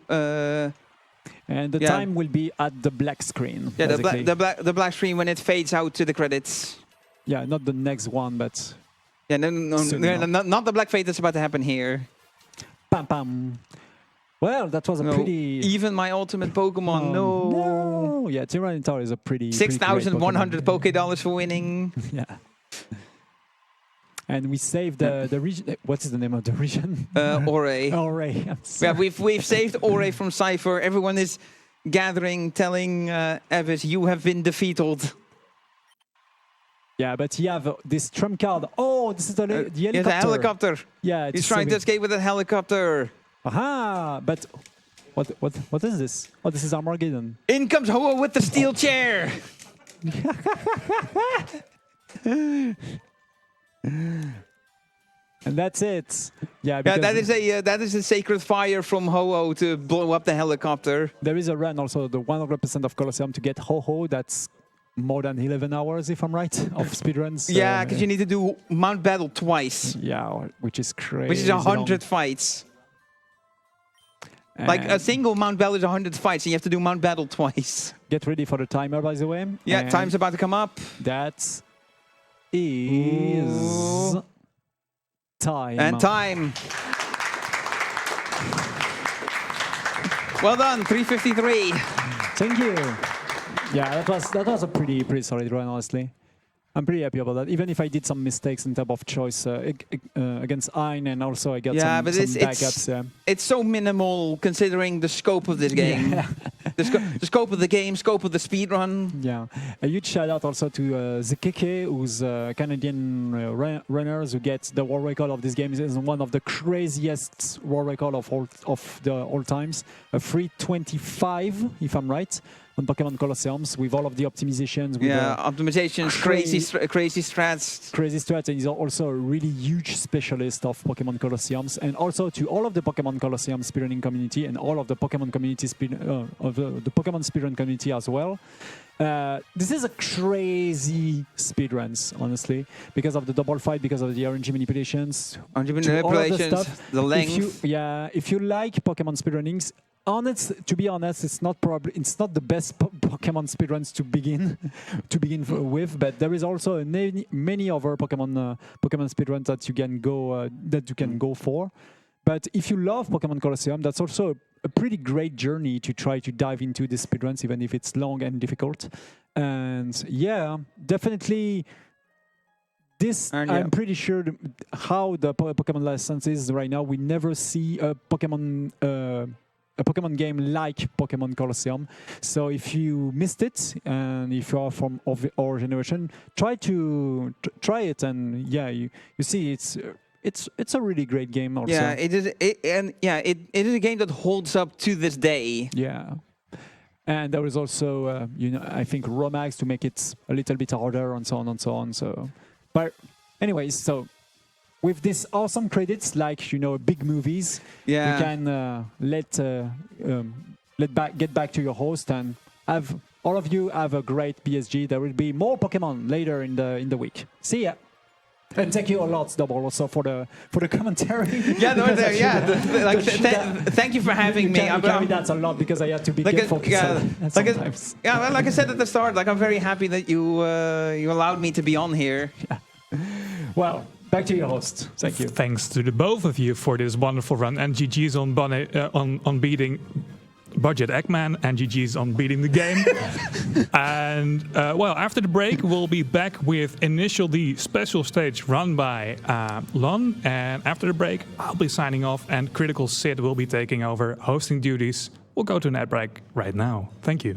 And the time will be at the black screen. Yeah, the black screen when it fades out to the credits. Yeah, not the next one, but. Yeah, no, not the black fade that's about to happen here. Pam pam. Well, that was a pretty. Even my ultimate Pokemon, no. Yeah, Tyranitar is a pretty. 6,100 $Poké for winning. Yeah. And we saved the region. What is the name of the region? Ore. Ore. Yeah, we've saved Ore from Cypher. Everyone is gathering, telling Evis, you have been defeated. Yeah, but you have this trump card. Oh, this is the helicopter. Yeah, the helicopter. Yeah, he's trying to escape with a helicopter. Aha! But what is this? Oh, this is Armageddon. In comes Ho-Oh with the steel chair. And that's it. Yeah, that is a sacred fire from Ho-Oh to blow up the helicopter. There is a run also, the 100% of Colosseum to get Ho-Oh. That's more than 11 hours, if I'm right, of speedruns. Yeah, because you need to do Mount Battle twice. Yeah, which is crazy. Which is 100 fights. Like a single Mount Battle is 100 fights, and you have to do Mount Battle twice. Get ready for the timer, by the way. Yeah, time's about to come up. That is time. And time. Well done, 3:53. Thank you. Yeah, that was a pretty solid run, honestly. I'm pretty happy about that, even if I did some mistakes in terms of choice against AEtienne, and also I got some backups. It's so minimal considering the scope of this game. Yeah. the scope of the game, scope of the speedrun. Yeah. A huge shout out also to Zekeke, who's a Canadian runners who gets the world record of this game. Is one of the craziest world record of all times. A 3:25, if I'm right, on Pokémon Colosseums with all of the optimizations. With optimizations, crazy strats. Crazy strats, and he's also a really huge specialist of Pokémon Colosseums. And also to all of the Pokémon Colosseum speedrunning community and all of the Pokémon community the Pokémon speedrun community as well. This is a crazy speedruns, honestly, because of the double fight, because of the RNG manipulations. The length. If you like Pokémon speedrunnings, to be honest, it's not the best Pokémon speedruns to begin with, but there is also many other Pokémon speedruns that you can go for. But if you love Pokémon Colosseum, that's also a pretty great journey to try to dive into the speedruns, even if it's long and difficult. And yeah, definitely. I'm pretty sure how the Pokémon license is right now. We never see a Pokémon game like Pokémon Colosseum. So if you missed it, and if you are from our generation, try it, and yeah, you see it's a really great game also. Yeah, it is. It is a game that holds up to this day. Yeah. And there is also, I think Romax to make it a little bit harder, and so on and so on. So, but anyways, so with these awesome credits, like big movies, we can get back to your host and have all of you have a great BSG. There will be more Pokemon later in the week. See ya. And thank you a lot, Double, also for the commentary. Yeah, thank you for having me. I carry that a lot because I had to be focused sometimes. Like I said at the start, I'm very happy that you allowed me to be on here. Yeah. Well, back to your host. Thank you. Thanks to the both of you for this wonderful run, and GG's on beating Budget Eggman, and GG's on beating the game. And after the break, we'll be back with Initial D special stage run by Lon. And after the break, I'll be signing off, and Critical Sid will be taking over hosting duties. We'll go to an ad break right now. Thank you.